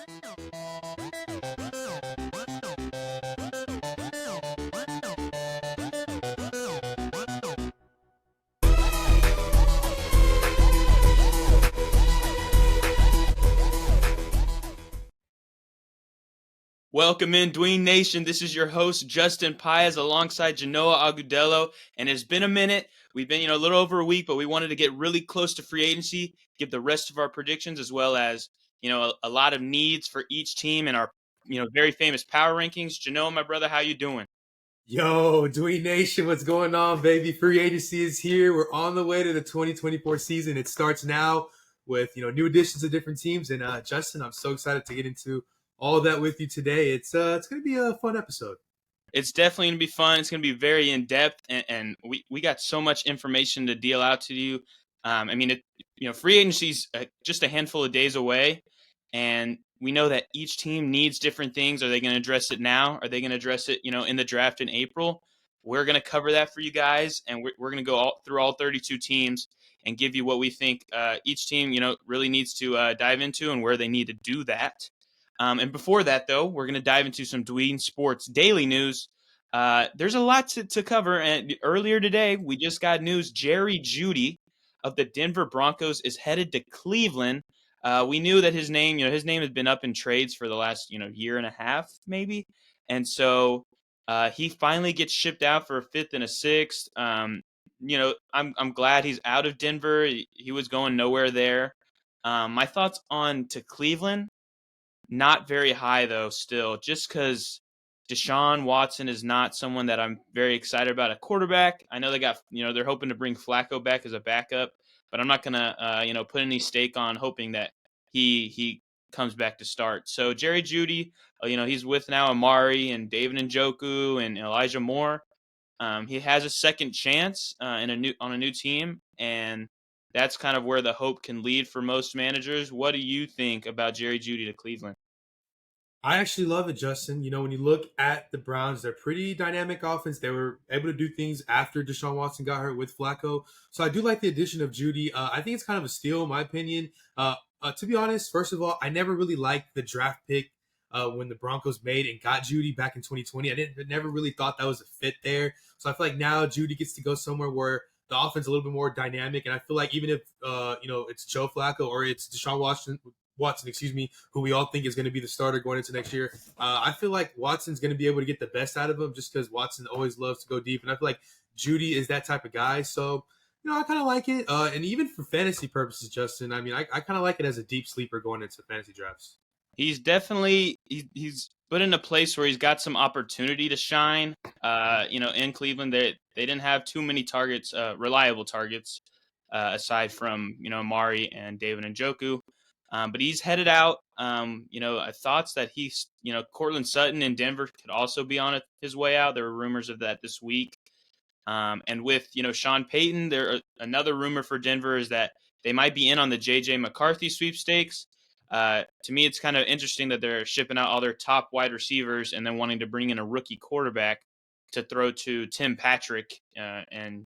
Welcome in, Dween Nation. This is your host, Justin Paez, alongside Genoa Agudelo. And it's been a minute. We've been, a little over a week, but we wanted to get really close to free agency, give the rest of our predictions, as well as, a lot of needs for each team in our, very famous power rankings. Genoa, my brother, how you doing? Yo, Dween Nation, what's going on, baby? Free agency is here. We're on the way to the 2024 season. It starts now with, new additions to different teams. And Justin, I'm so excited to get into all of that with you today. It's going to be a fun episode. It's definitely going to be fun. It's going to be very in-depth, and we got so much information to deal out to you. Free agency's just a handful of days away, and we know that each team needs different things. Are they going to address it now? Are they going to address it, in the draft in April? We're going to cover that for you guys, and we're going to go through all 32 teams and give you what we think each team, really needs to dive into and where they need to do that. And before that, though, we're going to dive into some Dween Sports Daily News. There's a lot to cover. And earlier today, we just got news. Jerry Jeudy of the Denver Broncos is headed to Cleveland. We knew that his name had been up in trades for the last, year and a half, maybe. And so he finally gets shipped out for a fifth and a sixth. I'm glad he's out of Denver. He was going nowhere there. My thoughts on to Cleveland. Not very high, though, still, just because Deshaun Watson is not someone that I'm very excited about at quarterback. I know they're hoping to bring Flacco back as a backup, but I'm not going to, put any stake on hoping that he comes back to start. So Jerry Jeudy, he's with now Amari and David Njoku and Elijah Moore. He has a second chance on a new team, and that's kind of where the hope can lead for most managers. What do you think about Jerry Jeudy to Cleveland? I actually love it, Justin. When you look at the Browns, they're pretty dynamic offense. They were able to do things after Deshaun Watson got hurt with Flacco. So I do like the addition of Jeudy. I think it's kind of a steal, in my opinion. To be honest, first of all, I never really liked the draft pick when the Broncos made and got Jeudy back in 2020. I never really thought that was a fit there. So I feel like now Jeudy gets to go somewhere where the offense is a little bit more dynamic. And I feel like even if, it's Joe Flacco or it's Deshaun Watson, who we all think is going to be the starter going into next year. I feel like Watson's going to be able to get the best out of him just because Watson always loves to go deep. And I feel like Jeudy is that type of guy. So, I kind of like it. And even for fantasy purposes, Justin, I kind of like it as a deep sleeper going into fantasy drafts. He's definitely he's put in a place where he's got some opportunity to shine. In Cleveland, they didn't have too many targets, reliable targets, aside from Amari and David Njoku. But he's headed out. Thoughts that Cortland Sutton in Denver could also be on his way out. There were rumors of that this week. And with Sean Payton, another rumor for Denver is that they might be in on the J.J. McCarthy sweepstakes. To me, it's kind of interesting that they're shipping out all their top wide receivers and then wanting to bring in a rookie quarterback to throw to Tim Patrick and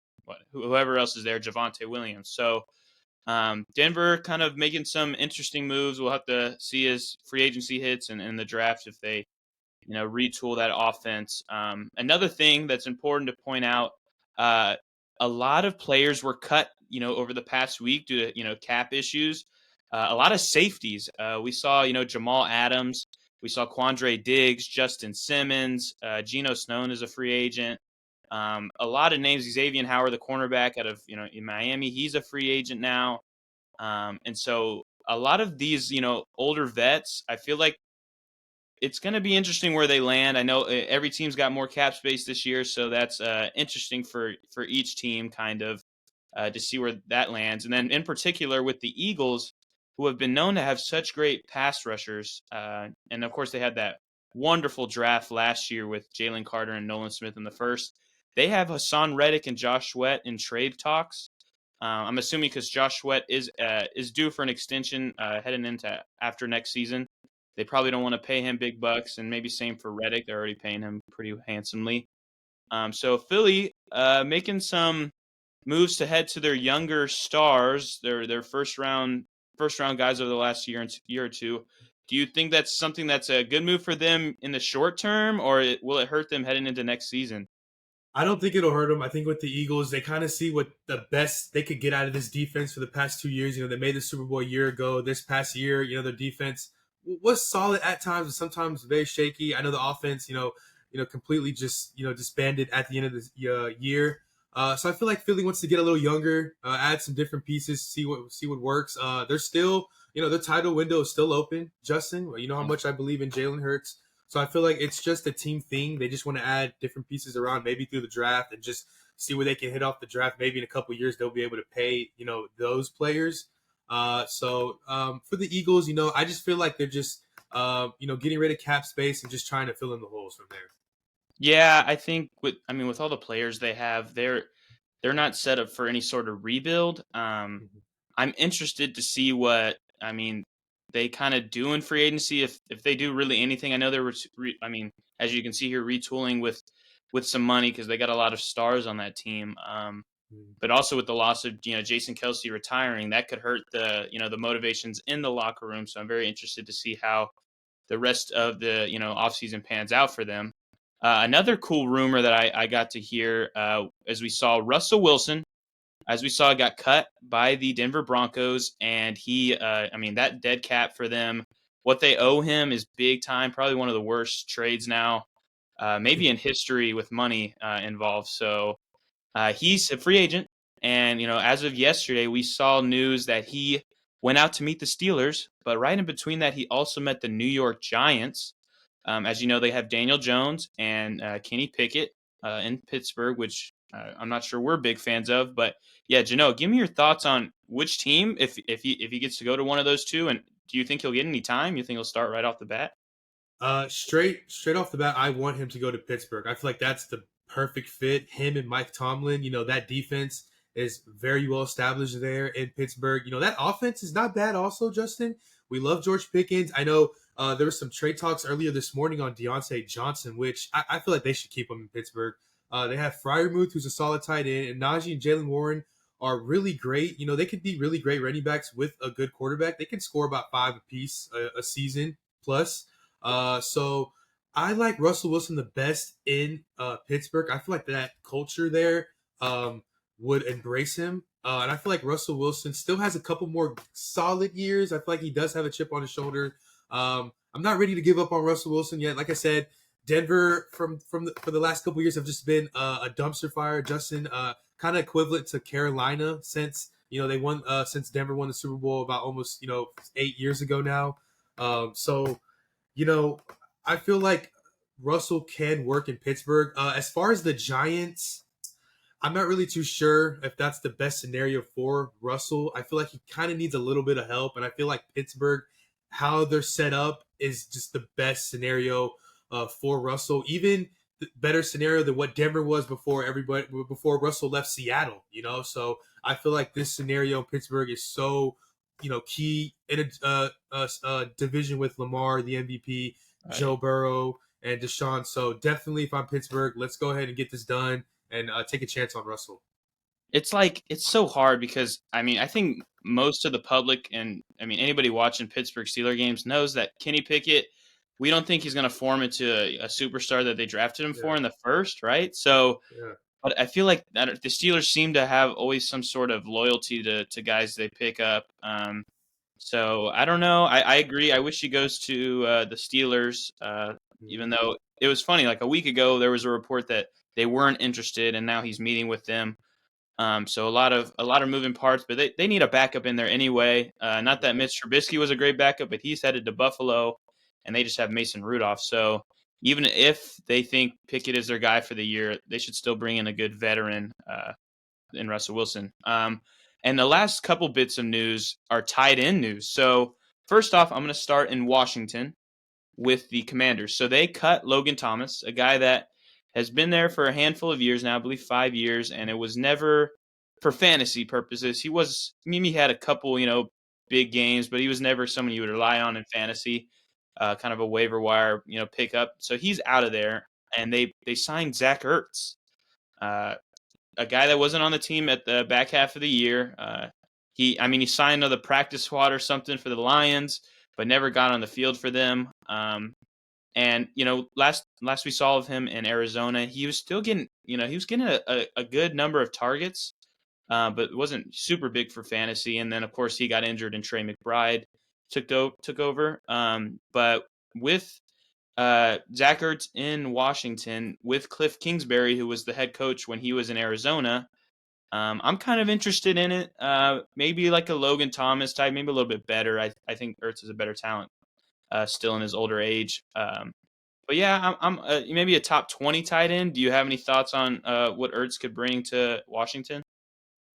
whoever else is there, Javonte Williams. So Denver kind of making some interesting moves. We'll have to see as free agency hits and the draft if they, retool that offense. Another thing that's important to point out, a lot of players were cut, over the past week due to, cap issues. A lot of safeties. We saw, Jamal Adams. We saw Quandre Diggs, Justin Simmons, Geno Snone is a free agent. A lot of names. Xavier Howard, the cornerback out of in Miami, he's a free agent now. And so a lot of these older vets, I feel like it's going to be interesting where they land. I know every team's got more cap space this year, so that's interesting for each team kind of to see where that lands. And then in particular with the Eagles, who have been known to have such great pass rushers, and of course they had that wonderful draft last year with Jalen Carter and Nolan Smith in the first. They have Hassan Reddick and Josh Sweat in trade talks. I'm assuming because Josh Sweat is due for an extension heading into after next season. They probably don't want to pay him big bucks, and maybe same for Reddick. They're already paying him pretty handsomely. So Philly making some moves to head to their younger stars, their first round guys over the last year or two. do you think that's something that's a good move for them in the short term, or will it hurt them heading into next season? I don't think it'll hurt them. I think with the Eagles, they kind of see what the best they could get out of this defense for the past 2 years. They made the Super Bowl a year ago. This past year, their defense was solid at times, and sometimes very shaky. I know the offense, completely just disbanded at the end of the year. So I feel like Philly wants to get a little younger, add some different pieces, see what works. They're still, the title window is still open. Justin, you know how much I believe in Jalen Hurts. So I feel like it's just a team thing. They just want to add different pieces around, maybe through the draft, and just see where they can hit off the draft. Maybe in a couple of years they'll be able to pay, those players. For the Eagles, I just feel like they're just, getting rid of cap space and just trying to fill in the holes from there. Yeah, I think with all the players they have, they're not set up for any sort of rebuild. Mhm. I'm interested to see what they kind of do in free agency if they do really anything. I know there was as you can see here, retooling with some money because they got a lot of stars on that team. But also with the loss of Jason Kelsey retiring, that could hurt the motivations in the locker room. So I'm very interested to see how the rest of the offseason pans out for them. Another cool rumor that I got to hear as we saw Russell Wilson, as we saw, got cut by the Denver Broncos, and that dead cap for them. What they owe him is big time. Probably one of the worst trades now, maybe in history with money involved. So he's a free agent, and as of yesterday, we saw news that he went out to meet the Steelers. But right in between that, he also met the New York Giants. As you know, they have Daniel Jones and Kenny Pickett in Pittsburgh, which I'm not sure we're big fans of. But yeah, Jano, give me your thoughts on which team, if he gets to go to one of those two, and do you think he'll get any time? You think he'll start right off the bat? Straight off the bat, I want him to go to Pittsburgh. I feel like that's the perfect fit. Him and Mike Tomlin, that defense is very well established there in Pittsburgh. That offense is not bad also, Justin. We love George Pickens. I know there was some trade talks earlier this morning on Deontay Johnson, which I feel like they should keep him in Pittsburgh. They have Fryermuth, who's a solid tight end, and Najee and Jalen Warren are really great. They could be really great running backs with a good quarterback. They can score about 5 apiece a season plus. So I like Russell Wilson the best in Pittsburgh. I feel like that culture there would embrace him. And I feel like Russell Wilson still has a couple more solid years. I feel like he does have a chip on his shoulder. I'm not ready to give up on Russell Wilson yet. Like I said, Denver for the last couple years have just been a dumpster fire. Justin, kind of equivalent to Carolina since they won since Denver won the Super Bowl about almost 8 years ago now. So you know, I feel like Russell can work in Pittsburgh. As far as the Giants, I'm not really too sure if that's the best scenario for Russell. I feel like he kind of needs a little bit of help, and I feel like Pittsburgh, how they're set up, is just the best scenario for Russell. Even better scenario than what Denver was before Russell left Seattle. So I feel like this scenario in Pittsburgh is so key in a division with Lamar, the MVP, Right. Joe Burrow, and Deshaun. So definitely, if I'm Pittsburgh, let's go ahead and get this done and take a chance on Russell. It's so hard because I think most of the public and anybody watching Pittsburgh Steeler games knows that Kenny Pickett, we don't think he's going to form into a superstar that they drafted him for Yeah, in the first, right? So, yeah. but I feel like that the Steelers seem to have always some sort of loyalty to guys they pick up. So I don't know. I agree. I wish he goes to the Steelers. Mhm. Even though it was funny, like a week ago there was a report that they weren't interested, and now he's meeting with them. So a lot of moving parts, but they need a backup in there anyway. Not that Mitch Trubisky was a great backup, but he's headed to Buffalo, and they just have Mason Rudolph. So even if they think Pickett is their guy for the year, they should still bring in a good veteran in Russell Wilson. And the last couple bits of news are tight end news. So first off, I'm going to start in Washington with the Commanders. So they cut Logan Thomas, a guy that has been there for a handful of years now, I believe 5 years, and it was never for fantasy purposes. Mimi had a couple, big games, but he was never someone you would rely on in fantasy, kind of a waiver wire, pickup. So he's out of there, and they signed Zach Ertz, uh, a guy that wasn't on the team at the back half of the year. He signed another practice squad or something for the Lions, but never got on the field for them. And last we saw of him in Arizona, he was still getting he was getting a good number of targets, but it wasn't super big for fantasy. And then of course he got injured, and Trey McBride took over. But with Zach Ertz in Washington, with Cliff Kingsbury, who was the head coach when he was in Arizona, I'm kind of interested in it. Maybe like a Logan Thomas type, maybe a little bit better. I think Ertz is a better talent, still in his older age. But yeah, I'm maybe a top 20 tight end. Do you have any thoughts on what Ertz could bring to Washington?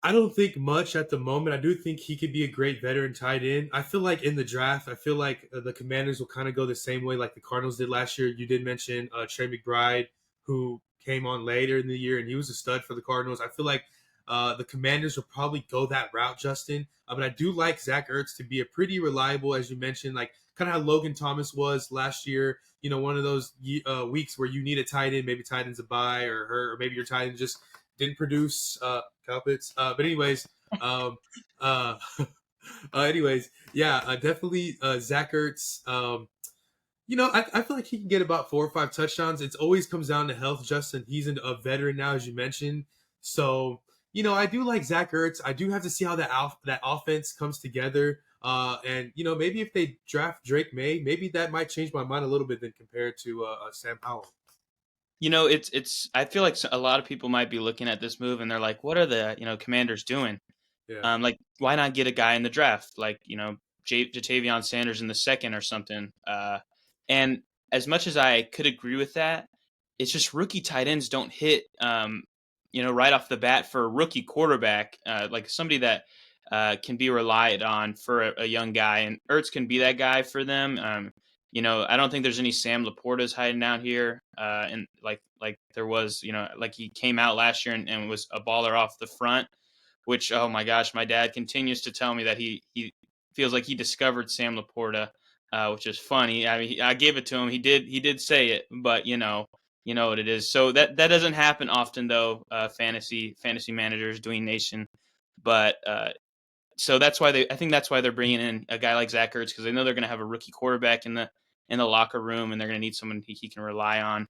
I don't think much at the moment. I do think he could be a great veteran tight end. I feel like in the draft, I feel like the Commanders will kind of go the same way like the Cardinals did last year. You did mention Trey McBride, who came on later in the year, and he was a stud for the Cardinals. I feel like the Commanders will probably go that route, Justin. But I do like Zach Ertz to be a pretty reliable, as you mentioned, like kind of how Logan Thomas was last year. One of those weeks where you need a tight end, maybe tight end's a buy or hurt, or maybe your tight end just didn't produce Kyle Pitts. But anyways, um, uh, yeah, definitely Zach Ertz. I feel like he can get about 4 or 5 touchdowns. It always comes down to health, Justin. He's a veteran now, as you mentioned. So, I do like Zach Ertz. I do have to see how that offense comes together. And maybe if they draft Drake May, maybe that might change my mind a little bit than compared to Sam Howell. It's. I feel like a lot of people might be looking at this move and they're like, "What are the Commanders doing? Yeah, Like, why not get a guy in the draft like Jatavion Sanders in the second or something?" And as much as I could agree with that, it's just rookie tight ends don't hit, right off the bat for a rookie quarterback, like somebody that can be relied on for a young guy, and Ertz can be that guy for them. I don't think there's any Sam Laportas hiding out here, and like there was, like he came out last year and was a baller off the front. Which, oh my gosh, my dad continues to tell me that he feels like he discovered Sam Laporta, which is funny. I mean, I gave it to him. He did say it, but you know what it is. So that doesn't happen often though. Fantasy managers, Dween Nation, but so I think that's why they're bringing in a guy like Zach Ertz, because they know they're going to have a rookie quarterback in the locker room, and they're going to need someone he can rely on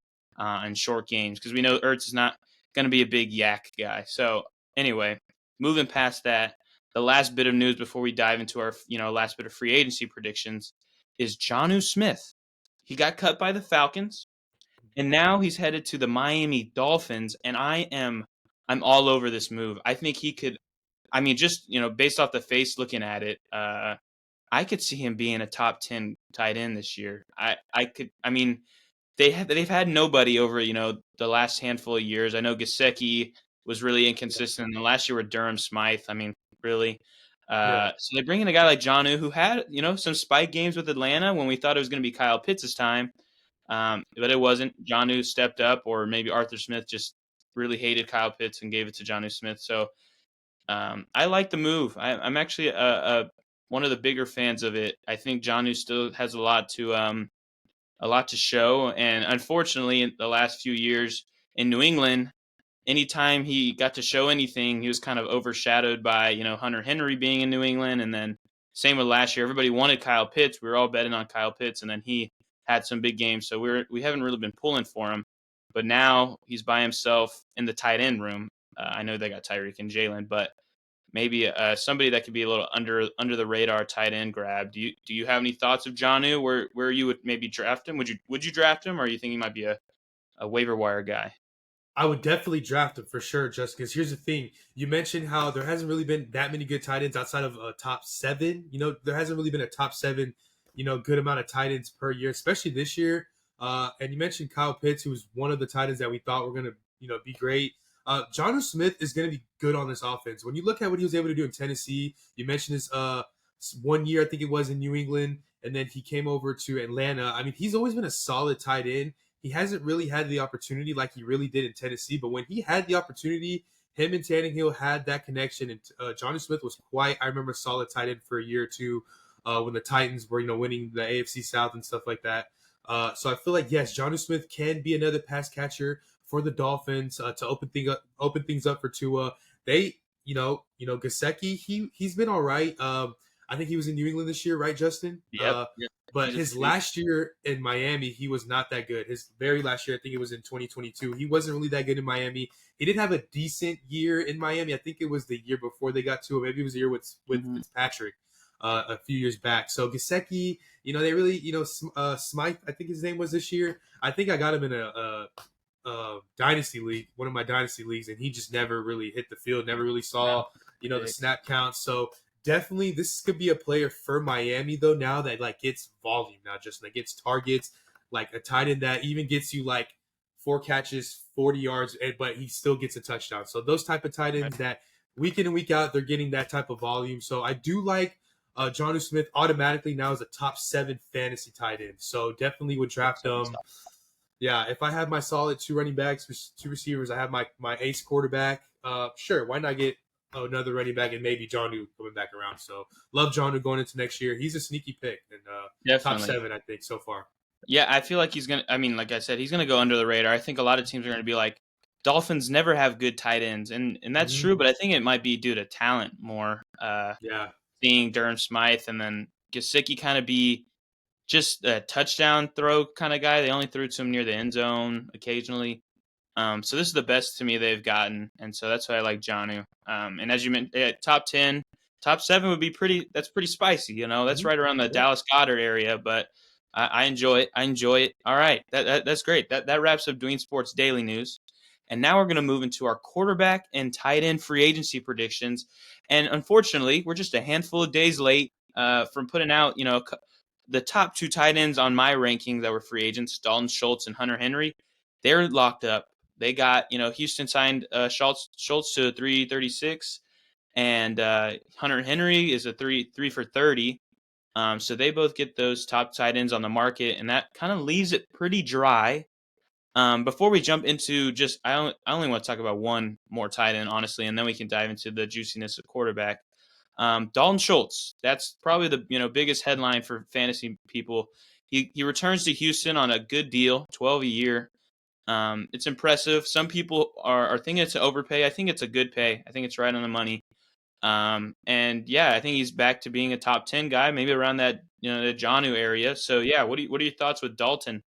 in short games, because we know Ertz is not going to be a big yak guy. So anyway, moving past that, the last bit of news before we dive into our last bit of free agency predictions is Jonnu Smith. He got cut by the Falcons, and now he's headed to the Miami Dolphins, and I'm all over this move. I think he could. I mean, just based off the face looking at it, I could see him being a top 10 tight end this year. I could. I mean, they've had nobody over the last handful of years. I know Gesicki was really inconsistent, and last year with Durham Smythe. I mean, really. yeah. So they bring in a guy like Jonnu, who had some spike games with Atlanta when we thought it was going to be Kyle Pitts' time, but it wasn't. Jonnu stepped up, or maybe Arthur Smith just really hated Kyle Pitts and gave it to Jonnu Smith. So I like the move. I'm actually one of the bigger fans of it. I think Jonnu still has a lot to show. And unfortunately, in the last few years in New England, anytime he got to show anything, he was kind of overshadowed by, Hunter Henry being in New England. And then same with last year. Everybody wanted Kyle Pitts. We were all betting on Kyle Pitts, and then he had some big games. So we haven't really been pulling for him. But now he's by himself in the tight end room. I know they got Tyreek and Jalen, but maybe somebody that could be a little under the radar tight end grab. Do you have any thoughts of Jonnu where you would maybe draft him? Would you draft him, or you think he might be a waiver wire guy? I would definitely draft him for sure, just because here's the thing. You mentioned how there hasn't really been that many good tight ends outside of a top 7. There hasn't really been a top 7, good amount of tight ends per year, especially this year. And you mentioned Kyle Pitts, who was one of the tight ends that we thought were going to, be great. Jonnu Smith is going to be good on this offense. When you look at what he was able to do in Tennessee, you mentioned his 1 year, I think it was, in New England, and then he came over to Atlanta. I mean, he's always been a solid tight end. He hasn't really had the opportunity like he really did in Tennessee, but when he had the opportunity, him and Tannehill had that connection, and Jonnu Smith was quite, I remember, solid tight end for a year or two when the Titans were, winning the AFC South and stuff like that. So I feel like, yes, Jonnu Smith can be another pass catcher for the Dolphins to open things up for Tua. They, Gesicki, he's been all right. I think he was in New England this year, right, Justin? Yep. Yep. But He's a his freak. last year in Miami, he was not that good. His very last year, I think it was in 2022, he wasn't really that good in Miami. He did have a decent year in Miami. I think it was the year before they got to it. Maybe it was the year with Hmm. Fitzpatrick a few years back. So Gesicki, they really, Smythe, I think his name was this year. I think I got him in a dynasty league, one of my dynasty leagues, and he just never really hit the field, never really saw, the snap count. So definitely this could be a player for Miami though, now that like gets volume, now just like gets targets, like a tight end that even gets you like 4 catches, 40 yards, but he still gets a touchdown. So those type of tight ends that week in and week out, they're getting that type of volume. So I do like Jonnu Smith automatically now is a top 7 fantasy tight end. So definitely would draft him. Yeah, if I have my solid 2 running backs, 2 receivers, I have my ace quarterback. Sure, why not get another running back and maybe Jonnu coming back around? So love Jonnu going into next year. He's a sneaky pick and top Definitely. 7, I think, so far. Yeah, I feel like he's gonna. I mean, like I said, he's gonna go under the radar. I think a lot of teams are gonna be like, Dolphins never have good tight ends, and that's Mm-hmm. true. But I think it might be due to talent more. Yeah. Seeing Durham Smythe and then Gesicki kind of be just a touchdown throw kind of guy. They only threw to him near the end zone occasionally. So this is the best to me they've gotten, and so that's why I like Jonnu. And as you mentioned, top 10, top 7 would be pretty. That's pretty spicy, That's Mm-hmm. right around the Yeah. Dallas Goddard area, but I enjoy it. I enjoy it. All right, that's great. That wraps up Dween Sports Daily News, and now we're going to move into our quarterback and tight end free agency predictions. And unfortunately, we're just a handful of days late from putting out, the top 2 tight ends on my ranking that were free agents, Dalton Schultz and Hunter Henry. They're locked up. They got, Houston signed Schultz to 336, and Hunter Henry is a three for 30. So they both get those top tight ends on the market, and that kind of leaves it pretty dry. Before we jump into I only want to talk about one more tight end, honestly, and then we can dive into the juiciness of quarterback. Dalton Schultz, that's probably the biggest headline for fantasy people. He returns to Houston on a good deal, 12 a year. It's impressive. Some people are thinking it's an overpay. I think it's a good pay. I think it's right on the money. And yeah, I think he's back to being a top 10 guy, maybe around that, the Jonnu area. So yeah, what are your thoughts with Dalton,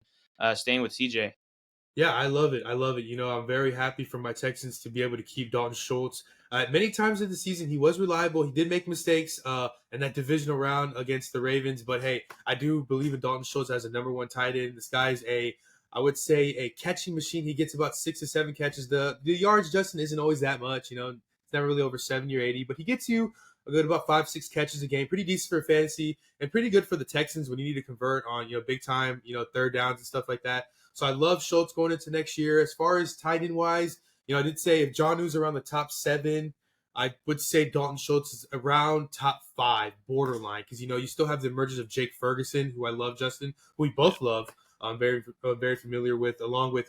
staying with CJ? Yeah, I love it. I love it. I'm very happy for my Texans to be able to keep Dalton Schultz. Many times in the season, he was reliable. He did make mistakes in that divisional round against the Ravens. But hey, I do believe in Dalton Schultz as a number 1 tight end. This guy's I would say, a catching machine. He gets about 6 to 7 catches. The yards, Justin, isn't always that much. It's never really over 70 or 80. But he gets you a good about 5, 6 catches a game. Pretty decent for fantasy and pretty good for the Texans when you need to convert on, big time, third downs and stuff like that. So I love Schultz going into next year. As far as tight end wise, I did say if Jonnu's around the top 7, I would say Dalton Schultz is around top 5, borderline, because you still have the emergence of Jake Ferguson, who I love, Justin, who we both love. I'm very familiar with, along with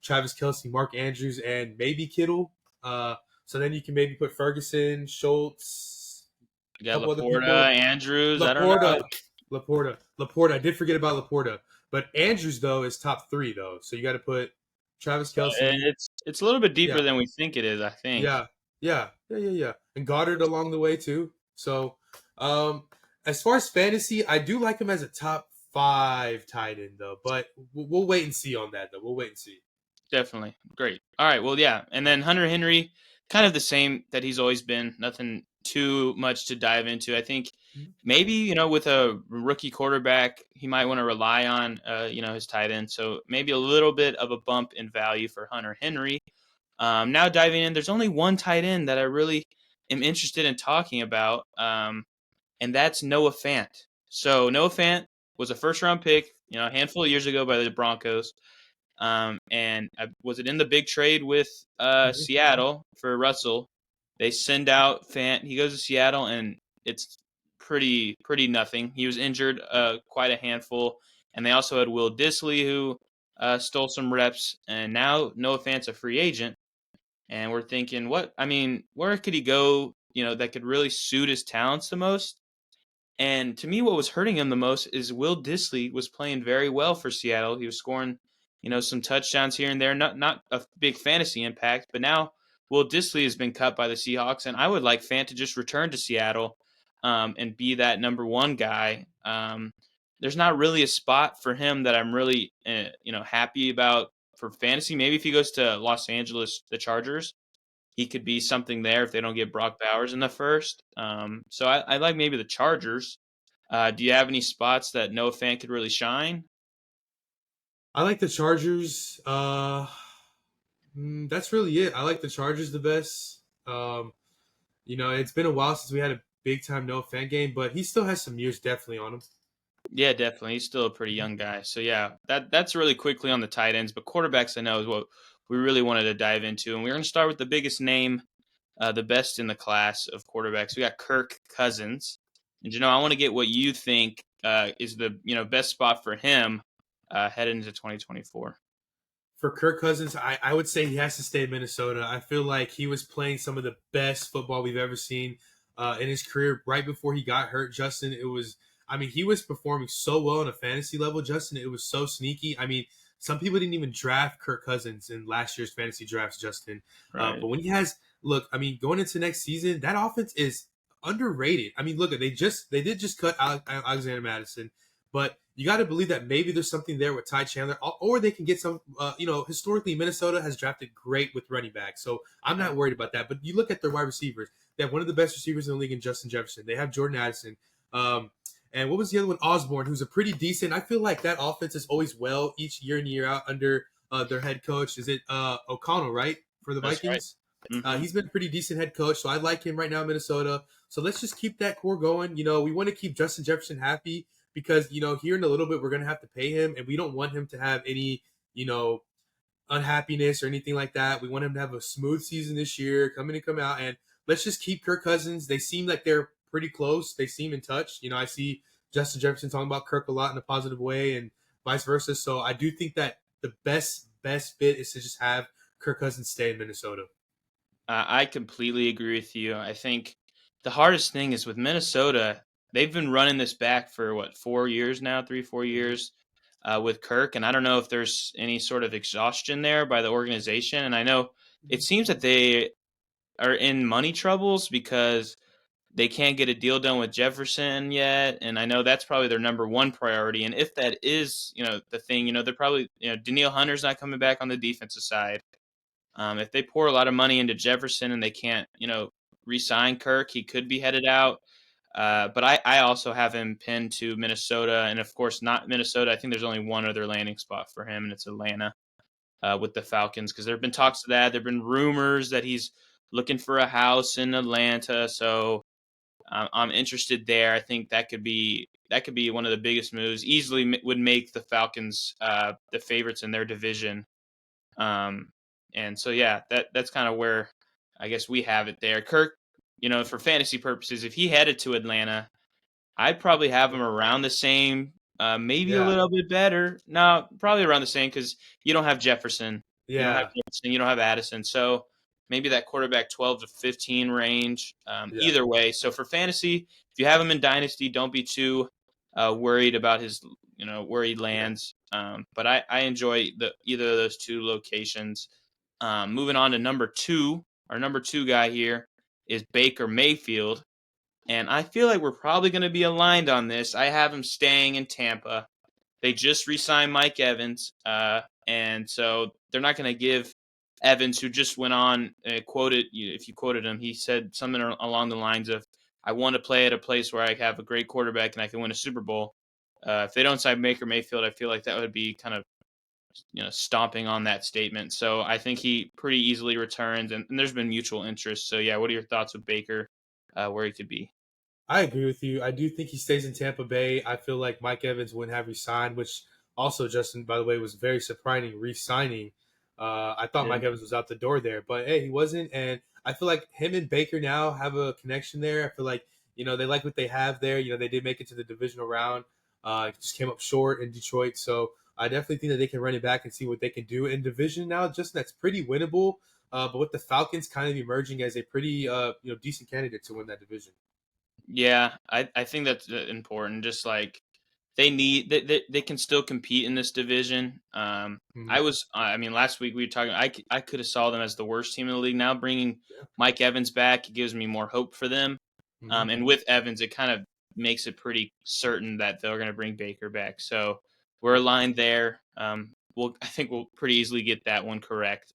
Travis Kelce, Mark Andrews, and maybe Kittle. So then you can maybe put Ferguson, Schultz, You a got couple other Laporta, people. Andrews. I don't know. Laporta. I did forget about Laporta. But Andrews, though, is top 3, though. So you got to put Travis Kelce. It's a little bit deeper Yeah. than we think it is, I think. Yeah. And Goddard along the way, too. So as far as fantasy, I do like him as a top 5 tight end, though. But we'll wait and see on that, though. We'll wait and see. Definitely. Great. All right. Well, yeah. And then Hunter Henry, kind of the same that he's always been. Nothing too much to dive into. I think maybe, with a rookie quarterback, he might want to rely on, his tight end. So maybe a little bit of a bump in value for Hunter Henry. Now diving in, there's only one tight end that I really am interested in talking about, and that's Noah Fant. So Noah Fant was a first-round pick, a handful of years ago by the Broncos. And was it in the big trade with Mhm. Seattle for Russell? They send out Fant. He goes to Seattle, and it's pretty nothing. He was injured quite a handful, and they also had Will Dissly, who stole some reps, and now Noah Fant's a free agent. And we're thinking, where could he go? That could really suit his talents the most. And to me, what was hurting him the most is Will Dissly was playing very well for Seattle. He was scoring, some touchdowns here and there, not a big fantasy impact. But now Will Dissly has been cut by the Seahawks, and I would like Fant to just return to Seattle. and be that number one guy. There's not really a spot for him that I'm really, happy about for fantasy. Maybe if he goes to Los Angeles, the Chargers, he could be something there if they don't get Brock Bowers in the first. So I like maybe the Chargers. Do you have any spots that Noah Fant could really shine? I like the Chargers. That's really it. I like the Chargers the best. It's been a while since we had a big time no fan game, but he still has some years definitely on him. Yeah, definitely. He's still a pretty young guy. So yeah, that's really quickly on the tight ends, but quarterbacks I know is what we really wanted to dive into, and we're going to start with the biggest name, the best in the class of quarterbacks. We got Kirk Cousins, and I want to get what you think is the best spot for him headed into 2024. For Kirk Cousins, I would say he has to stay in Minnesota. I feel like he was playing some of the best football we've ever seen in his career right before he got hurt. Justin, he was performing so well on a fantasy level, Justin. It was so sneaky. I mean, some people didn't even draft Kirk Cousins in last year's fantasy drafts, Justin. Right. But when he has, look, I mean, going into next season, that offense is underrated. I mean, look, they did just cut Alexander Madison, but you got to believe that maybe there's something there with Ty Chandler, or they can get some. Historically, Minnesota has drafted great with running backs, so I'm not worried about that. But you look at their wide receivers; they have one of the best receivers in the league in Justin Jefferson. They have Jordan Addison, and what was the other one? Osborne, who's a pretty decent. I feel like that offense is always well each year in year out under their head coach. Is it O'Connell, right, for the That's right. Vikings? Mm-hmm. He's been a pretty decent head coach, so I like him right now in Minnesota. So let's just keep that core going. We want to keep Justin Jefferson happy because here in a little bit we're going to have to pay him, and we don't want him to have any unhappiness or anything like that. We want him to have a smooth season this year, come in and come out, and let's just keep Kirk Cousins. They seem like they're pretty close. They seem in touch. I see Justin Jefferson talking about Kirk a lot in a positive way, and vice versa. So I do think that the best fit is to just have Kirk Cousins stay in Minnesota. I completely agree with you. I think the hardest thing is with Minnesota, they've been running this back for what, 4 years now, 3, 4 years with Kirk. And I don't know if there's any sort of exhaustion there by the organization. And I know it seems that they are in money troubles because they can't get a deal done with Jefferson yet. And I know that's probably their number one priority. And if that is, the thing, they're probably, Daniil Hunter's not coming back on the defensive side. If they pour a lot of money into Jefferson and they can't, re-sign Kirk, he could be headed out. But I also have him pinned to Minnesota, and of course not Minnesota. I think there's only one other landing spot for him, and it's Atlanta with the Falcons because there have been talks of that. There have been rumors that he's looking for a house in Atlanta, so I'm interested there. I think that could be one of the biggest moves. Easily would make the Falcons the favorites in their division. And so yeah, that's kind of where I guess we have it there. Kirk, for fantasy purposes, if he headed to Atlanta, I'd probably have him around the same, maybe a Yeah, little bit better. No, probably around the same because you don't have Jefferson, yeah, you don't have Addison, so maybe that quarterback 12 to 15 range. yeah, Either way, so for fantasy, if you have him in dynasty, don't be too worried about his, where he yeah. lands. But I enjoy either of those two locations. Moving on to number two, our number two guy here is Baker Mayfield. And I feel like we're probably going to be aligned on this. I have him staying in Tampa. They just re signed Mike Evans. And so they're not going to give Evans, who just went on, quoted, if you quoted him, he said something along the lines of, I want to play at a place where I have a great quarterback and I can win a Super Bowl. If they don't sign Baker Mayfield, I feel like that would be kind of stomping on that statement. So I think he pretty easily returns, and there's been mutual interest. So yeah, what are your thoughts with Baker, where he could be? I agree with you. I do think he stays in Tampa Bay. I feel like Mike Evans wouldn't have resigned, which also, Justin, by the way, was very surprising re-signing. I thought Yeah. Mike Evans was out the door there, but hey, he wasn't. And I feel like him and Baker now have a connection there. I feel like, they like what they have there. They did make it to the divisional round. Just came up short in Detroit. So I definitely think that they can run it back and see what they can do in division now. Justin, that's pretty winnable. But with the Falcons kind of emerging as a pretty, decent candidate to win that division. Yeah, I think that's important. Just like they can still compete in this division. Mhm. I mean, last week we were talking. I could have saw them as the worst team in the league. Now bringing Yeah. Mike Evans back, it gives me more hope for them. Mm-hmm. And with Evans, it kind of makes it pretty certain that they're going to bring Baker back. So we're Yep. aligned there. I think we'll pretty easily get that one correct.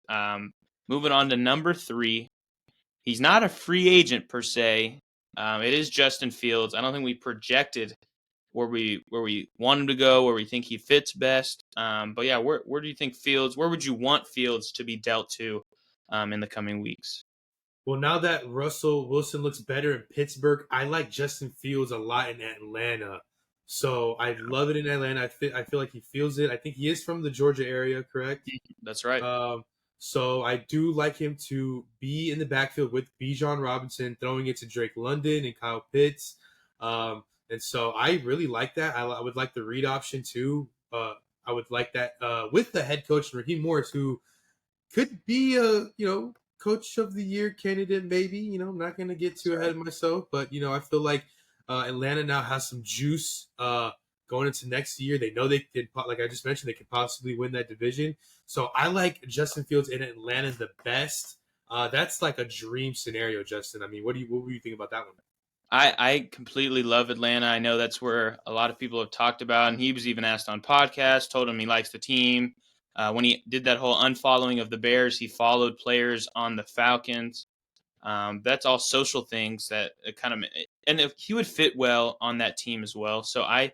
Moving on to number 3. He's not a free agent per se. It is Justin Fields. I don't think we projected where we want him to go, where we think he fits best. But yeah, where do you think Fields? Where would you want Fields to be dealt to in the coming weeks? Well, now that Russell Wilson looks better in Pittsburgh, I like Justin Fields a lot in Atlanta. So I love it in Atlanta. I feel like he feels it. I think he is from the Georgia area, correct? That's right. Um, so I do like him to be in the backfield with Bijan Robinson, throwing it to Drake London and Kyle Pitts. And so I really like that. I would like the read option too. I would like that with the head coach Raheem Morris, who could be a coach of the year candidate. Maybe I'm not going to get That's too ahead right. of myself, but I feel like Atlanta now has some juice going into next year. They know they could, like I just mentioned, they could possibly win that division. So I like Justin Fields in Atlanta the best. That's like a dream scenario, Justin. I mean, what do you think about that one? I completely love Atlanta. I know that's where a lot of people have talked about, and he was even asked on podcasts, told him he likes the team. When he did that whole unfollowing of the Bears, he followed players on the Falcons. That's all social things that kind of, and if he would fit well on that team as well. So I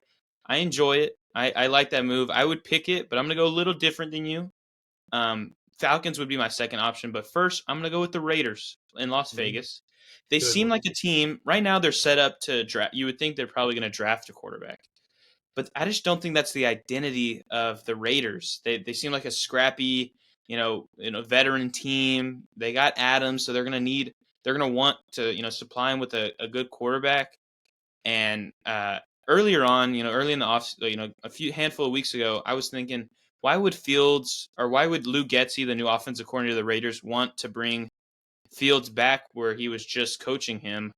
enjoy it. I like that move. I would pick it, but I'm gonna go a little different than you. Falcons would be my second option, but first I'm gonna go with the Raiders in Las Mhm. Vegas. They Good seem one. like a team right now. They're set up to draft. You would think they're probably going to draft a quarterback, but I just don't think that's the identity of the Raiders. They seem like a scrappy, veteran team. They got Adams, so they're gonna want to supply him with a good quarterback. And earlier on, early in the off, a few handful of weeks ago, I was thinking, why would Fields or why would Lou Getsy, the new offensive coordinator of the Raiders, want to bring Fields back where he was just coaching him?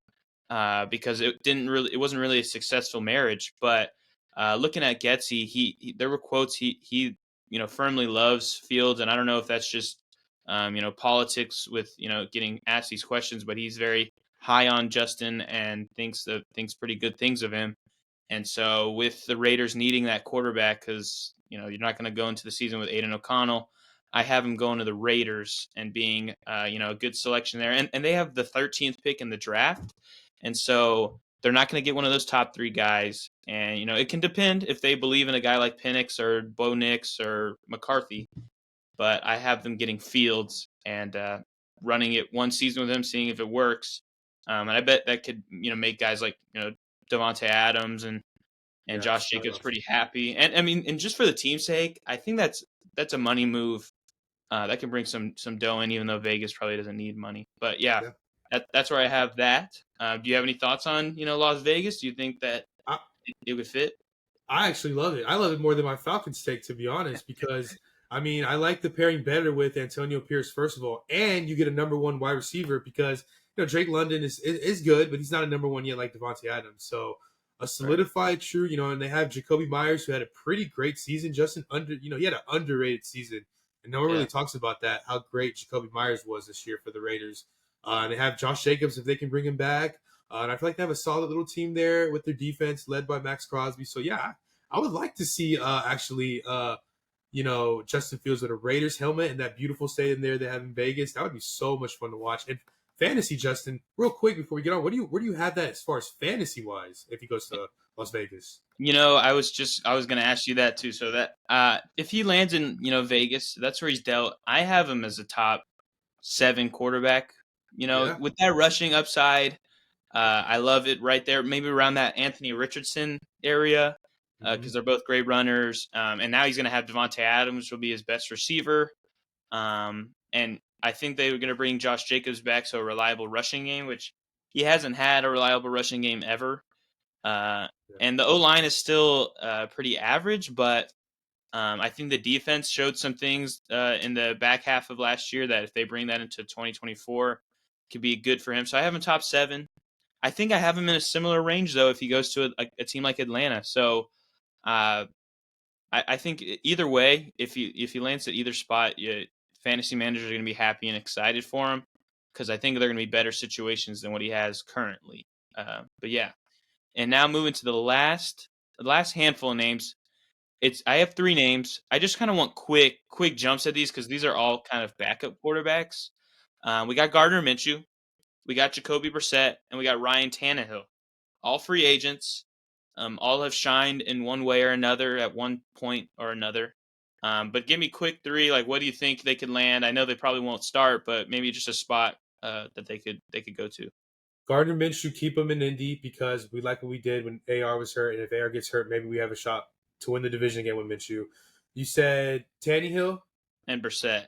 Because it wasn't really a successful marriage. But looking at Getsy, there were quotes he firmly loves Fields, and I don't know if that's just politics with getting asked these questions, but he's very high on Justin and thinks pretty good things of him. And so with the Raiders needing that quarterback, because you're not going to go into the season with Aiden O'Connell, I have him going to the Raiders and being a good selection there. And they have the 13th pick in the draft, and so they're not going to get one of those top 3 guys. And it can depend if they believe in a guy like Penix or Bo Nix or McCarthy. But I have them getting Fields and running it one season with him, seeing if it works. And I bet that could make guys like Devonte Adams and Yeah, Josh start Jacobs off. pretty happy. And I mean, and just for the team's sake, I think that's a money move that can bring some dough in, even though Vegas probably doesn't need money. But yeah, Yeah. that's where I have that. Do you have any thoughts on Las Vegas? Do you think that I, it would fit? I actually love it. I love it more than my Falcons take, to be honest, because I mean I like the pairing better with Antonio Pierce, first of all, and you get a number one wide receiver because Drake London is good, but he's not a number one yet like Devontae Adams. So a Right. solidified true, and they have Jacoby Myers who had a pretty great season. Justin he had an underrated season, and no one really Yeah. talks about that how great Jacoby Myers was this year for the Raiders. And they have Josh Jacobs if they can bring him back. And I feel like they have a solid little team there with their defense led by Max Crosby. So yeah, I would like to see Justin Fields with a Raiders helmet and that beautiful stadium there they have in Vegas. That would be so much fun to watch. And fantasy, Justin, real quick before we get on, where do you have that as far as fantasy wise if he goes to Las Vegas? I was gonna ask you that too. So that if he lands in Vegas, that's where he's dealt. I have him as a top 7 quarterback. Yeah. With that rushing upside, I love it right there. Maybe around that Anthony Richardson area, Hmm. because they're both great runners. And now he's going to have Devonte Adams, which will be his best receiver. And I think they were going to bring Josh Jacobs back, so a reliable rushing game, which he hasn't had a reliable rushing game ever. Uh, Yeah. and the O line is still pretty average, but I think the defense showed some things in the back half of last year that if they bring that into 2024, could be good for him. So I have him top 7. I think I have him in a similar range though if he goes to a team like Atlanta. So uh, I think either way, if he lands at either spot, fantasy managers are going to be happy and excited for him because I think they're going to be better situations than what he has currently. But yeah, and now moving to the last handful of names. I have three names. I just kind of want quick jumps at these because these are all kind of backup quarterbacks. We got Gardner Minshew, we got Jacoby Brissett, and we got Ryan Tannehill. All free agents. All have shined in one way or another at one point or another. But give me quick three. Like, what do you think they could land? I know they probably won't start, but maybe just a spot that they could go to. Gardner Minshew, keep him in Indy because we like what we did when AR was hurt, and if AR gets hurt, maybe we have a shot to win the division again with Minshew. You said Tannehill, And Brissett.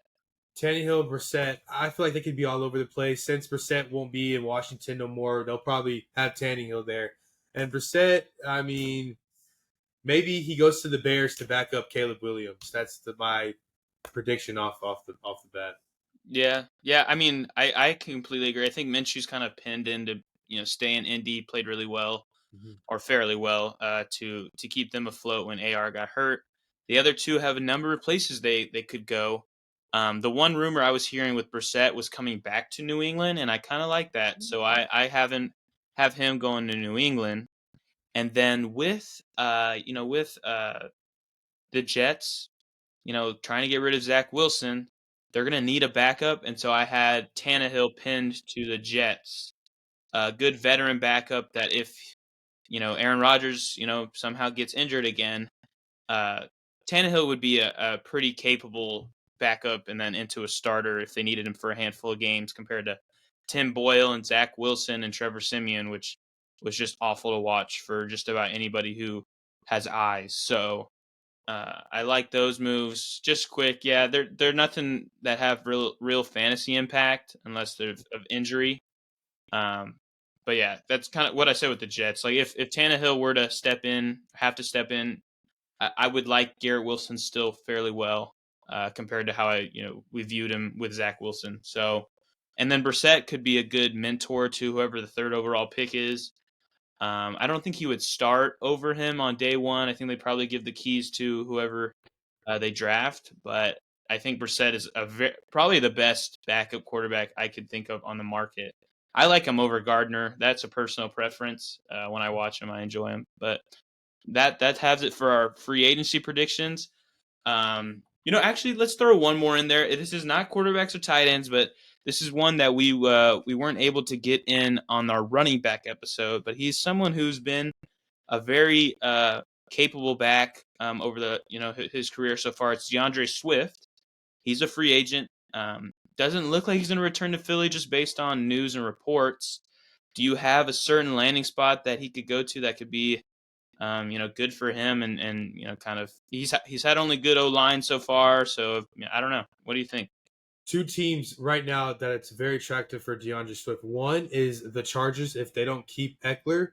Brissett. I feel like they could be all over the place. Since Brissett won't be in Washington no more, they'll probably have Tannehill there. And Brissett, I mean, maybe he goes to the Bears to back up Caleb Williams. That's my prediction off the bat. Yeah. I mean, I completely agree. I think Minshew's kind of pinned into stay in Indy, played really well Mm-hmm. or fairly well to keep them afloat when AR got hurt. The other two have a number of places they could go. The one rumor I was hearing with Brissett was coming back to New England, and I kind of like that. So I haven't have him going to New England, and then with the Jets, trying to get rid of Zach Wilson, they're gonna need a backup, and so I had Tannehill pinned to the Jets. A good veteran backup that if Aaron Rodgers, somehow gets injured again, uh, Tannehill would be a pretty capable backup and then into a starter if they needed him for a handful of games compared to Tim Boyle and Zach Wilson and Trevor Simeon, which was just awful to watch for just about anybody who has eyes. So I like those moves. Just quick, yeah. They're nothing that have real fantasy impact unless they're of injury. Um, but yeah, that's kind of what I said with the Jets. Like if Tannehill were to have to step in, I would like Garrett Wilson still fairly well compared to how we viewed him with Zach Wilson. So, and then Brissett could be a good mentor to whoever the third overall pick is. I don't think he would start over him on day one. I think they'd probably give the keys to whoever they draft. But I think Brissett is probably the best backup quarterback I could think of on the market. I like him over Gardner. That's a personal preference. When I watch him, I enjoy him. But that has it for our free agency predictions. Actually, let's throw one more in there. This is not quarterbacks or tight ends, but this is one that we weren't able to get in on our running back episode. But he's someone who's been a very capable back over his career so far. It's DeAndre Swift. He's a free agent. Doesn't look like he's going to return to Philly just based on news and reports. Do you have a certain landing spot that he could go to that could be good for him and kind of he's had only good O line so far. So I don't know. What do you think? Two teams right now that it's very attractive for DeAndre Swift. One is the Chargers. If they don't keep Eckler,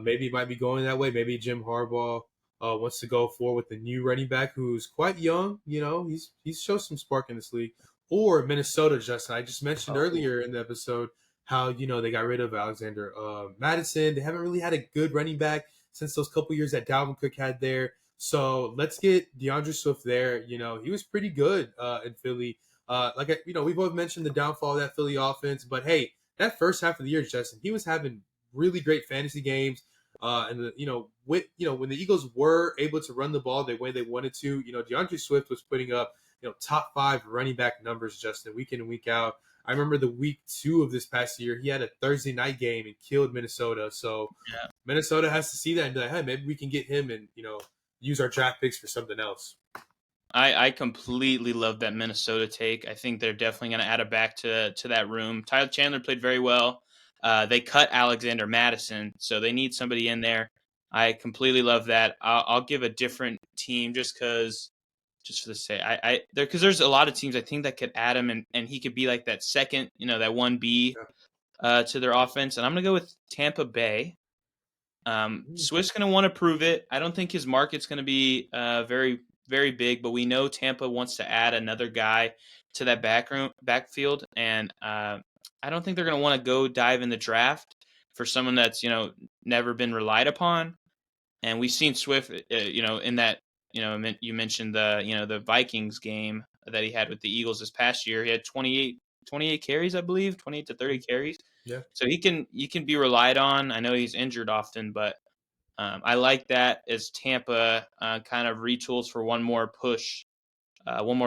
maybe it might be going that way. Maybe Jim Harbaugh wants to go forward with the new running back who's quite young. He's shown some spark in this league. Or Minnesota, Justin. I just mentioned earlier in the episode how they got rid of Alexander Madison. They haven't really had a good running back since those couple years that Dalvin Cook had there. So let's get DeAndre Swift there. He was pretty good in Philly. We both mentioned the downfall of that Philly offense, but hey, that first half of the year, Justin, he was having really great fantasy games. When the Eagles were able to run the ball the way they wanted to, DeAndre Swift was putting up, top 5 running back numbers, Justin, week in and week out. I remember the week 2 of this past year, he had a Thursday night game and killed Minnesota. So Yeah. Minnesota has to see that and be like, hey, maybe we can get him and, use our draft picks for something else. I completely love that Minnesota take. I think they're definitely going to add a back to that room. Tyler Chandler played very well. They cut Alexander Madison, so they need somebody in there. I completely love that. I'll give a different team just for the sake. Because there's a lot of teams I think that could add him, and he could be like that second, that 1B to their offense. And I'm going to go with Tampa Bay. Swift's going to want to prove it. I don't think his market's going to be very, very big, but we know Tampa wants to add another guy to that backfield, and I don't think they're going to want to go dive in the draft for someone that's never been relied upon. And we've seen Swift, in that you mentioned the Vikings game that he had with the Eagles this past year. He had 28 carries, I believe, 28 to 30 carries. Yeah. So he can be relied on. I know he's injured often, but I like that as Tampa kind of retools for one more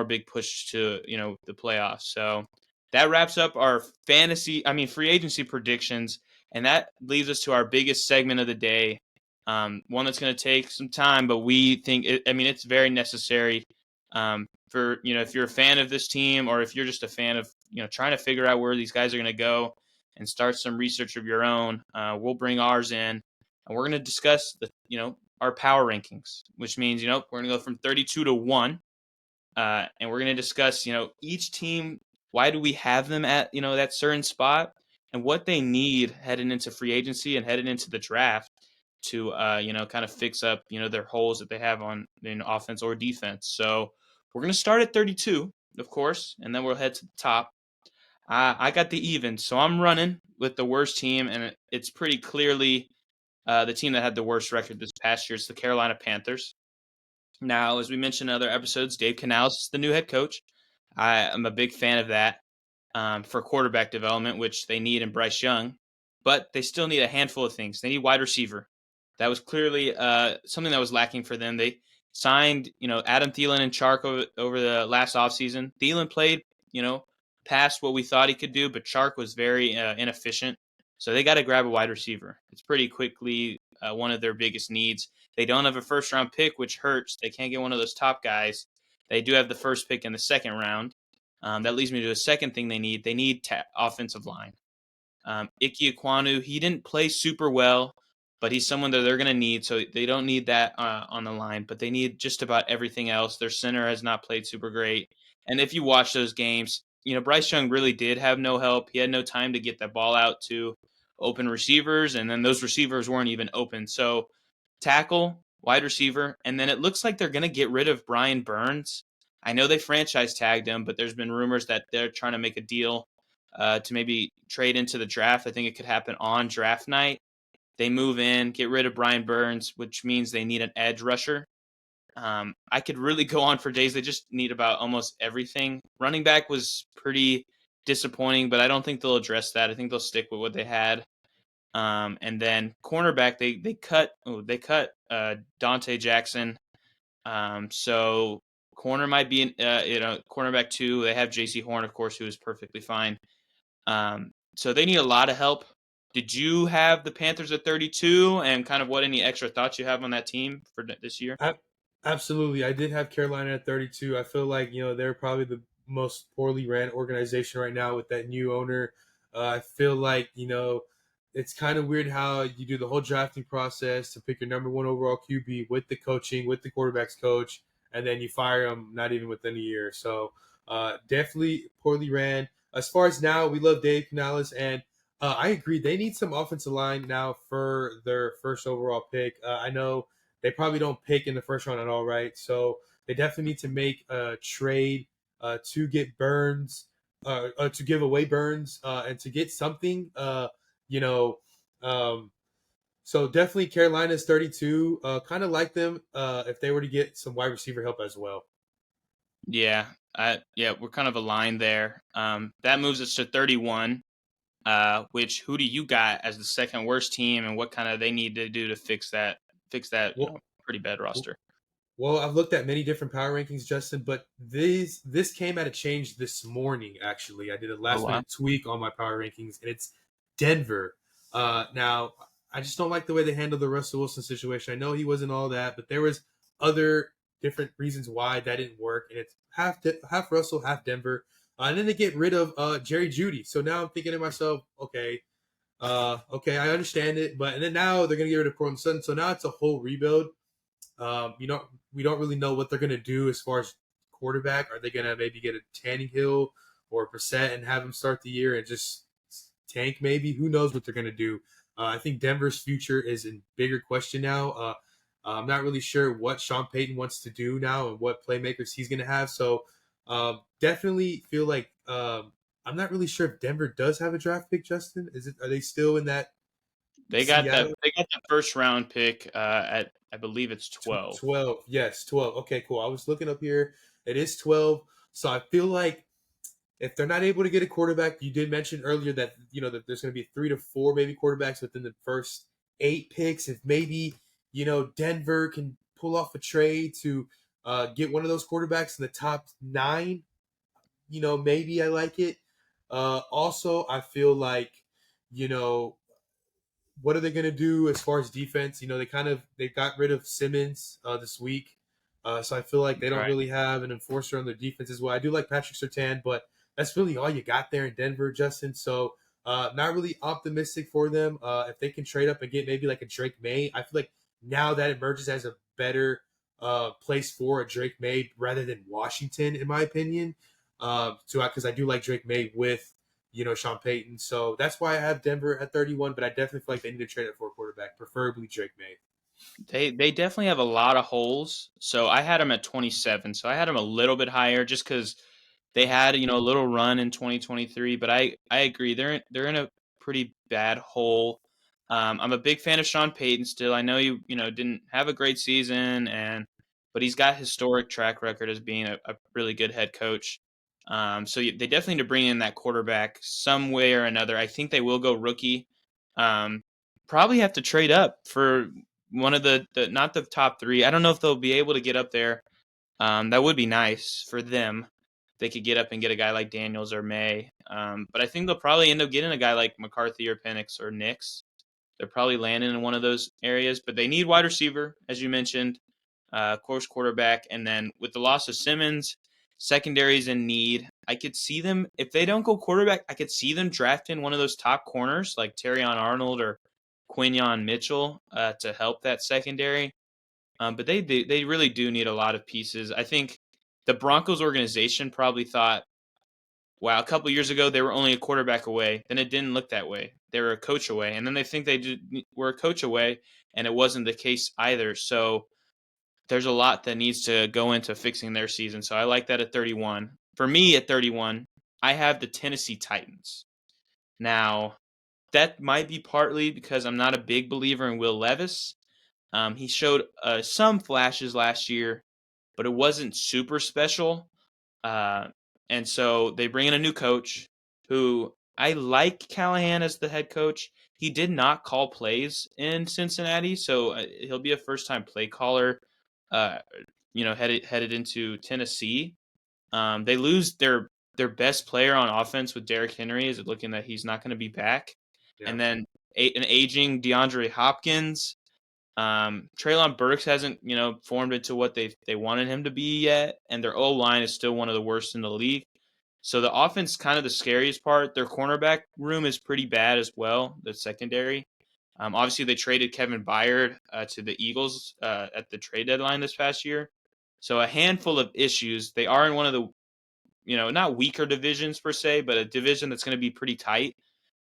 big push to the playoffs. So that wraps up our free agency predictions, and that leads us to our biggest segment of the day. One that's going to take some time, but we think it's very necessary. For if you're a fan of this team, or if you're just a fan of trying to figure out where these guys are going to go and start some research of your own, we'll bring ours in, and we're going to discuss our power rankings, which means we're going to go from 32 to 1. And we're going to discuss, each team, why do we have them at, that certain spot, and what they need heading into free agency and heading into the draft to, kind of fix up, their holes that they have on in offense or defense. So we're going to start at 32, of course, and then we'll head to the top. I got the even, so I'm running with the worst team, and it's pretty clearly the team that had the worst record this past year. It's the Carolina Panthers. Now, as we mentioned in other episodes, Dave Canales is the new head coach. I am a big fan of that for quarterback development, which they need in Bryce Young, but they still need a handful of things. They need wide receiver. That was clearly something that was lacking for them. They signed, Adam Thielen and Chark over the last offseason. Thielen played, past what we thought he could do, but Chark was very inefficient. So they got to grab a wide receiver. It's pretty quickly one of their biggest needs. They don't have a first-round pick, which hurts. They can't get one of those top guys. They do have the first pick in the second round. That leads me to a second thing they need. They need offensive line. Ike Ekwonu, he didn't play super well, but he's someone that they're going to need. So they don't need that on the line, but they need just about everything else. Their center has not played super great. And if you watch those games, Bryce Young really did have no help. He had no time to get that ball out to open receivers, and then those receivers weren't even open. So tackle, wide receiver, and then it looks like they're going to get rid of Brian Burns. I know they franchise tagged him, but there's been rumors that they're trying to make a deal to maybe trade into the draft. I think it could happen on draft night. They move in, get rid of Brian Burns, which means they need an edge rusher. I could really go on for days. They just need about almost everything. Running back was pretty disappointing, but I don't think they'll address that. I think they'll stick with what they had. And then cornerback, they cut Dante Jackson. So corner might be cornerback 2. They have J.C. Horn, of course, who is perfectly fine. So they need a lot of help. Did you have the Panthers at 32, and kind of what any extra thoughts you have on that team for this year? Absolutely. I did have Carolina at 32. I feel like, they're probably the most poorly ran organization right now with that new owner. I feel like, it's kind of weird how you do the whole drafting process to pick your number one overall QB with the coaching, with the quarterback's coach, and then you fire him not even within a year. So definitely poorly ran. As far as now, we love Dave Canales, and I agree. They need some offensive line now for their first overall pick. I know they probably don't pick in the first round at all, right? So they definitely need to make a trade to get Burns, to give away Burns, and to get something. You know, um, so definitely Carolina's 32. Kind of like them if they were to get some wide receiver help as well. Yeah, we're kind of aligned there. That moves us to 31. Which who do you got as the second worst team, and what kind of they need to do to fix that Well, pretty bad roster? Well, I've looked at many different power rankings, Justin, but this came at a change this morning. Actually, I did a Oh last wow. minute tweak on my power rankings, and it's Denver. Now, I just don't like the way they handled the Russell Wilson situation. I know he wasn't all that, but there was other different reasons why that didn't work, and it's half Russell, half Denver. And then they get rid of Jerry Judy. So now I'm thinking to myself, okay, I understand it, but and then now they're gonna get rid of Cortland Sutton. So now it's a whole rebuild. We don't really know what they're going to do as far as quarterback. Are they going to maybe get a Tannehill or a Brissett and have him start the year and just tank? Maybe, who knows what they're going to do. I think Denver's future is in bigger question now. I'm not really sure what Sean Payton wants to do now and what playmakers he's going to have. So definitely feel like I'm not really sure if Denver does have a draft pick. Justin, are they still in that They got that. Seattle? They got the first round pick at I believe it's 12. 12. Yes, 12. Okay, cool. I was looking up here. It is 12. So I feel like if they're not able to get a quarterback, you did mention earlier that that there's going to be 3 to 4 maybe quarterbacks within the first 8 picks. If maybe Denver can pull off a trade to get one of those quarterbacks in the top 9, maybe I like it. Also, I feel like you know what are they going to do as far as defense? They got rid of Simmons this week, so I feel like they don't Right. really have an enforcer on their defense as well. I do like Patrick Surtain, but that's really all you got there in Denver, Justin. So not really optimistic for them. If they can trade up and get maybe like a Drake May, I feel like now that emerges as a better place for a Drake May rather than Washington, in my opinion. Because I do like Drake May with Sean Payton. So that's why I have Denver at 31, but I definitely feel like they need to trade it for a quarterback, preferably Drake May. They definitely have a lot of holes. So I had them at 27. So I had them a little bit higher just because they had a little run in 2023. But I agree they're in a pretty bad hole. I'm a big fan of Sean Payton still. I know you didn't have a great season but he's got historic track record as being a really good head coach. They definitely need to bring in that quarterback some way or another. I think they will go rookie. Um, Probably have to trade up for one of the not the top three. I don't know if they'll be able to get up there. That would be nice for them. They could get up and get a guy like Daniels or May. But I think they'll probably end up getting a guy like McCarthy or Penix or Nix. They're probably landing in one of those areas. But they need wide receiver, as you mentioned, of course, quarterback. And then with the loss of Simmons, secondaries in need. I could see them, if they don't go quarterback, I could see them drafting one of those top corners like Terrion Arnold or Quinyon Mitchell to help that secondary. But they really do need a lot of pieces. I think the Broncos organization probably thought, wow, a couple years ago they were only a quarterback away. Then it didn't look that way. They were a coach away, and then they think were a coach away, and it wasn't the case either. So there's a lot that needs to go into fixing their season. So I like that at 31. For me, at 31, I have the Tennessee Titans. Now, that might be partly because I'm not a big believer in Will Levis. He showed some flashes last year, but it wasn't super special. Uh, and so they bring in a new coach who I like Callahan as the head coach. He did not call plays in Cincinnati, so he'll be a first time play caller. Uh, headed into Tennessee. They lose their best player on offense with Derrick Henry. Is it looking that he's not going to be back? Yeah. And then an aging DeAndre Hopkins. Treylon Burks hasn't, formed into what they wanted him to be yet, and their O line is still one of the worst in the league. So the offense is kind of the scariest part. Their cornerback room is pretty bad as well. The secondary. Obviously, they traded Kevin Byard to the Eagles at the trade deadline this past year. So a handful of issues. They are in one of the, not weaker divisions per se, but a division that's going to be pretty tight.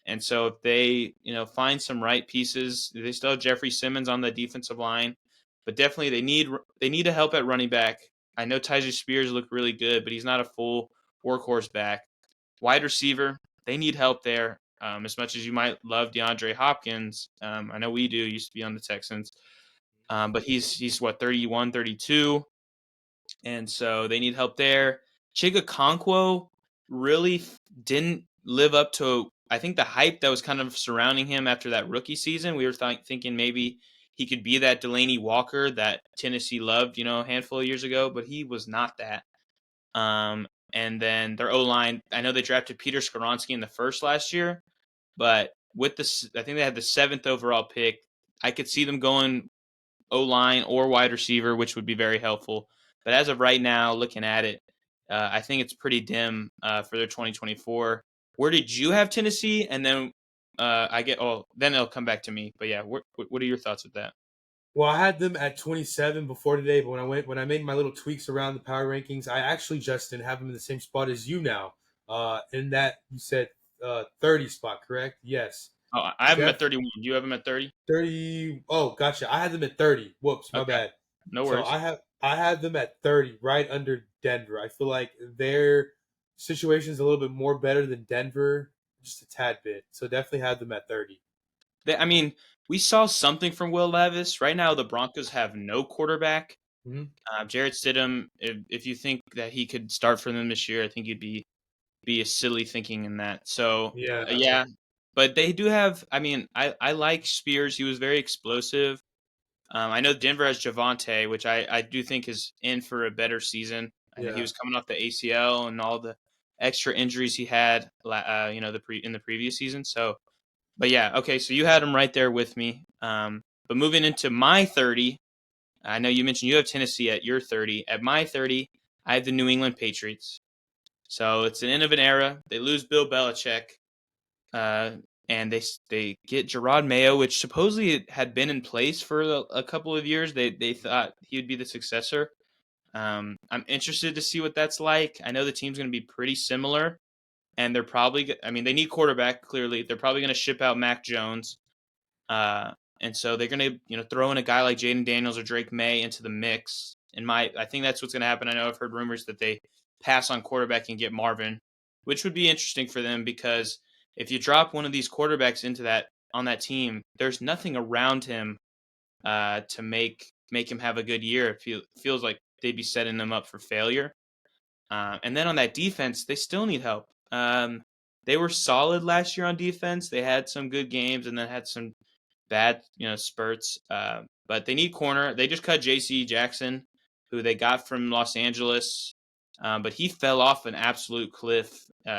And so if they, find some right pieces, they still have Jeffrey Simmons on the defensive line, but definitely they need a help at running back. I know Tyjae Spears looked really good, but he's not a full workhorse back. Wide receiver, they need help there. As much as you might love DeAndre Hopkins, I know we do. Used to be on the Texans, but he's what 31, 32, and so they need help there. Chiga Conquo really didn't live up to, I think, the hype that was kind of surrounding him after that rookie season. We were thinking maybe he could be that Delaney Walker that Tennessee loved, a handful of years ago, but he was not that. And then their O line, I know they drafted Peter Skoronsky in the first last year, but with this, I think they had the 7th overall pick. I could see them going O line or wide receiver, which would be very helpful. But as of right now, looking at it, I think it's pretty dim for their 2024. Where did you have Tennessee? And then then it'll come back to me. But yeah, what are your thoughts with that? Well, I had them at 27 before today, but when I made my little tweaks around the power rankings, I actually, Justin, have them in the same spot as you now. In that you said 30 spot, correct? Yes. Oh, I have them at Jeff 31. You have them at 30? 30. Oh, gotcha. I had them at 30. Whoops, my Okay, bad. no So worries. I had them at 30, right under Denver. I feel like their situation is a little bit more better than Denver, just a tad bit. So definitely had them at 30. I mean, we saw something from Will Levis. Right now, the Broncos have no quarterback. Mm-hmm. Jarrett Stidham, if you think that he could start for them this year, I think you'd be be a silly thinking in that. So Yeah, yeah, but they do have. I mean, I like Spears. He was very explosive. I know Denver has Javante, which I do think is in for a better season. I know he yeah. was coming off the ACL and all the extra injuries he had, in the previous season. So, but yeah, okay. So you had him right there with me. But moving into my 30, I know you mentioned you have Tennessee at your 30. At my 30, I have the New England Patriots. So it's an end of an era. They lose Bill Belichick, uh, and they get Gerard Mayo, which supposedly had been in place for a couple of years. They thought he would be the successor. I'm interested to see what that's like. I know the team's going to be pretty similar, and they're probably. I mean, they need quarterback clearly. They're probably going to ship out Mac Jones. And so they're going to, throw in a guy like Jaden Daniels or Drake May into the mix. I think that's what's going to happen. I know I've heard rumors that they pass on quarterback and get Marvin, which would be interesting for them because if you drop one of these quarterbacks into that team, there's nothing around him to make him have a good year. It feels like they'd be setting them up for failure. And then on that defense, they still need help. They were solid last year on defense. They had some good games and then had some bad, spurts. But they need corner. They just cut J.C. Jackson, who they got from Los Angeles, but he fell off an absolute cliff.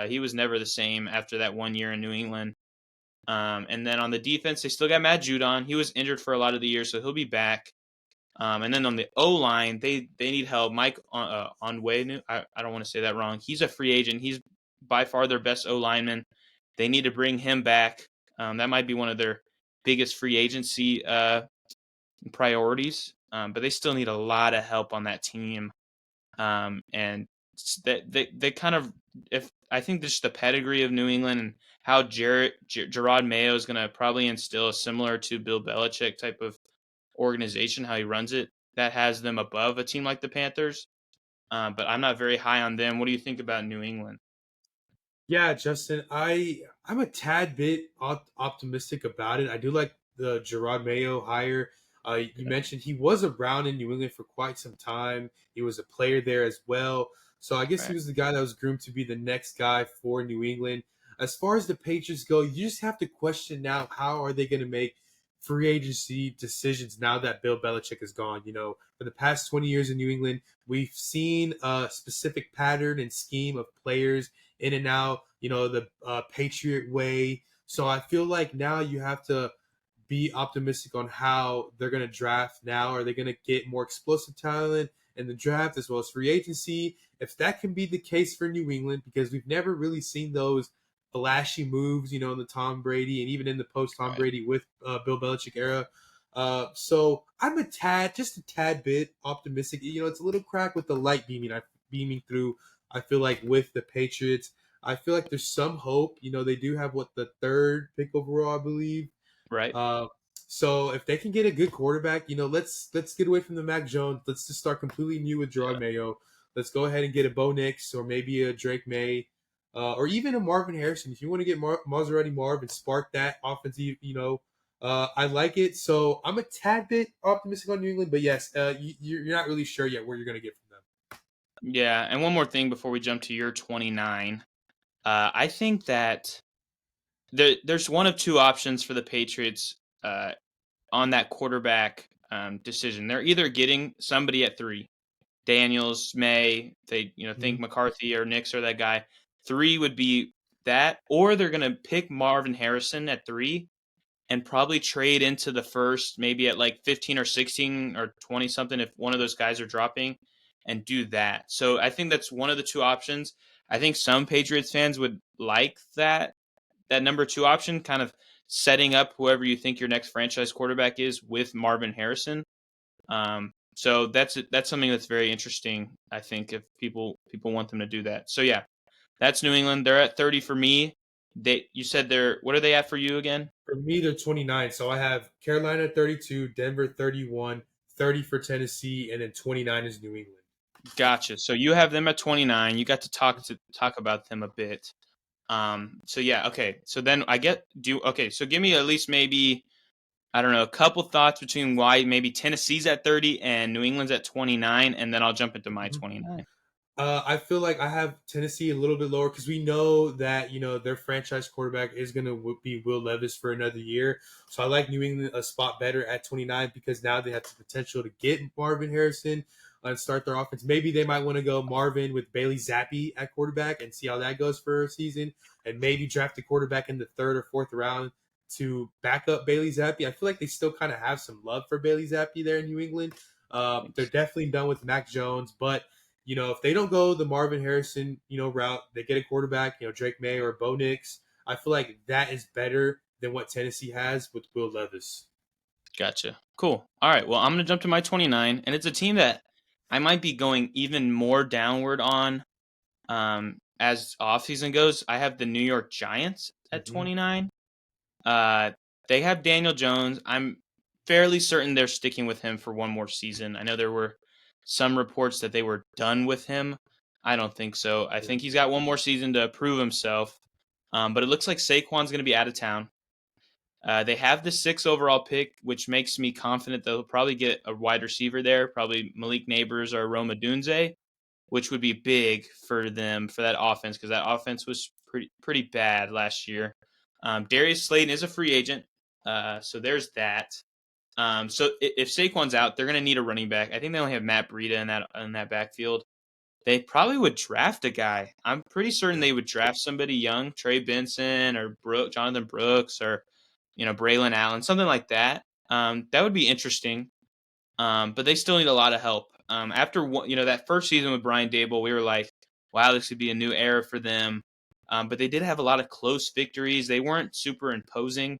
He was never the same after that 1 year in New England. And then on the defense, they still got Matt Judon. He was injured for a lot of the year, so he'll be back. And then on the O line, they need help. Mike Onwenu, I don't want to say that wrong. He's a free agent. He's by far their best O lineman. They need to bring him back. That might be one of their biggest free agency priorities. But they still need a lot of help on that team. And they kind of, if I think just the pedigree of New England and how Gerard Mayo is going to probably instill a similar to Bill Belichick type of organization, how he runs it, that has them above a team like the Panthers. But I'm not very high on them. What do you think about New England? Yeah, Justin, I'm a tad bit optimistic about it. I do like the Gerard Mayo hire. You mentioned he was around in New England for quite some time. He was a player there as well. So I guess he Right. was the guy that was groomed to be the next guy for New England. As far as the Patriots go, you just have to question now, how are they going to make free agency decisions now that Bill Belichick is gone? For the past 20 years in New England, we've seen a specific pattern and scheme of players in and out, the Patriot way. So I feel like now you have to be optimistic on how they're going to draft now. Are they going to get more explosive talent in the draft as well as free agency? If that can be the case for New England, because we've never really seen those flashy moves, in the Tom Brady and even in the post Tom Right. Brady with Bill Belichick era. So I'm just a tad bit optimistic. It's a little crack with the light beaming through. I feel like with the Patriots, I feel like there's some hope. They do have the third pick overall, I believe. Right. Uh, so if they can get a good quarterback, let's get away from the Mac Jones. Let's just start completely new with Gerard Yeah. Mayo. Let's go ahead and get a Bo Nix or maybe a Drake May, or even a Marvin Harrison. If you want to get Maserati Marv and spark that offensive, I like it. So I'm a tad bit optimistic on New England, but yes, you're not really sure yet where you're going to get from them. Yeah. And one more thing before we jump to your 29. I think that there's one of two options for the Patriots on that quarterback decision. They're either getting somebody at 3, Daniels, May, they think Mhm. McCarthy or Nix or that guy. 3 would be that, or they're gonna pick Marvin Harrison at 3 and probably trade into the first, maybe at like 15 or 16 or 20 something if one of those guys are dropping, and do that. So I think that's one of the two options. I think some Patriots fans would like that number 2 option, kind of setting up whoever you think your next franchise quarterback is with Marvin Harrison. So that's something that's very interesting. I think if people want them to do that. So yeah, that's New England. They're at 30 for me. You said what are they at for you again? For me, they're 29. So I have Carolina at 32, Denver 31, 30 for Tennessee, and then 29 is New England. Gotcha. So you have them at 29. You got to talk about them a bit. So yeah, okay. So then okay. So give me at least maybe, I don't know, a couple thoughts between why maybe Tennessee's at 30 and New England's at 29, and then I'll jump into my Mhm. 29. I feel like I have Tennessee a little bit lower because we know that their franchise quarterback is going to be Will Levis for another year. So I like New England a spot better at 29 because now they have the potential to get Marvin Harrison and start their offense. Maybe they might want to go Marvin with Bailey Zappi at quarterback and see how that goes for a season, and maybe draft a quarterback in the third or fourth round to back up Bailey Zappi. I feel like they still kind of have some love for Bailey Zappi there in New England. They're definitely done with Mac Jones, but if they don't go the Marvin Harrison, route, they get a quarterback, Drake May or Bo Nix. I feel like that is better than what Tennessee has with Will Levis. Gotcha. Cool. All right. Well, I'm going to jump to my 29, and it's a team that I might be going even more downward on as offseason goes. I have the New York Giants at Mm-hmm. 29. Uh, they have Daniel Jones. I'm fairly certain they're sticking with him for one more season. I know there were some reports that they were done with him. I don't think so. I Yeah. think he's got one more season to prove himself. But it looks like Saquon's going to be out of town. They have the 6th overall pick, which makes me confident they'll probably get a wide receiver there, probably Malik Neighbors or Roma Dunze, which would be big for them for that offense because that offense was pretty bad last year. Darius Slayton is a free agent, so there's that. So if Saquon's out, they're going to need a running back. I think they only have Matt Breida in that backfield. They probably would draft a guy. I'm pretty certain Yeah. they would draft somebody young, Trey Benson or Jonathan Brooks or Braylon Allen, something like that. That would be interesting. But they still need a lot of help. After that first season with Brian Dable, we were like, wow, this could be a new era for them. But they did have a lot of close victories. They weren't super imposing.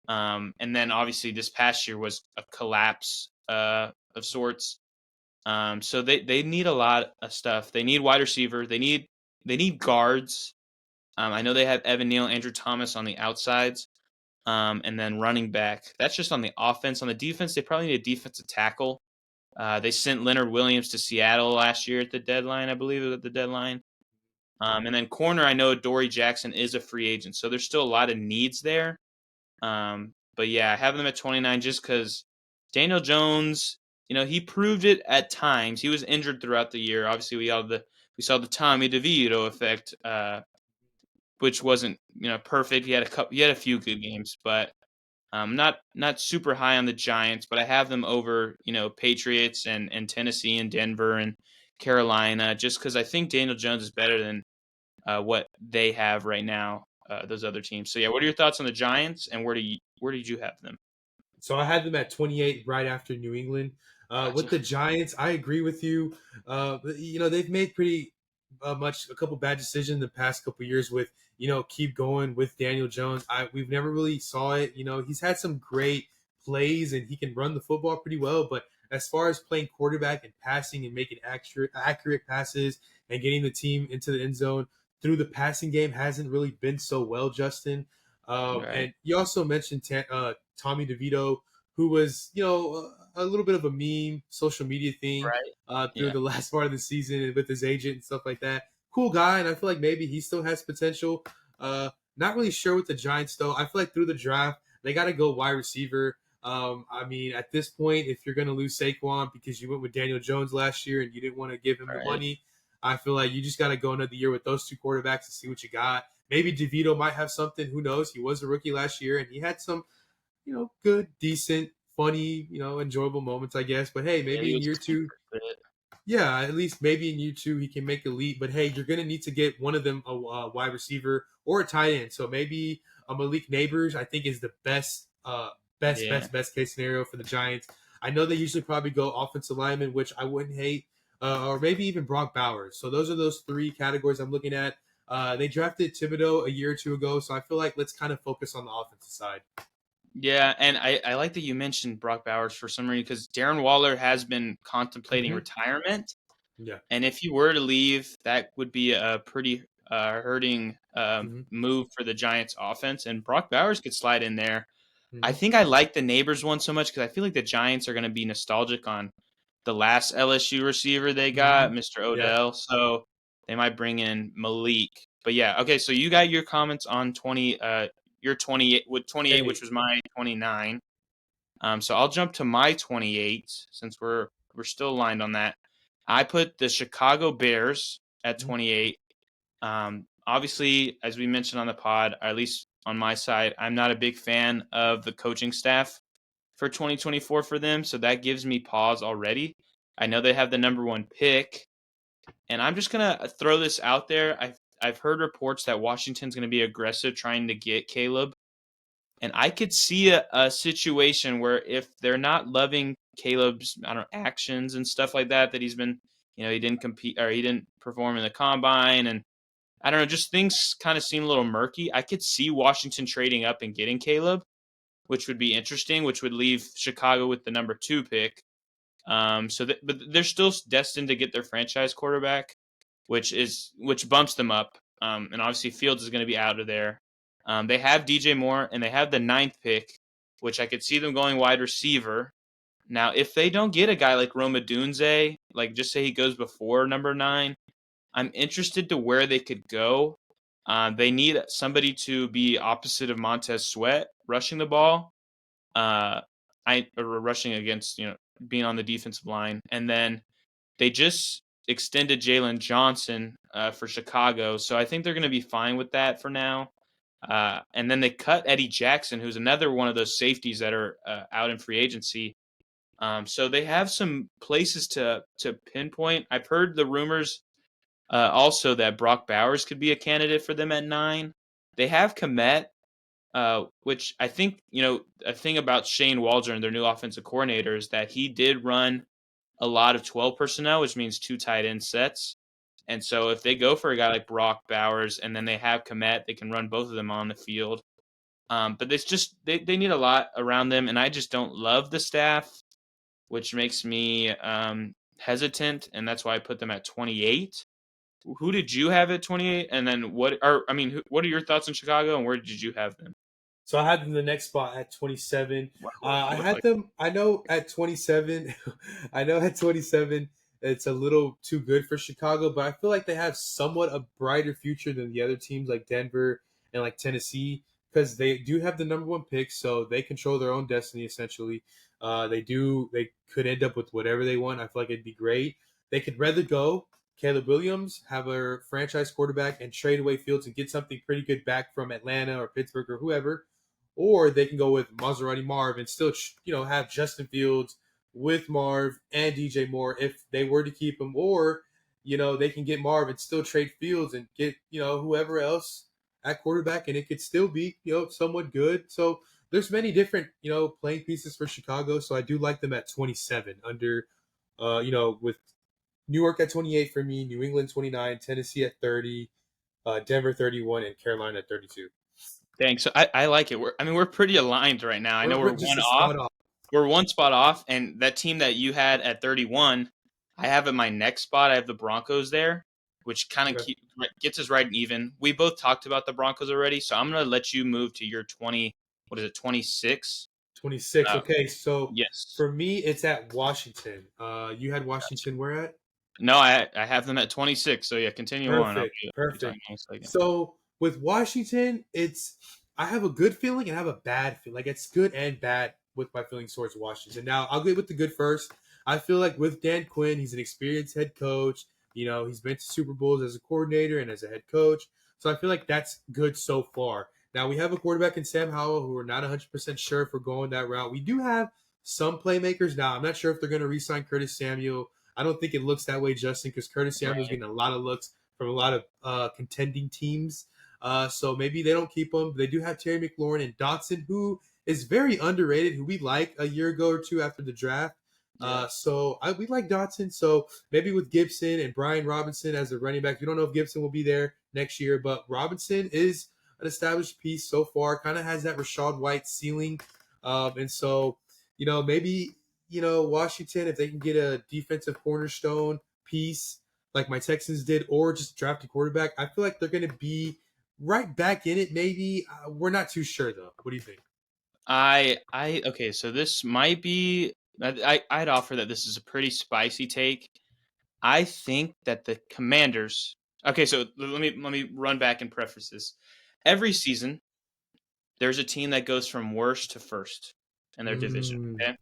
And then obviously this past year was a collapse of sorts. So they need a lot of stuff. They need wide receiver. They need guards. I know they have Evan Neal, Andrew Thomas on the outsides, and then running back. That's just on the offense. On the defense, they probably need a defensive tackle. They sent Leonard Williams to Seattle last year at the deadline, I believe it was at the deadline. And then corner, I know Dory Jackson is a free agent, so there's still a lot of needs there. But yeah, I have them at 29 just because Daniel Jones, he proved it at times. He was injured throughout the year. Obviously, we saw the Tommy DeVito effect, which wasn't perfect. He had a few good games, but not super high on the Giants. But I have them over Patriots and Tennessee and Denver and Carolina just because I think Daniel Jones is better than what they have right now. Those other teams. So yeah, what are your thoughts on the Giants and where did you have them? So I had them at 28 right after New England. With Gotcha. the Giants, I agree with you. They've made pretty much a couple bad decisions the past couple years with, keep going with Daniel Jones. We've never really saw it. He's had some great plays and he can run the football pretty well. But as far as playing quarterback and passing and making accurate passes and getting the team into the end zone through the passing game hasn't really been so well, Justin. Right. And you also mentioned Tommy DeVito, who was, a little bit of a meme social media thing Right. through Yeah. the last part of the season and with his agent and stuff like that. Cool guy, and I feel like maybe he still has potential. Not really sure with the Giants though. I feel like through the draft they got to go wide receiver. I mean, at this point, if you're going to lose Saquon because you went with Daniel Jones last year and you didn't want to give him the Right. money, I feel like you just got to go another year with those two quarterbacks and see what you got. Maybe DeVito might have something. Who knows? He was a rookie last year and he had some, good, decent, funny, enjoyable moments, I guess. But hey, Yeah, maybe he in was year a sleeper two, a bit. yeah, at least maybe in year two he can make a leap. But hey, you're gonna need to get one of them a wide receiver or a tight end. So maybe a Malik Neighbors, I think, is the best, Yeah. best case scenario for the Giants. I know they usually probably go offensive lineman, which I wouldn't hate, or maybe even Brock Bowers. So those are those three categories I'm looking at. They drafted Thibodeau a year or two ago, so I feel like let's kind of focus on the offensive side. Yeah, and I like that you mentioned Brock Bowers for some reason because Darren Waller has been contemplating Hmm. retirement. Yeah. And if he were to leave, that would be a pretty hurting Hmm. move for the Giants offense. And Brock Bowers could slide in there. I Hmm. think I like the Neighbors one so much because I feel like the Giants are going to be nostalgic on the last LSU receiver they Hmm. got, Mr. Yeah. Odell. So they might bring in Malik. But yeah, okay. So you got your comments on 20. Your 28 with 28, which Hey. was my 29. So I'll jump to my 28 since we're still aligned on that. I put the Chicago Bears at 28. Obviously, as we mentioned on the pod, or at least on my side, I'm not a big fan of the coaching staff for 2024 for them, so that gives me pause already. I know they have the number one pick, and I'm just gonna throw this out there. I've heard reports that Washington's gonna be aggressive trying to get Caleb, and I could see a situation where if they're not loving Caleb's, I don't know, actions and stuff like that, that he's been, he didn't compete or he didn't perform in the combine, and I don't know, just things kind of seem a little murky. I could see Washington trading up and getting Caleb, which would be interesting, which would leave Chicago with the number 2 pick. But they're still destined to get their franchise quarterback, which bumps them up. And obviously Fields is going to be out of there. They have DJ Moore and they have the 9th pick, which I could see them going wide receiver. Now, if they don't get a guy like Roma Dunze, like just say he goes before number 9, I'm interested to where they could go. They need somebody to be opposite of Montez Sweat rushing the ball. Or rushing against, being on the defensive line. And then they just extended Jalen Johnson for Chicago. So I think they're going to be fine with that for now. And then they cut Eddie Jackson, who's another one of those safeties that are out in free agency. So they have some places to pinpoint. I've heard the rumors also that Brock Bowers could be a candidate for them at 9. They have Komet, which I think, a thing about Shane Waldron, their new offensive coordinator, is that he did run a lot of 12 personnel, which means 2 tight end sets. And so if they go for a guy like Brock Bowers and then they have Komet, they can run both of them on the field. But it's just they need a lot around them, and I just don't love the staff, which makes me hesitant, and that's why I put them at 28. Who did you have at 28? And then what are your thoughts on Chicago, and where did you have them? So I had them the next spot at 27. I had them. I know at 27. I know at 27 it's a little too good for Chicago, but I feel like they have somewhat a brighter future than the other teams like Denver and like Tennessee because they do have the number 1 pick, so they control their own destiny essentially. They do. They could end up with whatever they want. I feel like it'd be great. They could rather go Caleb Williams, have a franchise quarterback, and trade away Fields and get something pretty good back from Atlanta or Pittsburgh or whoever. Or they can go with Maserati Marv and still, have Justin Fields with Marv and DJ Moore if they were to keep him. Or, they can get Marv and still trade Fields and get, whoever else at quarterback, and it could still be, somewhat good. So there's many different, playing pieces for Chicago. So I do like them at 27 under, with New York at 28 for me, New England 29, Tennessee at 30, Denver 31, and Carolina at 32. Thanks. So I like it. We're pretty aligned right now. I know we're just one a off. spot off. We're one spot off, and that team that you had at 31, I have in my next spot. I have the Broncos there, which kind of gets us right and even. We both talked about the Broncos already, so I'm gonna let you move to your 20. What is it? 26. 26. Okay, so Yes. for me, it's at Washington. You had Washington where at? No, I have them at 26. So yeah, continue on. Perfect. So with Washington, I have a good feeling and I have a bad feeling. Like it's good and bad with my feelings towards Washington. Now I'll get with the good first. I feel like with Dan Quinn, he's an experienced head coach. He's been to Super Bowls as a coordinator and as a head coach. So I feel like that's good so far. Now we have a quarterback in Sam Howell who we're not 100% sure if we're going that route. We do have some playmakers. Now I'm not sure if they're going to re-sign Curtis Samuel. I don't think it looks that way, Justin, because Curtis Samuel's getting a lot of looks from a lot of contending teams. So maybe they don't keep him. They do have Terry McLaurin and Dotson, who is very underrated, who we like a year ago or two after the draft. We like Dotson. So maybe with Gibson and Brian Robinson as a running back, we don't know if Gibson will be there next year, but Robinson is an established piece so far, kind of has that Rashad White ceiling. And so, maybe, Washington, if they can get a defensive cornerstone piece like my Texans did, or just draft a quarterback, I feel like they're going to be right back in it. Maybe we're not too sure though. What do you think? Okay. So this might be. I'd offer that this is a pretty spicy take. I think that the Commanders. Okay, so let me run back and preface this. Every season, there's a team that goes from worst to first in their division. Okay.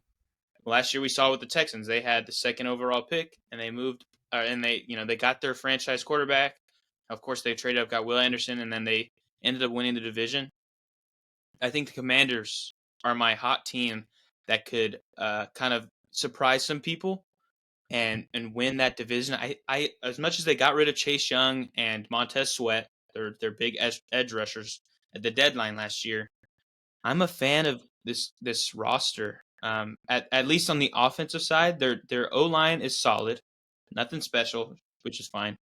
Last year we saw with the Texans, they had the second overall pick and they moved and they got their franchise quarterback. Of course, they traded up, got Will Anderson, and then they ended up winning the division. I think the Commanders are my hot team that could kind of surprise some people and win that division. I as much as they got rid of Chase Young and Montez Sweat, their big edge rushers at the deadline last year. I'm a fan of this roster. At least on the offensive side, their O line is solid, nothing special, which is fine.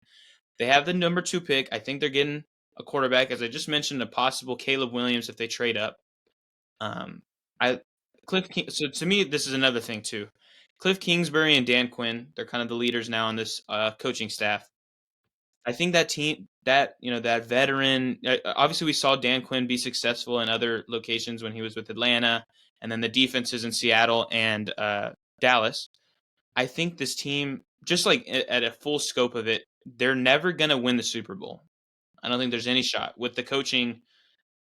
They have the number 2 pick. I think they're getting a quarterback, as I just mentioned, a possible Caleb Williams if they trade up. Um, I so to me, this is another thing too. Cliff Kingsbury and Dan Quinn, they're kind of the leaders now on this coaching staff. I think that team, that veteran. Obviously, we saw Dan Quinn be successful in other locations when he was with Atlanta, and then the defenses in Seattle and Dallas. I think this team, just like at a full scope of it, they're never gonna win the Super Bowl. I don't think there's any shot with the coaching.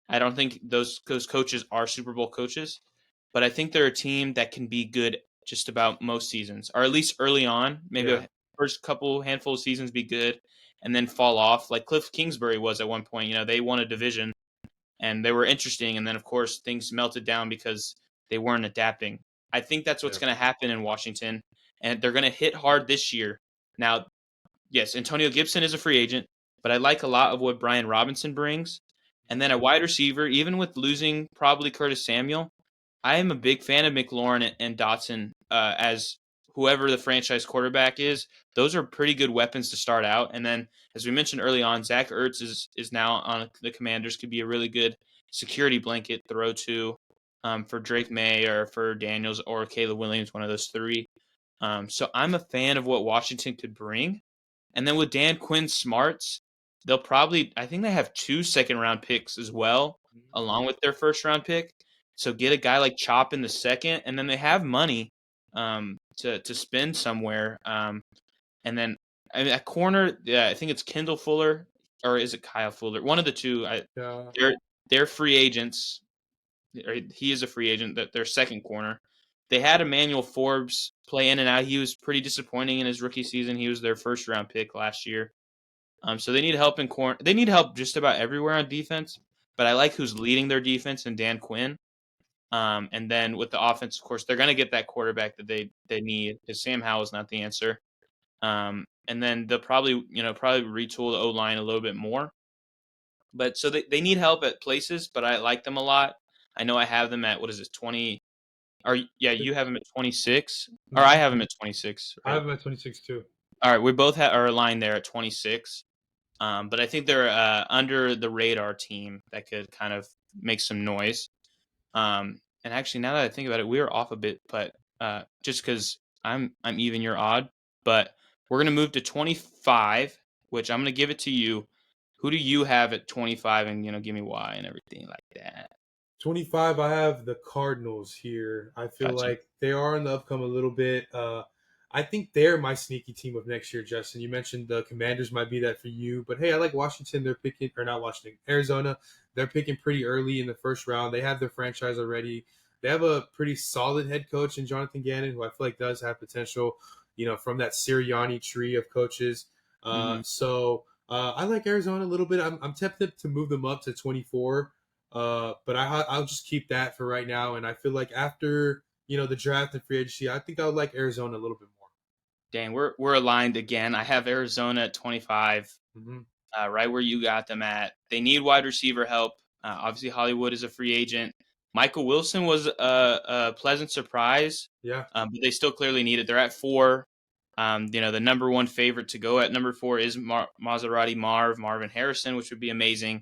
I don't think those coaches are Super Bowl coaches, but I think they're a team that can be good just about most seasons, or at least early on. Maybe Yeah, a first couple handful of seasons be good, and then fall off like Cliff Kingsbury was at one point. They won a division and they were interesting, and then of course things melted down because they weren't adapting. I think that's what's yeah, going to happen in Washington, and they're going to hit hard this year. Now, yes, Antonio Gibson is a free agent, but I like a lot of what Brian Robinson brings. And then a wide receiver, even with losing probably Curtis Samuel, I am a big fan of McLaurin and Dotson as whoever the franchise quarterback is. Those are pretty good weapons to start out. And then, as we mentioned early on, Zach Ertz is now on the Commanders, could be a really good security blanket throw to for Drake May or for Daniels or Caleb Williams, one of those three. So I'm a fan of what Washington could bring. And then with Dan Quinn's smarts, I think they have 2 second-round picks as well, along with their first-round pick. So get a guy like Chop in the second, and then they have money to spend somewhere. And then at corner, yeah, I think it's Kendall Fuller, or is it Kyle Fuller? One of the two. yeah. They're free agents. Or he is a free agent. That their second corner. They had Emmanuel Forbes play in and out. He was pretty disappointing in his rookie season. He was their first-round pick last year. So they need help in corner. They need help just about everywhere on defense. But I like who's leading their defense in Dan Quinn. And then with the offense, of course, they're going to get that quarterback that they need because Sam Howell is not the answer. And then they'll probably retool the O line a little bit more. But so they need help at places, but I like them a lot. I know I have them at, what is it, 20? Or yeah, you have them at 26, or I Mhm. have them at 26, I right? have him at 26 too. All right, we both are aligned there at 26. But I think they're under the radar team that could kind of make some noise. And actually, now that I think about it, we are off a bit, but just because I'm even, you're odd. But we're gonna move to 25, which I'm gonna give it to you. Who do you have at 25, and give me why and everything like that. 25, I have the Cardinals here. I feel Gotcha. like they are in the upcome a little bit. I think they're my sneaky team of next year, Justin. You mentioned the Commanders might be that for you, but hey, I like Washington. They're picking, or not Washington, Arizona. They're picking pretty early in the first round. They have their franchise already. They have a pretty solid head coach in Jonathan Gannon, who I feel like does have potential, from that Sirianni tree of coaches. Hmm. I like Arizona a little bit. I'm tempted to move them up to 24. But I'll just keep that for right now. And I feel like after the draft and free agency, I think I would like Arizona a little bit more. Dang, we're aligned again. I have Arizona at 25, Hmm. right where you got them at. They need wide receiver help. Obviously, Hollywood is a free agent. Michael Wilson was a pleasant surprise, Yeah, but they still clearly need it. They're at 4. The number 1 favorite to go at number 4 is Marvin Harrison, which would be amazing.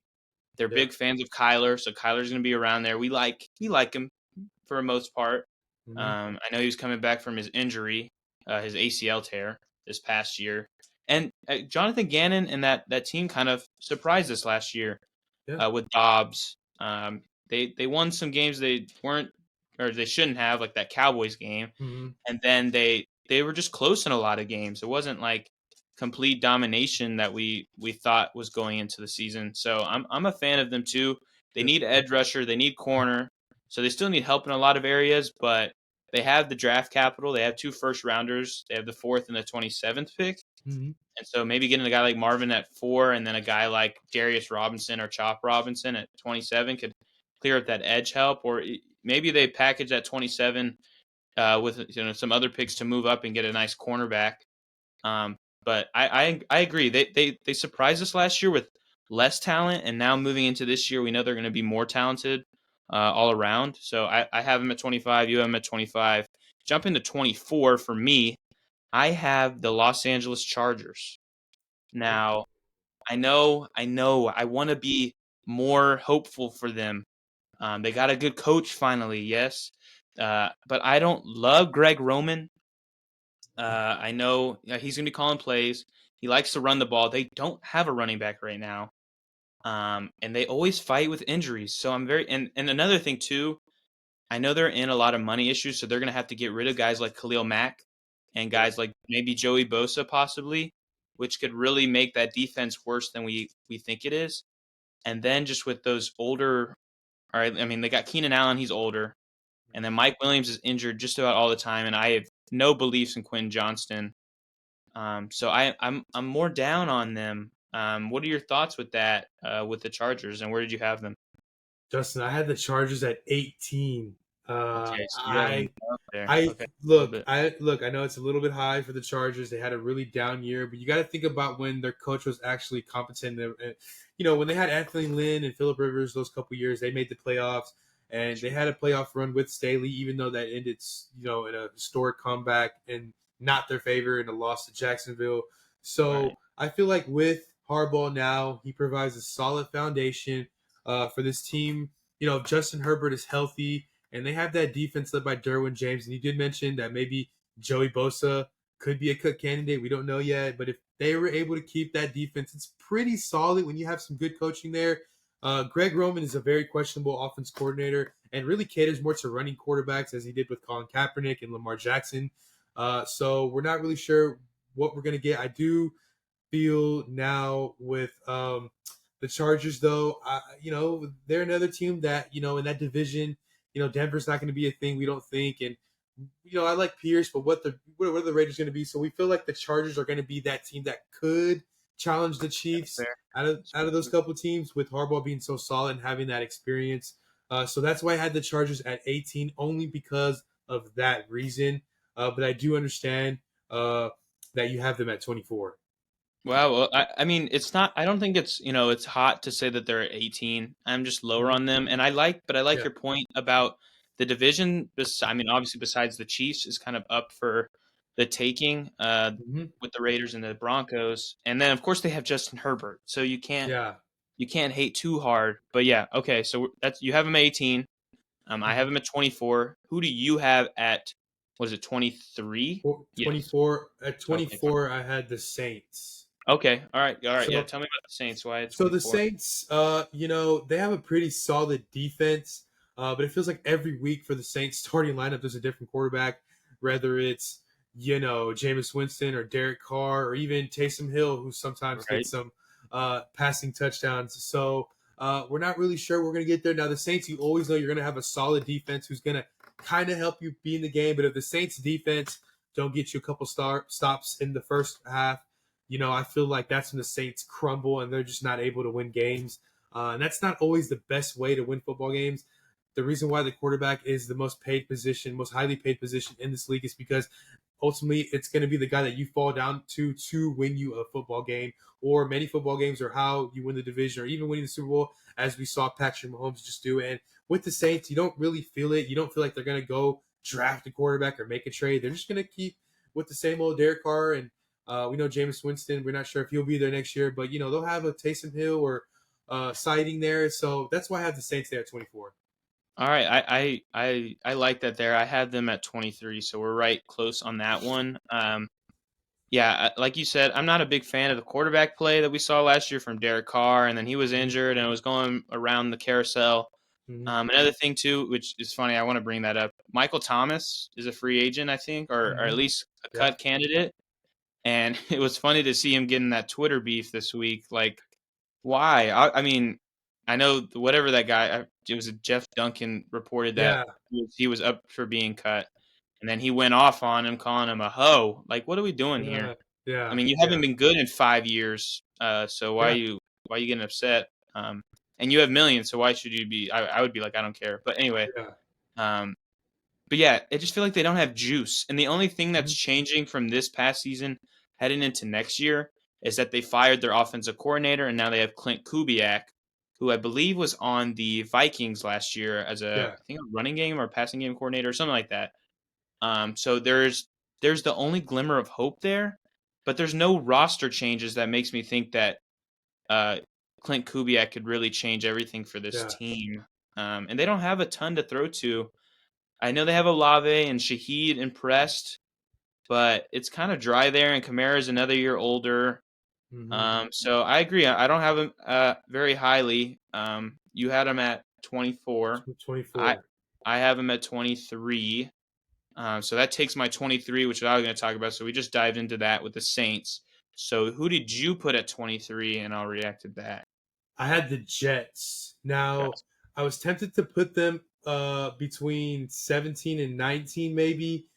They're yeah. big fans of Kyler, so Kyler's going to be around there. We like him for the most part. Hmm. I know he was coming back from his injury, his ACL tear this past year, and Jonathan Gannon and that team kind of surprised us last year Yeah. with Dobbs. They won some games they weren't, or they shouldn't have, like that Cowboys game, Hmm. and then they were just close in a lot of games. It wasn't like complete domination that we thought was going into the season. So I'm a fan of them too. They Yeah. need edge rusher, they need corner, so they still need help in a lot of areas, but they have the draft capital. They have 2 first rounders. They have the 4th and the 27th pick. Mhm. And so maybe getting a guy like Marvin at 4 and then a guy like Darius Robinson or Chop Robinson at 27 could clear up that edge help. Or maybe they package that 27 with some other picks to move up and get a nice cornerback. Um, but I agree. They surprised us last year with less talent, and now moving into this year, we know they're going to be more talented all around. So I have them at 25. You have them at 25. Jumping to 24 for me, I have the Los Angeles Chargers. Now, I want to be more hopeful for them. They got a good coach finally, yes. But I don't love Greg Roman. I know he's going to be calling plays. He likes to run the ball. They don't have a running back right now. And they always fight with injuries. So I'm very and another thing too, I know they're in a lot of money issues, so they're going to have to get rid of guys like Khalil Mack and Yeah. guys like maybe Joey Bosa possibly, which could really make that defense worse than we think it is. And then just with those older, all right, I mean they got Keenan Allen, he's older, and then Mike Williams is injured just about all the time, and I have no beliefs in Quinn Johnston. So I'm more down on them. What are your thoughts with that with the Chargers, and where did you have them? Justin, I had the Chargers at 18. Okay, so you have them I up there. I Okay, a little look, bit. I know it's a little bit high for the Chargers. They had a really down year, but you got to think about when their coach was actually competent. When they had Anthony Lynn and Philip Rivers those couple years, they made the playoffs and they had a playoff run with Staley, even though that ended, in a historic comeback and not their favor in a loss to Jacksonville. Right. So I feel like with Harbaugh now, he provides a solid foundation for this team. If Justin Herbert is healthy and they have that defense led by Derwin James, and you did mention that maybe Joey Bosa could be a cut candidate. We don't know yet, but if they were able to keep that defense, it's pretty solid when you have some good coaching there. Greg Roman is a very questionable offense coordinator and really caters more to running quarterbacks as he did with Colin Kaepernick and Lamar Jackson. So we're not really sure what we're going to get. I do feel now with the Chargers, though, they're another team that, in that division, Denver's not going to be a thing, we don't think. And, I like Pierce, but what are the Raiders going to be? So we feel like the Chargers are going to be that team that could challenge the That's Chiefs fair. That's out of those couple teams with Harbaugh being so solid and having that experience. So that's why I had the Chargers at 18, only because of that reason. But I do understand that you have them at 24. Wow. Well, I mean, it's not. I don't think it's hot to say that they're at 18. I'm just lower Mhm. on them, and I like Yeah. your point about the division. I mean, obviously, besides the Chiefs, is kind of up for the taking Hmm. with the Raiders and the Broncos, and then of course they have Justin Herbert, so Yeah. you can't hate too hard. But yeah, okay. So that's you have them at 18. I have Mhm. them at 24. Who do you have at? What is it? 23? Yes. 24 at Okay. 24 I had the Saints. Okay. All right. All right. Yeah. So Tell me about the Saints. Why at the 24? Saints, they have a pretty solid defense, but it feels like every week for the Saints starting lineup there's a different quarterback, whether it's Jameis Winston or Derek Carr or even Taysom Hill, who sometimes Right. gets some passing touchdowns. So we're not really sure we're going to get there. Now the Saints, you always know you're going to have a solid defense who's going to kind of help you be in the game. But if the Saints defense don't get you a couple stops in the first half, I feel like that's when the Saints crumble and they're just not able to win games. And that's not always the best way to win football games. The reason why the quarterback is the most paid position, most highly paid position in this league is because ultimately it's going to be the guy that you fall down to win you a football game, or many football games, or how you win the division, or even winning the Super Bowl, as we saw Patrick Mahomes just do. And with the Saints, you don't really feel it. You don't feel like they're going to go draft a quarterback or make a trade. They're just going to keep with the same old Derek Carr and we know Jameis Winston. We're not sure if he'll be there next year, but they'll have a Taysom Hill or sighting there. So that's why I have the Saints there at 24. All right. I like that there. I had them at 23, so we're right close on that one. Yeah, like you said, I'm not a big fan of the quarterback play that we saw last year from Derek Carr, and then he was Mm-hmm. injured and it was going around the carousel. Mm-hmm. Another thing too, which is funny, I want to bring that up. Michael Thomas is a free agent, I think, or at Mm-hmm. least a Yeah. cut candidate. And it was funny to see him getting that Twitter beef this week. Like, why? I mean, I know whatever that guy. It was Jeff Duncan reported that Yeah. he was up for being cut, and then he went off on him, calling him a hoe. Like, what are we doing here? Yeah. I Yeah, mean, you haven't yeah, been good in 5 years, so yeah, why are you getting upset? And you have millions, so why should you be? I would be like, I don't care. But anyway, yeah. um, but yeah, I just feel like they don't have juice. And the only thing that's Mhm. changing from this past season heading into next year is that they fired their offensive coordinator, and now they have Clint Kubiak, who I believe was on the Vikings last year as Yeah, I think a running game or passing game coordinator or something like that. So there's the only glimmer of hope there, but there's no roster changes that makes me think that uh, Clint Kubiak could really change everything for this yeah. team. And they don't have a ton to throw to. I know they have Olave and Shaheed impressed, but it's kind of dry there, and Kamara's another year older. Hmm. So I agree. I don't have him very highly. You had him at 24. I 24. I have him at 23. So that takes my 23, which I was going to talk about. So we just dived into that with the Saints. So who did you put at 23? And I'll react to that. I had the Jets. Now, Gotcha. I was tempted to put them between 17 and 19, maybe.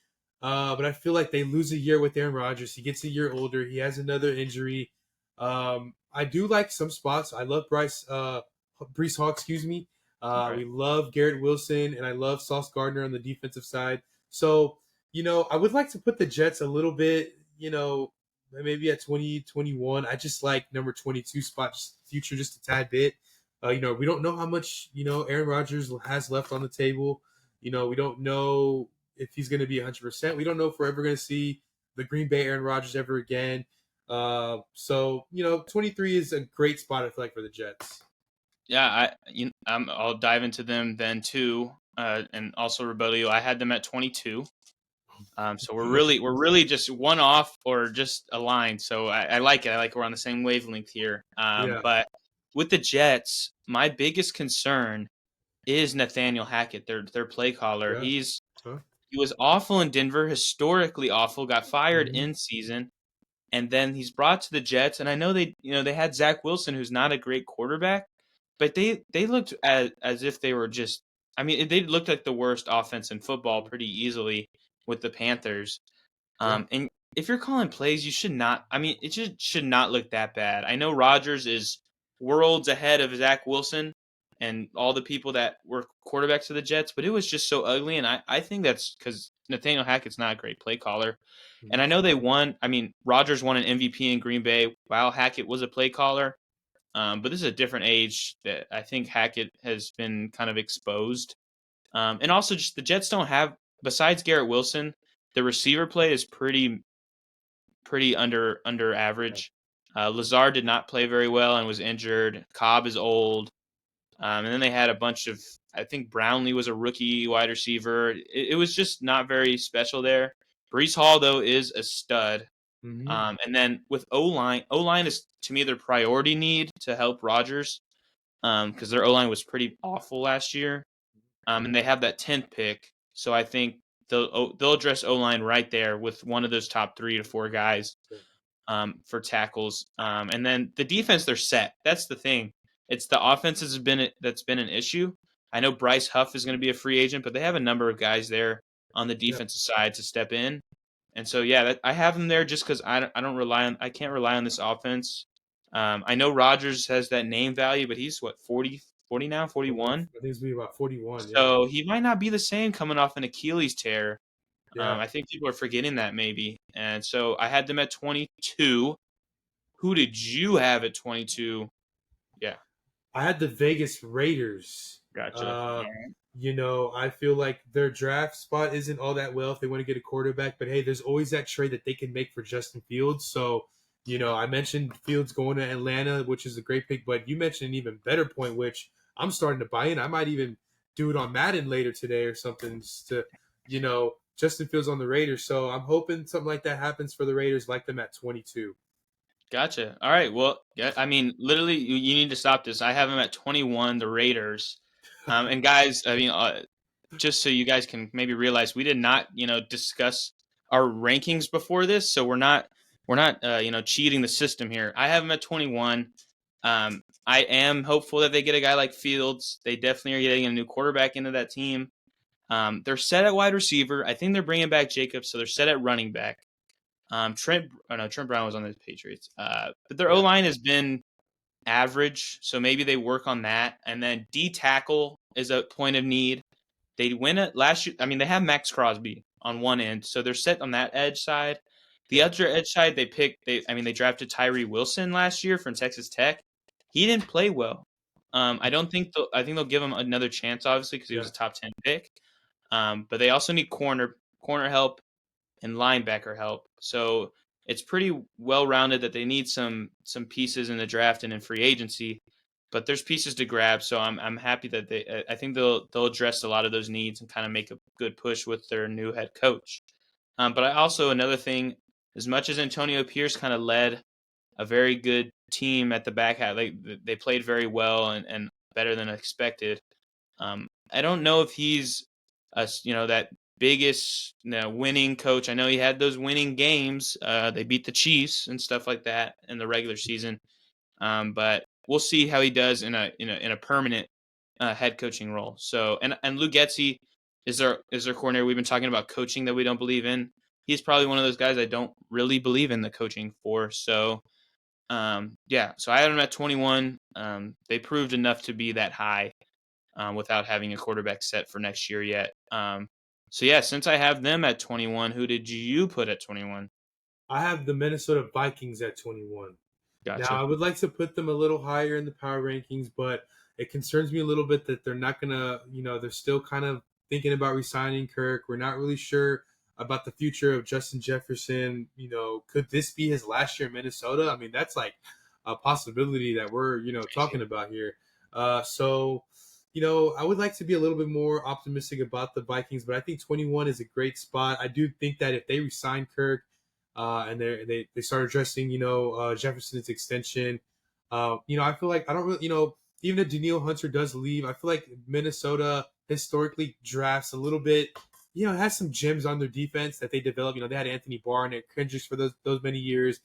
But I feel like they lose a year with Aaron Rodgers. He gets a year older. He has another injury. I do like some spots. I love Brees Hall, excuse me. Right. We love Garrett Wilson, and I love Sauce Gardner on the defensive side. So, I would like to put the Jets a little bit, maybe at 2021. I just like number 22 spot, just future, just a tad bit. We don't know how much, Aaron Rodgers has left on the table. We don't know if he's going to be 100%. We don't know if we're ever going to see the Green Bay Aaron Rodgers ever again. So, 23 is a great spot, I feel like, for the Jets. Yeah, I'll dive into them then too, and also rebuttal you. I had them at 22. So we're really just one off or just aligned. So I like it. I like we're on the same wavelength here. Yeah. But with the Jets, my biggest concern is Nathaniel Hackett, their play caller. Yeah. Huh? He was awful in Denver, historically awful. Got fired Hmm. in season, and then he's brought to the Jets. And I know they had Zach Wilson, who's not a great quarterback, but they looked as if they were just. I mean, they looked like the worst offense in football pretty easily with the Panthers. Yeah. And if you're calling plays, you should not. I mean, it just should not look that bad. I know Rodgers is worlds ahead of Zach Wilson and all the people that were quarterbacks of the Jets, but it was just so ugly. And I think that's because Nathaniel Hackett's not a great play caller. And Mhm. I know they won. I mean, Rodgers won an MVP in Green Bay while Hackett was a play caller. But this is a different age that I think Hackett has been kind of exposed. And also, just the Jets don't have, besides Garrett Wilson, the receiver play is pretty under Yeah. average. Lazard did not play very well and was injured. Cobb is old, and then they had a bunch of. I think Brownlee was a rookie wide receiver. It was just not very special there. Brees Hall though is a stud. Hmm. And then with O line is to me their priority need to help Rodgers because their O line was pretty awful last year. And they have that 10th pick. So I think they'll address O line right there with one of those top 3 to 4 guys for tackles. And then the defense, they're set. That's the thing. It's the offense that's been an issue. I know Bryce Huff is going to be a free agent, but they have a number of guys there on the Yeah. defensive side to step in. And so yeah, I have them there just because I can't rely on this offense. I know Rodgers has that name value, but he's what 40 now, 41. 41. I think it's be about 41. Yeah. So he might not be the same coming off an Achilles tear. Yeah. I think people are forgetting that maybe. And so I had them at 22. Who did you have at 22? Yeah, I had the Vegas Raiders. gotcha. Uh, Yeah. I feel like their draft spot isn't all that well if they want to get a quarterback, but hey, there's always that trade that they can make for Justin Fields. So, I mentioned Fields going to Atlanta, which is a great pick, but you mentioned an even better point, which I'm starting to buy in. I might even do it on Madden later today or something just to, Justin Fields on the Raiders. So I'm hoping something like that happens for the Raiders, like them at 22. Gotcha. All right. Well, yeah, I mean, literally, you need to stop this. I have them at 21, the Raiders. And guys, I mean, just so you guys can maybe realize, we did not, discuss our rankings before this, so we're not cheating the system here. I have them at 21. I am hopeful that they get a guy like Fields. They definitely are getting a new quarterback into that team. They're set at wide receiver. I think they're bringing back Jacobs, so they're set at running back. Trent Brown was on the Patriots. But their O Yeah. line has been average, so maybe they work on that. And then D tackle is a point of need. They win it last year. I mean, they have Max Crosby on one end, so they're set on that edge side. The Yeah. other edge side, they drafted Tyree Wilson last year from Texas Tech. He didn't play well. I think they'll give him another chance, obviously, because he was Yeah. a top 10 pick. But they also need corner help and linebacker help. So it's pretty well rounded that they need some pieces in the draft and in free agency. But there's pieces to grab, so I'm happy that I think they'll address a lot of those needs and kind of make a good push with their new head coach. But I also another thing, as much as Antonio Pierce kind of led a very good team at the back half, they played very well and better than expected. I don't know if he's that biggest winning coach. I know he had those winning games. They beat the Chiefs and stuff like that in the regular season. But we'll see how he does in a permanent head coaching role. So and Lou Getsy is our coordinator. We've been talking about coaching that we don't believe in. He's probably one of those guys I don't really believe in the coaching for. So yeah, so I had him at 21. They proved enough to be that high without having a quarterback set for next year yet. So yeah, since I have them at 21, who did you put at 21? I have the Minnesota Vikings at 21. Now, Gotcha. I would like to put them a little higher in the power rankings, but it concerns me a little bit that they're not going to, they're still kind of thinking about resigning Kirk. We're not really sure about the future of Justin Jefferson. Could this be his last year in Minnesota? I mean, that's like a possibility that we're, talking about here. I would like to be a little bit more optimistic about the Vikings, but I think 21 is a great spot. I do think that if they resign Kirk, and they start addressing Jefferson's extension. I feel like I don't really even if Daniil Hunter does leave, I feel like Minnesota historically drafts a little bit. Has some gems on their defense that they developed. They had Anthony Barr and Kendricks for those many years.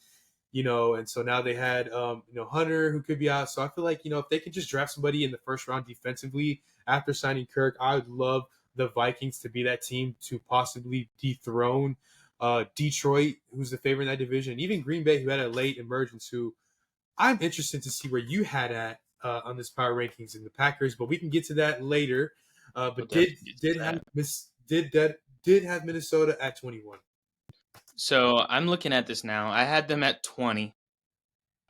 And so now they had Hunter who could be out. So I feel like if they could just draft somebody in the first round defensively after signing Kirk, I would love the Vikings to be that team to possibly dethrone Detroit, who's the favorite in that division, and even Green Bay, who had a late emergence. Who I'm interested to see where you had at on this power rankings in the Packers, but we can get to that later. We'll But did definitely get to did have that. did have Minnesota at 21? So I'm looking at this now. I had them at 20.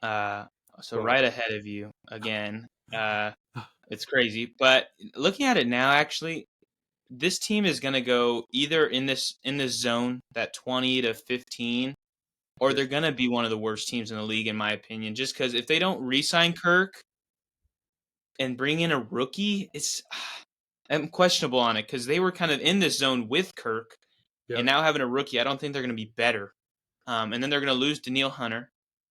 Uh, so Wow. right ahead of you again. It's crazy, but looking at it now, actually, this team is going to go either in this zone, that 20 to 15, or Yeah. they're going to be one of the worst teams in the league, in my opinion. Just because if they don't re-sign Kirk and bring in a rookie, I'm questionable on it because they were kind of in this zone with Kirk, and Yep. now having a rookie, I don't think they're going to be better. And then they're going to lose Daniil Hunter.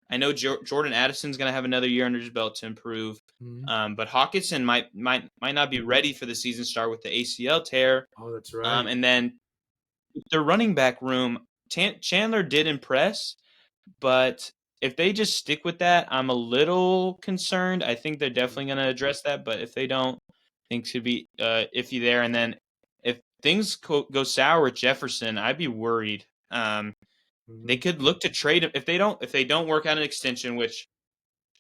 I know Jordan Addison's going to have another year under his belt to improve, Mhm. but Hawkinson might not be ready for the season start with the ACL tear. Oh, that's right. And then their running back room, Chandler did impress, but if they just stick with that, I'm a little concerned. I think they're Mhm. definitely going to address that, but if they don't, things could be iffy there. And then if things go sour with Jefferson, I'd be worried. They Mhm. could look to trade him if they don't work out an extension, which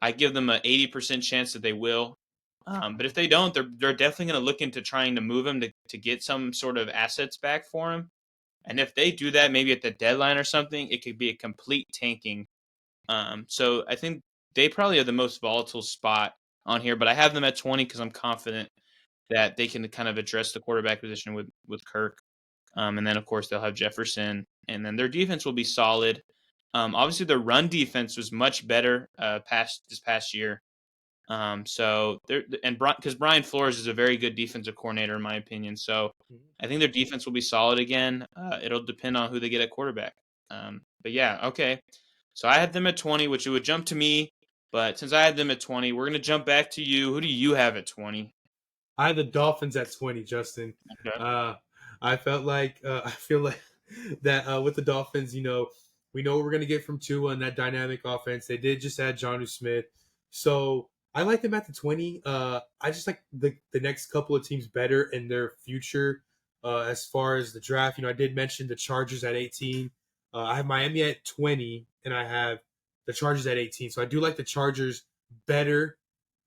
I give them an 80% chance that they will. But if they don't, they're definitely going to look into trying to move him to get some sort of assets back for him. And if they do that, maybe at the deadline or something, it could be a complete tanking. So I think they probably are the most volatile spot on here, but I have them at 20 because I'm confident that they can kind of address the quarterback position with Kirk. And then of course they'll have Jefferson, and then their defense will be solid. Obviously their run defense was much better past this past year. So they're and because Brian Flores is a very good defensive coordinator in my opinion. So Mhm. I think their defense will be solid again. It'll depend on who they get at quarterback. But yeah, okay. So I had them at 20, which it would jump to me. But since I had them at 20, we're gonna jump back to you. Who do you have at 20? I had the Dolphins at 20, Justin. Okay. Uh, I felt like I feel like that with the Dolphins, we know what we're gonna get from Tua and that dynamic offense. They did just add Johnny Smith, so I like them at the 20. I just like the next couple of teams better in their future as far as the draft. I did mention the Chargers at 18. I have Miami at 20, and I have the Chargers at 18. So I do like the Chargers better,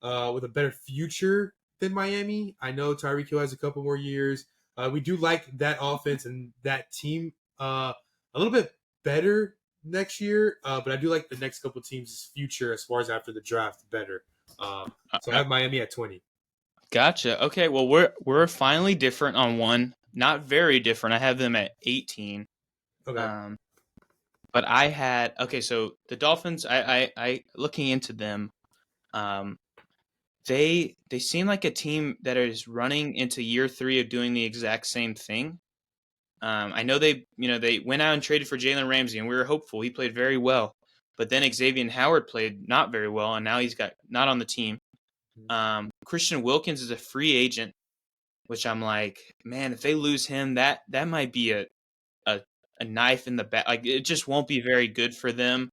with a better future than Miami. I know Tyreek Hill has a couple more years. We do like that offense and that team a little bit better next year, but I do like the next couple teams' future as far as after the draft better. Uh, so I Uh, have Miami at 20. Gotcha. Okay, well we're finally different on one. Not very different. I have them at 18. Okay. Um, but I had okay. So the Dolphins, I looking into them. Um, they seem like a team that is running into year three of doing the exact same thing. I know they went out and traded for Jalen Ramsey, and we were hopeful. He played very well, but then Xavier Howard played not very well, and now he's got not on the team. Christian Wilkins is a free agent, which I'm like, man, if they lose him, that might be a, a knife in the back. Like it just won't be very good for them.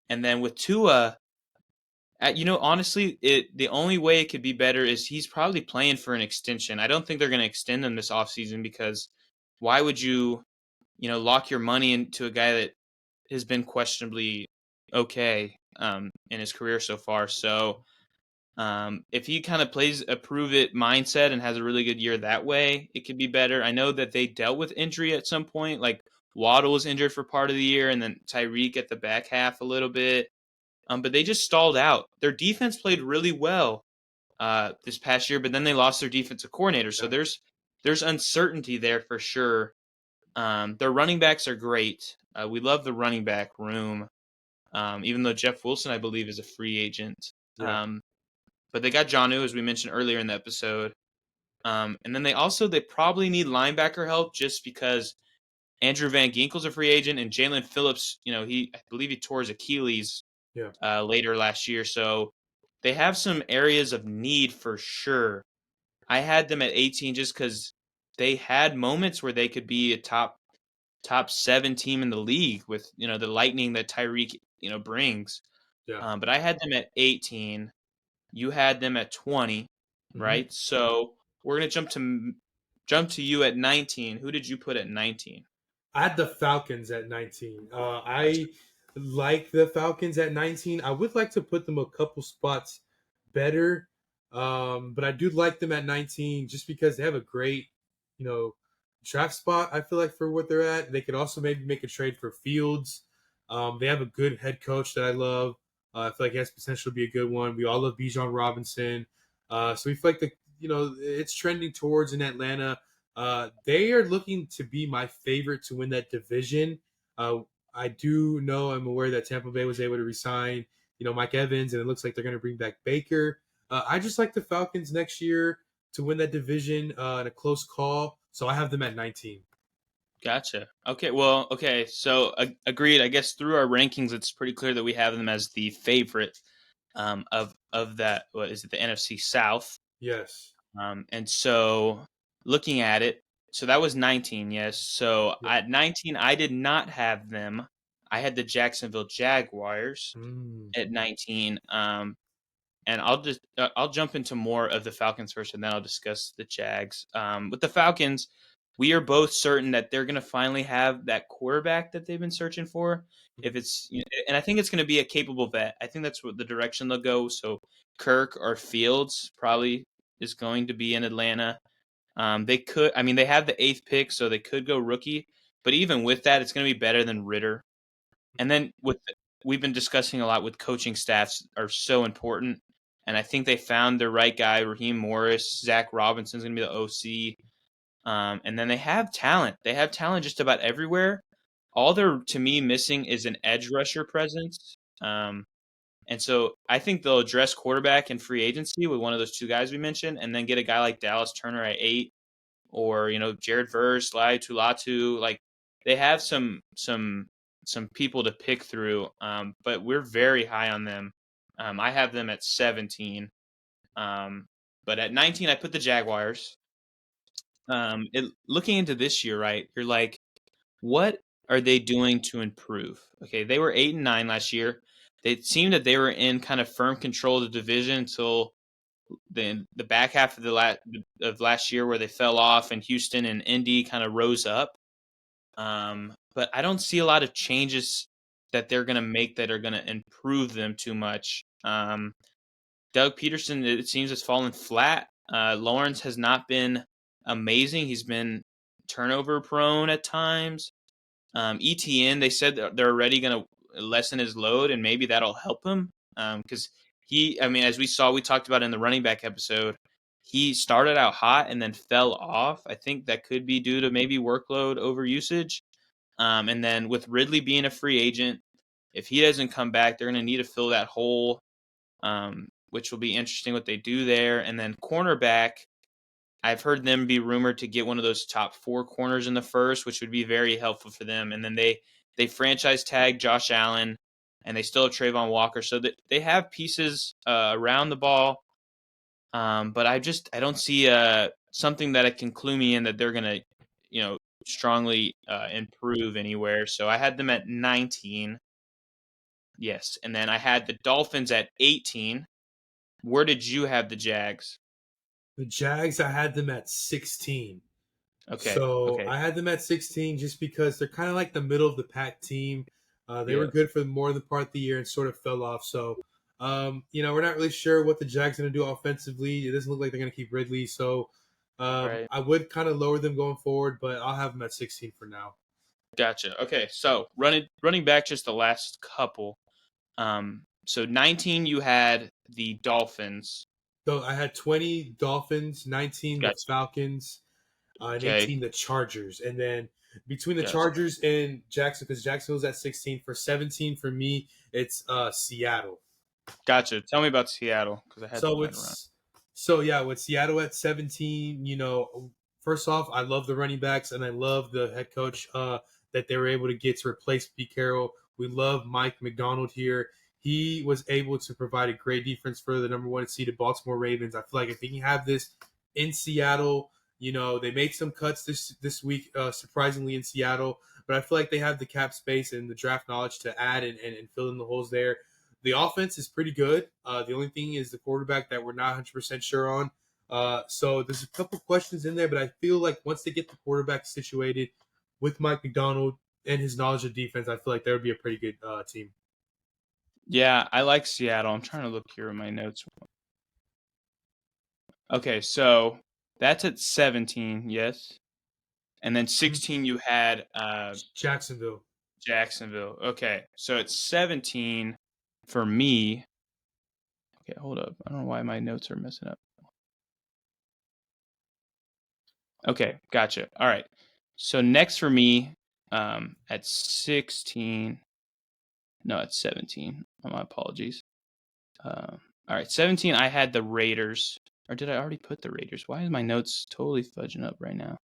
And then with Tua, honestly, the only way it could be better is he's probably playing for an extension. I don't think they're going to extend him this offseason because why would you lock your money into a guy that has been questionably okay in his career so far? So if he kind of plays a prove it mindset and has a really good year that way, it could be better. I know that they dealt with injury at some point. Like Waddle was injured for part of the year, and then Tyreek at the back half a little bit. But they just stalled out. Their defense played really well this past year, but then they lost their defensive coordinator. So Yeah. there's uncertainty there for sure. Their running backs are great. We love the running back room, even though Jeff Wilson, I believe, is a free agent. Yeah. But they got Jonnu, as we mentioned earlier in the episode. And then they probably need linebacker help just because Andrew Van Ginkel's a free agent and Jalen Phillips, I believe he tore his Achilles Yeah. later last year. So they have some areas of need for sure. I had them at 18 just because they had moments where they could be a top 7 team in the league with the lightning that Tyreek brings. Yeah. But I had them at 18. You had them at 20, hmm right? So we're gonna jump to you at 19. Who did you put at 19? I had the Falcons at 19. I like the Falcons at 19. I would like to put them a couple spots better, but I do like them at 19 just because they have a great, you know, draft spot. I feel like for what they're at, they could also maybe make a trade for Fields. They have a good head coach that I love. I feel like he has potential to be a good one. We all love Bijan Robinson, so we feel like it's trending towards in Atlanta. They are looking to be my favorite to win that division. Uh, I'm aware that Tampa Bay was able to resign, Mike Evans, and it looks like they're going to bring back Baker. I just like the Falcons next year to win that division in a close call. So I have them at 19. Gotcha. Okay, well, okay, so agreed. I guess through our rankings, it's pretty clear that we have them as the favorite of that. What is it? The NFC South. Yes. And so looking at it, so that was 19, yes. So Yep. at 19, I did not have them. I had the Jacksonville Jaguars Mm. at 19. And I'll jump into more of the Falcons first, and then I'll discuss the Jags. With the Falcons, we are both certain that they're going to finally have that quarterback that they've been searching for. If it's and I think it's going to be a capable vet. I think that's what the direction they'll go. So Kirk or Fields probably is going to be in Atlanta. They have the 8th pick, so they could go rookie. But even with that, it's going to be better than Ritter. And then we've been discussing a lot with coaching staffs are so important. And I think they found the right guy, Raheem Morris. Zach Robinson's going to be the OC. And then they have talent. They have talent just about everywhere. All they're, to me, missing is an edge rusher presence. And so I think they'll address quarterback in free agency with one of those two guys we mentioned, and then get a guy like Dallas Turner at 8, or Jared Verse, Lai Tulatu. Like they have some people to pick through, but we're very high on them. I have them at 17, but at 19 I put the Jaguars. Looking into this year, right? You're like, what are they doing to improve? Okay, they were 8-9 last year. It seemed that they were in kind of firm control of the division until the back half of last year, where they fell off, and Houston and Indy kind of rose up. but I don't see a lot of changes that they're going to make that are going to improve them too much. Doug Peterson, it seems, has fallen flat. Lawrence has not been amazing. He's been turnover prone at times. ETN, they said they're already going to lessen his load, and maybe that'll help him. Because as we talked about in the running back episode, he started out hot and then fell off. I think that could be due to maybe workload overusage. And then with Ridley being a free agent, if he doesn't come back, they're going to need to fill that hole, which will be interesting what they do there. And then cornerback, I've heard them be rumored to get one of those top 4 corners in the first, which would be very helpful for them. And then they franchise tag Josh Allen, and they still have Trayvon Walker, so that they have pieces around the ball. But I don't see something that it can clue me in that they're gonna, strongly improve anywhere. So I had them at 19. Yes, and then I had the Dolphins at 18. Where did you have the Jags? The Jags, I had them at 16. Okay. So Okay. I had them at 16 just because they're kind of like the middle of the pack team. They were Yeah. good for more than part of the year and sort of fell off. So, we're not really sure what the Jags are going to do offensively. It doesn't look like they're going to keep Ridley. So Right. I would kind of lower them going forward, but I'll have them at 16 for now. Gotcha. Okay. So running back just the last couple. So 19 you had the Dolphins. So I had 20 Dolphins, 19 the Gotcha. Falcons, and Okay. 18 the Chargers. And then between the Gotcha. Chargers and Jackson, because Jacksonville's at 16, for 17 for me, it's Seattle. Gotcha. Tell me about Seattle because I had them So right around. with Seattle at 17, first off, I love the running backs and I love the head coach that they were able to get to replace Pete Carroll. We love Mike McDonald here. He was able to provide a great defense for the number 1 seeded Baltimore Ravens. I feel like if he can have this in Seattle, they made some cuts this week, surprisingly in Seattle, but I feel like they have the cap space and the draft knowledge to add and fill in the holes there. The offense is pretty good. The only thing is the quarterback that we're not 100% sure on. So there's a couple questions in there, but I feel like once they get the quarterback situated with Mike McDonald and his knowledge of defense, I feel like that would be a pretty good team. Yeah, I like Seattle. I'm trying to look here in my notes. Okay, so that's at 17, yes. And then 16 you had Jacksonville. Jacksonville. Okay, so it's 17 for me. Okay, hold up. I don't know why my notes are messing up. Okay, gotcha. All right. So next for me, at 16. No, it's 17. My apologies. All right, 17. I had the Raiders, or did I already put the Raiders? Why is my notes totally fudging up right now?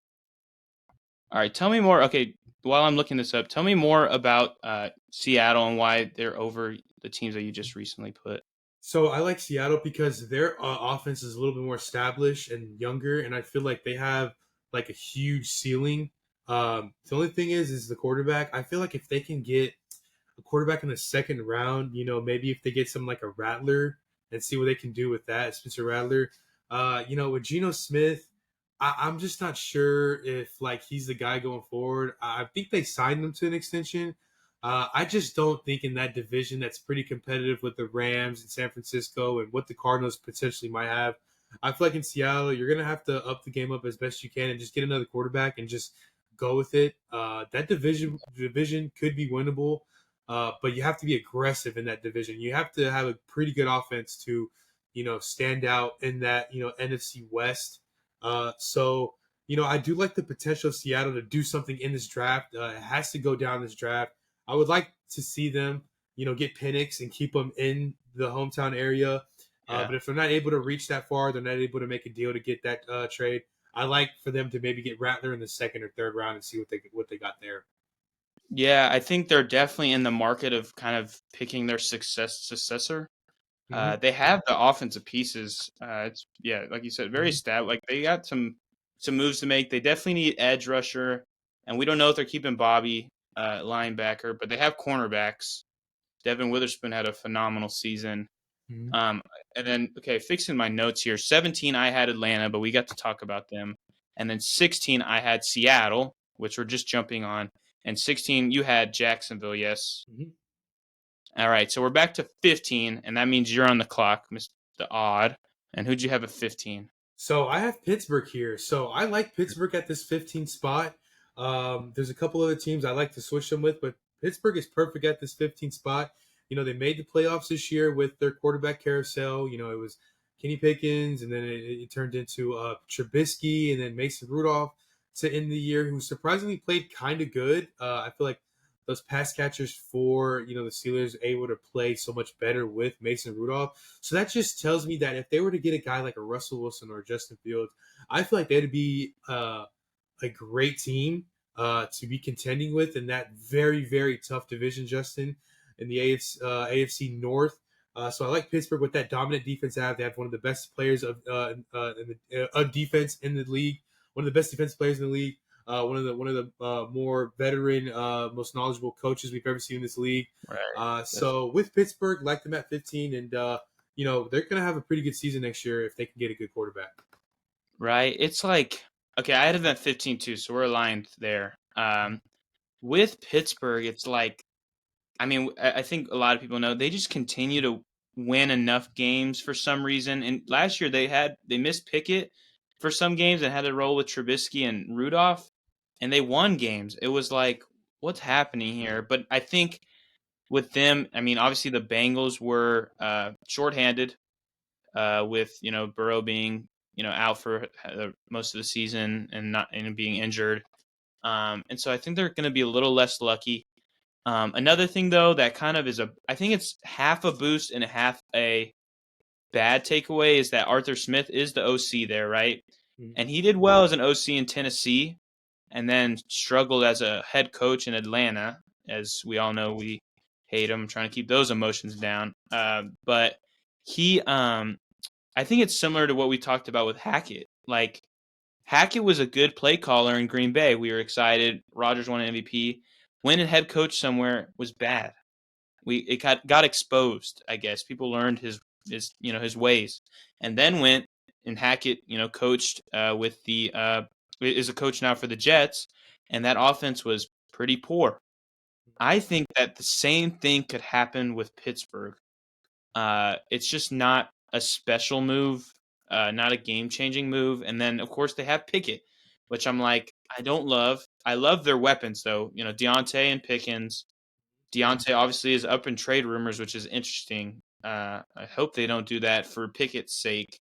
All right, tell me more. Okay, while I'm looking this up, tell me more about Seattle and why they're over the teams that you just recently put. So I like Seattle because their offense is a little bit more established and younger, and I feel like they have like a huge ceiling. The only thing is the quarterback. I feel like if they can get a quarterback in the second round, maybe if they get some like a Rattler and see what they can do with that, Spencer Rattler. With Geno Smith, I'm just not sure if like he's the guy going forward. I think they signed him to an extension. I just don't think in that division that's pretty competitive with the Rams and San Francisco and what the Cardinals potentially might have. I feel like in Seattle, you're gonna have to up the game up as best you can and just get another quarterback and just go with it. That division could be winnable, but you have to be aggressive in that division. You have to have a pretty good offense to, stand out in that NFC West. I do like the potential of Seattle to do something in this draft. It has to go down this draft. I would like to see them, get Penix and keep them in the hometown area. Yeah. But if they're not able to reach that far, they're not able to make a deal to get that trade. I like for them to maybe get Rattler in the second or third round and see what they got there. Yeah, I think they're definitely in the market of kind of picking their successor. Mm-hmm. They have the offensive pieces. It's like you said, very Mm-hmm. stat. Like they got some moves to make. They definitely need edge rusher, and we don't know if they're keeping Bobby linebacker, but they have cornerbacks. Devin Witherspoon had a phenomenal season. Mm-hmm. Um, and then fixing my notes here. 17, I had Atlanta, but we got to talk about them. And then 16, I had Seattle, which we're just jumping on. And 16, you had Jacksonville, yes. Mhm. All right, so we're back to 15, and that means you're on the clock, Mr. Odd. And who'd you have at 15? So I have Pittsburgh here. So I like Pittsburgh at this 15 spot. There's a couple other teams I like to switch them with, but Pittsburgh is perfect at this 15 spot. They made the playoffs this year with their quarterback carousel. It was Kenny Pickens, and then it turned into Trubisky, and then Mason Rudolph to end the year, who surprisingly played kind of good. I feel like those pass catchers for the Steelers able to play so much better with Mason Rudolph. So that just tells me that if they were to get a guy like a Russell Wilson or a Justin Fields, I feel like they'd be a great team to be contending with in that very, very tough division, Justin, in the AFC North. So I like Pittsburgh with that dominant defense. They have one of the best players of defense in the league, one of the best defensive players in the league. One of the more veteran, most knowledgeable coaches we've ever seen in this league. Right. So with Pittsburgh, like them at 15, and they're gonna have a pretty good season next year if they can get a good quarterback. Right. It's like, okay, I had them at 15 too, so we're aligned there. With Pittsburgh, it's like, I mean, I think a lot of people know they just continue to win enough games for some reason. And last year they missed Pickett for some games and had to roll with Trubisky and Rudolph, and they won games. It was like, what's happening here? But I think with them, I mean, obviously the Bengals were shorthanded with Burrow being out for most of the season and being injured. And so I think they're going to be a little less lucky. Another thing, though, that kind of is I think it's half a boost and half a bad takeaway is that Arthur Smith is the OC there, right? Mhm. And he did well as an OC in Tennessee and then struggled as a head coach in Atlanta. As we all know, we hate him, trying to keep those emotions down. But he, I think it's similar to what we talked about with Hackett. Like, Hackett was a good play caller in Green Bay. We were excited. Rodgers won an MVP. Went and head coach somewhere was bad. It got exposed. I guess people learned his ways, and then went and Hackett coached with the is a coach now for the Jets, and that offense was pretty poor. I think that the same thing could happen with Pittsburgh. It's just not a special move, not a game-changing move. And then, of course, they have Pickett, which I'm like, I don't love. I love their weapons, though. Deontay and Pickens. Deontay obviously is up in trade rumors, which is interesting. I hope they don't do that for Pickett's sake.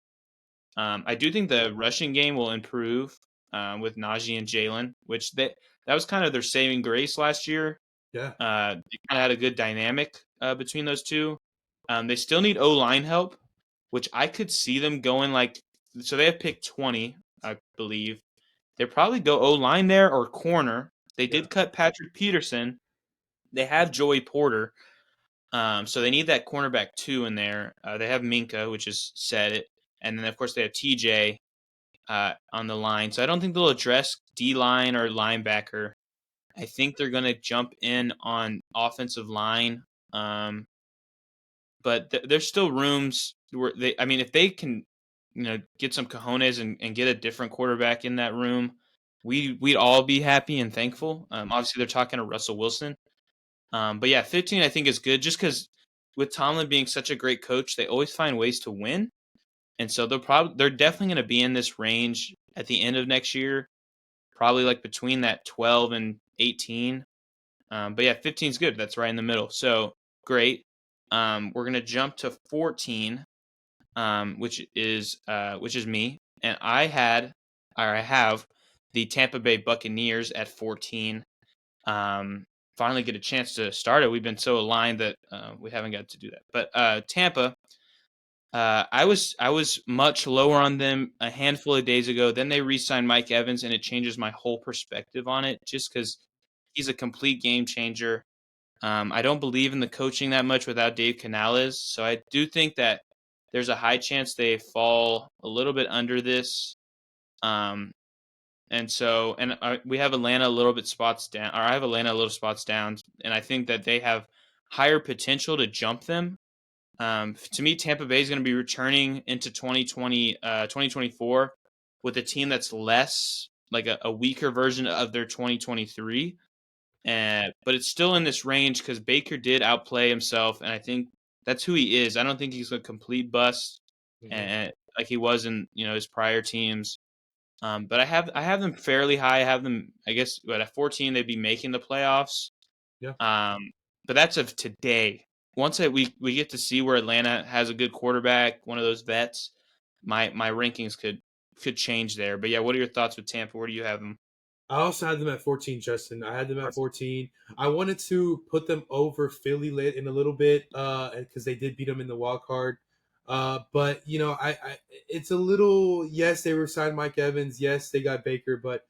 I do think the rushing game will improve with Najee and Jalen, which that was kind of their saving grace last year. Yeah. They kind of had a good dynamic between those two. They still need O-line help, which I could see them going so they have picked 20, I believe. They probably go O-line there or corner. They Yeah. did cut Patrick Peterson. They have Joey Porter. So they need that cornerback 2 in there. They have Minka, which is set. And then, of course, they have TJ on the line. So I don't think they'll address D-line or linebacker. I think they're going to jump in on offensive line. But there's still rooms where I mean, if they can, get some cojones and get a different quarterback in that room, we'd all be happy and thankful. Obviously, they're talking to Russell Wilson. But yeah, 15 I think is good just because with Tomlin being such a great coach, they always find ways to win. And so they're definitely going to be in this range at the end of next year, probably like between that 12 and 18. But yeah, 15 is good. That's right in the middle. So great. We're gonna jump to 14, which is me, and I have the Tampa Bay Buccaneers at 14. Finally get a chance to start it. We've been so aligned that we haven't got to do that. But Tampa, I was much lower on them a handful of days ago. Then they re-signed Mike Evans, and it changes my whole perspective on it. Just because he's a complete game changer. I don't believe in the coaching that much without Dave Canales, so I do think that there's a high chance they fall a little bit under this. We have Atlanta a little bit spots down, or I have Atlanta a little spots down, and I think that they have higher potential to jump them. To me, Tampa Bay is going to be returning into 2024 with a team that's less like a weaker version of their 2023. but it's still in this range because Baker did outplay himself, and I think that's who he is. I don't think he's a complete bust, Hmm. and like he was in his prior teams. But I have them fairly high. I have them, I guess, at 14 they'd be making the playoffs. Yeah. Um, but that's of today. Once we get to see where Atlanta has a good quarterback, one of those vets, my rankings could change there. But yeah, what are your thoughts with Tampa? Where do you have them? I also had them at 14, Justin. I had them at 14. I wanted to put them over Philly late in a little bit because they did beat them in the wild card. But it's a little, yes, they were signed Mike Evans. Yes, they got Baker, but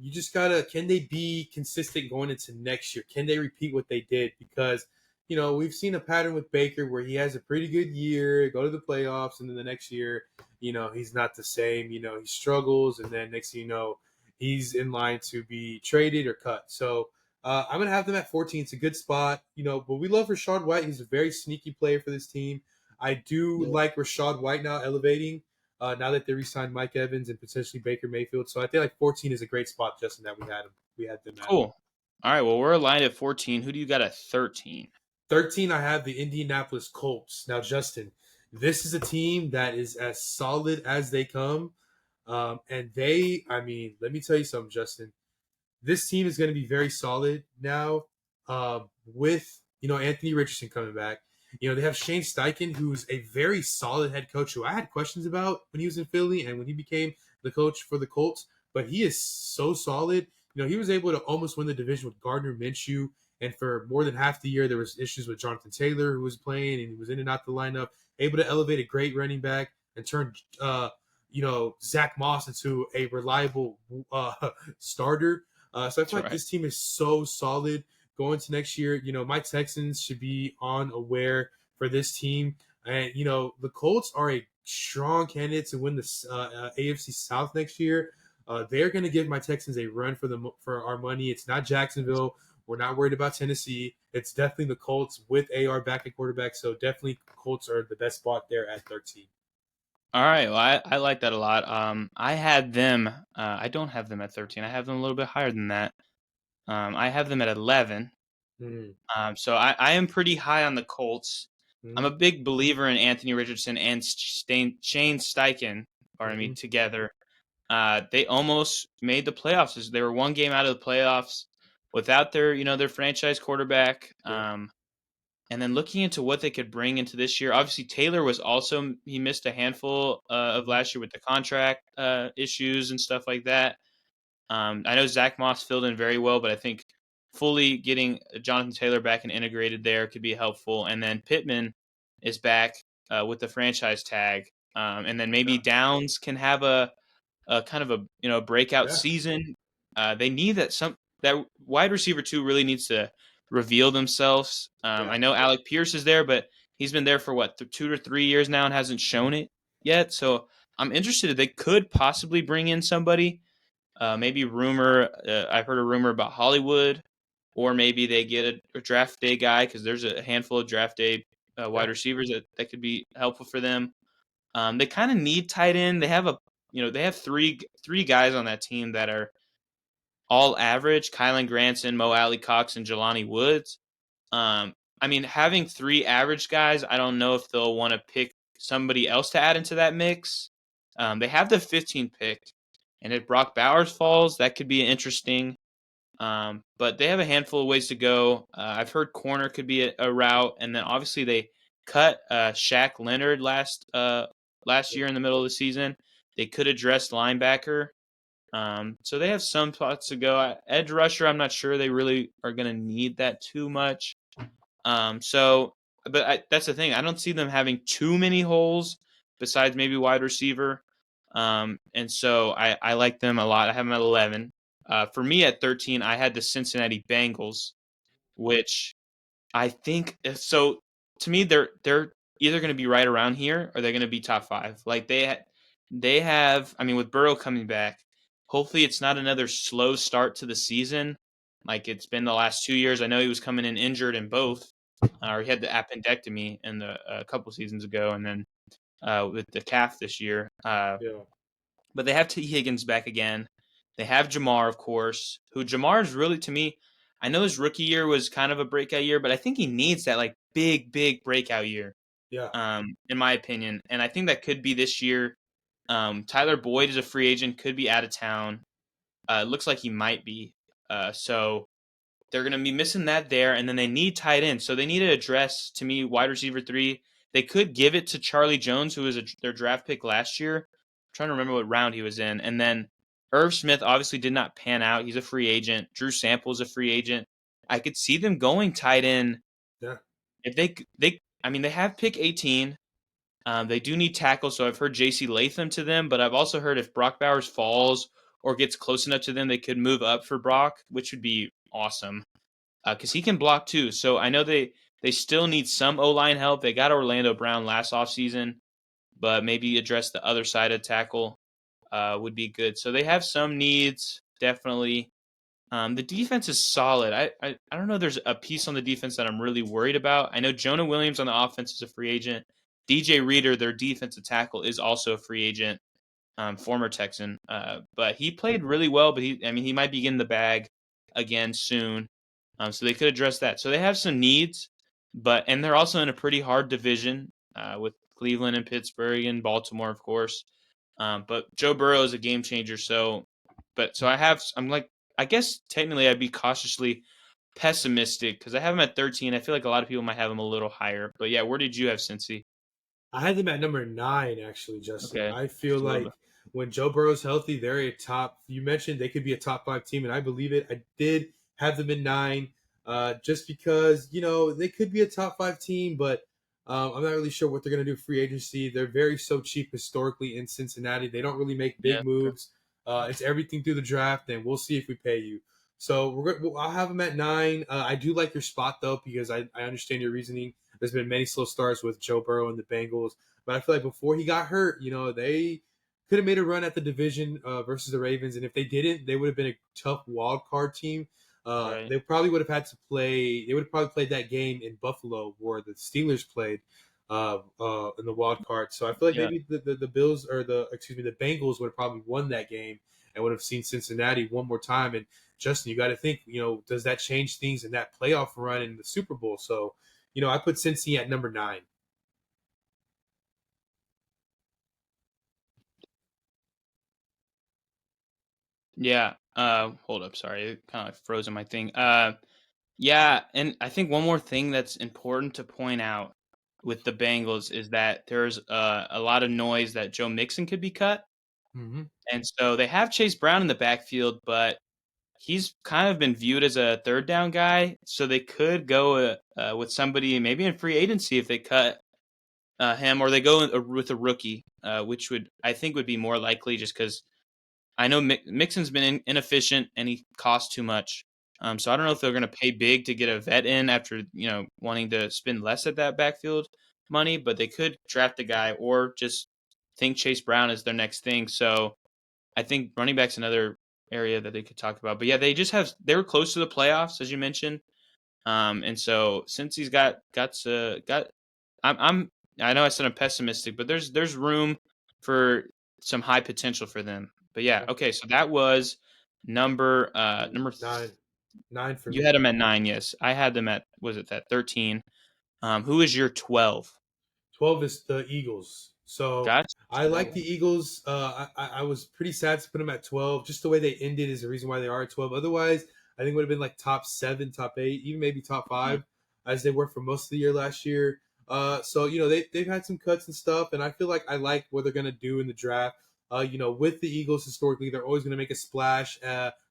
you just gotta, can they be consistent going into next year? Can they repeat what they did? Because we've seen a pattern with Baker where he has a pretty good year, go to the playoffs, and then the next year, he's not the same. He struggles, and then next thing you know, he's in line to be traded or cut. So I'm gonna have them at 14. It's a good spot, But we love Rashad White. He's a very sneaky player for this team. I do like Rashad White now elevating. Now that they re-signed Mike Evans and potentially Baker Mayfield, so I think like 14 is a great spot, Justin. That we had them at Cool. All right. Well, we're aligned at 14. Who do you got at 13? 13. I have the Indianapolis Colts. Now, Justin, this is a team that is as solid as they come, and I mean, let me tell you something, Justin. This team is going to be very solid now with Anthony Richardson coming back. They have Shane Steichen, who's a very solid head coach who I had questions about when he was in Philly and when he became the coach for the Colts, but he is so solid. He was able to almost win the division with Gardner Minshew, and for more than half the year there was issues with Jonathan Taylor, who was playing and he was in and out the lineup, able to elevate a great running back and turn Zach Moss into a reliable starter. So I That's feel like right. this team is so solid going to next year. My Texans should be on aware for this team. And, the Colts are a strong candidate to win the AFC South next year. They're going to give my Texans a run for our money. It's not Jacksonville. We're not worried about Tennessee. It's definitely the Colts with AR back at quarterback. So definitely Colts are the best spot there at 13. All right. Well, I like that a lot. I had them. I don't have them at 13. I have them a little bit higher than that. I have them at 11. Mm-hmm. So I am pretty high on the Colts. I'm Mm-hmm. a big believer in Anthony Richardson and Shane Steichen, pardon me, Mm-hmm. together. They almost made the playoffs. They were one game out of the playoffs without their franchise quarterback. Yeah. And then looking into what they could bring into this year, obviously Taylor was also he missed a handful of Mm-hmm. last year with the contract issues and stuff like that. I know Zach Moss filled in very well, but I think fully getting Jonathan Taylor back and integrated there could be helpful. And then Pittman is back with the franchise tag, and then maybe Yeah. Downs can have a kind of a breakout Yeah. season. They need that wide receiver too really needs to reveal themselves. Yeah. I know Alec Pierce is there, but he's been there for what 2 to 3 years now and hasn't shown it yet. So I'm interested if they could possibly bring in somebody. Maybe rumor. I've heard a rumor about Hollywood, or maybe they get a draft day guy because there's a handful of draft day Yeah. wide receivers that could be helpful for them. They kind of need tight end. They have three guys on that team that are all average: Kylan Granson, Mo Alley Cox, and Jelani Woods. Um, I mean, having three average guys, I don't know if they'll want to pick somebody else to add into that mix. They have the 15th pick, and if Brock Bowers falls, that could be interesting. But they have a handful of ways to go. I've heard corner could be a route, and then obviously they cut Shaq Leonard last year in the middle of the season. They could address linebacker. So they have some spots to go. Edge rusher, I'm not sure they really are going to need that too much. That's the thing. I don't see them having too many holes besides maybe wide receiver. And so I like them a lot. I have them at 11. For me at 13, I had the Cincinnati Bengals, which I think so. To me, they're either going to be right around here or they're going to be top five. Like they have. I mean, with Burrow coming back, hopefully it's not another slow start to the season like it's been the last 2 years. I know he was coming in injured in both, or he had the appendectomy in a couple seasons ago, and then with the calf this year. Yeah. But they have T. Higgins back again. They have Jamar, of course, who Jamar is really, to me, I know his rookie year was kind of a breakout year, but I think he needs that like big breakout year, Yeah. in my opinion. And I think that could be this year. Tyler Boyd is a free agent, could be out of town. Looks like he might be. So they're going to be missing that there, and then they need tight end. So they need to address, to me, wide receiver 3. They could give it to Charlie Jones, who was their draft pick last year. I'm trying to remember what round he was in. And then Irv Smith obviously did not pan out. He's a free agent. Drew Sample is a free agent. I could see them going tight end Yeah. if I mean, they have pick 18. They do need tackle, so I've heard J.C. Latham to them, but I've also heard if Brock Bowers falls or gets close enough to them, they could move up for Brock, which would be awesome because he can block too. So I know they still need some O-line help. They got Orlando Brown last offseason, but maybe address the other side of tackle would be good. So they have some needs, definitely. The defense is solid. I don't know. There's a piece on the defense that I'm really worried about. I know Jonah Williams on the offense is a free agent. DJ Reader, their defensive tackle, is also a free agent, former Texan. But he played really well. But he might be getting the bag again soon. So they could address that. So they have some needs, and they're also in a pretty hard division with Cleveland and Pittsburgh and Baltimore, of course. But Joe Burrow is a game changer. I'm like, I guess technically I'd be cautiously pessimistic because I have him at 13. I feel like a lot of people might have him a little higher. But yeah, where did you have Cincy? I had them at number 9, actually, Justin. Okay, I feel just a little bit. like when Joe Burrow's healthy, they're a top. You mentioned they could be a top 5 team, and I believe it. I did have them in 9, just because they could be a top 5 team, but I'm not really sure what they're going to do free agency. They're very so cheap historically in Cincinnati. They don't really make Yeah, big sure. moves. It's everything through the draft, and we'll see if we pay you. So I'll have them at 9. I do like your spot though because I understand your reasoning. There's been many slow starts with Joe Burrow and the Bengals, but I feel like before he got hurt, they could have made a run at the division versus the Ravens, and if they didn't, they would have been a tough wild card team. Right. They probably would have had to play. They would have probably played that game in Buffalo where the Steelers played in the wild card. So I feel like Yeah. maybe the Bills or the Bengals would have probably won that game and would have seen Cincinnati one more time. And Justin, you got to think, does that change things in that playoff run in the Super Bowl? So, I put Cincy at number 9. Yeah. Hold up. Sorry, it kind of froze on my thing. Yeah, and I think one more thing that's important to point out with the Bengals is that there's a lot of noise that Joe Mixon could be cut, Mm-hmm. and so they have Chase Brown in the backfield, but he's kind of been viewed as a third down guy, so they could go with somebody maybe in free agency if they cut him, or they go with a rookie, which I think would be more likely just because I know Mixon's been inefficient and he costs too much. So I don't know if they're going to pay big to get a vet in after wanting to spend less at that backfield money, but they could draft a guy or just think Chase Brown is their next thing. So I think running back's another area that they could talk about. But yeah, they were close to the playoffs as you mentioned, and so since he's got I'm I know I said I'm pessimistic, but there's room for some high potential for them. But yeah, Yeah. okay, so that was number 9, 9 for you me. had them at 9, yes. I had them at was it that 13. Who is your 12? 12 is the Eagles. So Gotcha. I like the Eagles. I was pretty sad to put them at 12. Just the way they ended is the reason why they are at 12. Otherwise, I think it would have been like top 7, top 8, even maybe top Mhm. 5, as they were for most of the year last year. So they've had some cuts and stuff, and I feel like I like what they're gonna do in the draft. With the Eagles historically, they're always gonna make a splash,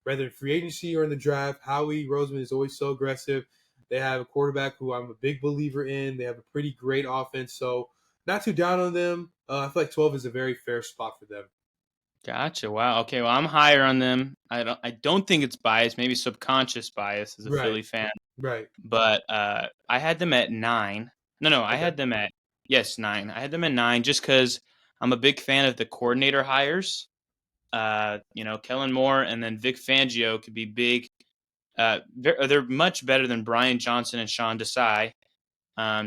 whether in free agency or in the draft. Howie Roseman is always so aggressive. They have a quarterback who I'm a big believer in. They have a pretty great offense, so not too down on them. I feel like 12 is a very fair spot for them. Gotcha. Wow. Okay, well I'm higher on them. I don't think it's bias, maybe subconscious bias as a Right, Philly fan. right. But I had them at 9. No, I Okay. had them at yes 9. I had them at 9 just because I'm a big fan of the coordinator hires. Kellen Moore and then Vic Fangio could be big. They're much better than Brian Johnson and Sean Desai.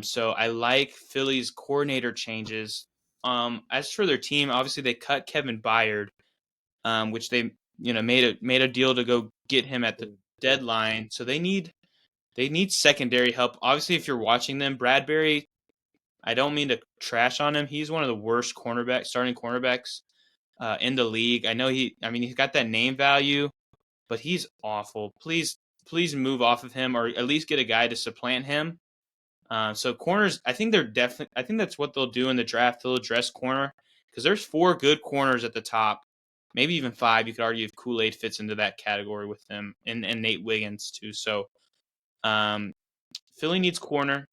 So I like Philly's coordinator changes. As for their team, obviously they cut Kevin Byard, which they made a deal to go get him at the deadline, so they need secondary help. Obviously, if you're watching them, Bradbury, I don't mean to trash on him. He's one of the worst starting cornerbacks in the league. I mean, he's got that name value, but he's awful. Please move off of him, or at least get a guy to supplant him. So corners, I think I think that's what they'll do in the draft. They'll address corner because there's 4 good corners at the top, maybe even 5. You could argue if Kool-Aid fits into that category with them, and Nate Wiggins too. So um, Philly needs corner.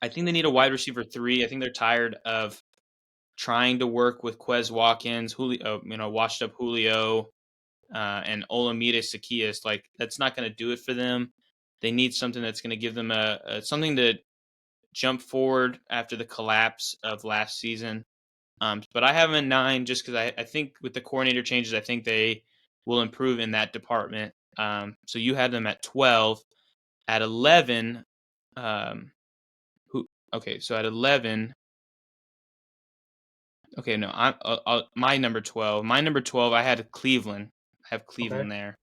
I think they need a wide receiver 3. I think they're tired of trying to work with Quez Watkins, Julio, washed up Julio, and Olamide Zaccheaus. Like, that's not going to do it for them. They need something that's going to give them something to jump forward after the collapse of last season. But I have them at 9 just because I think with the coordinator changes, I think they will improve in that department. So you had them at 12. At 11, okay, so at 11, okay, no, my number 12. My number 12, I had Cleveland. I have Okay. Cleveland there.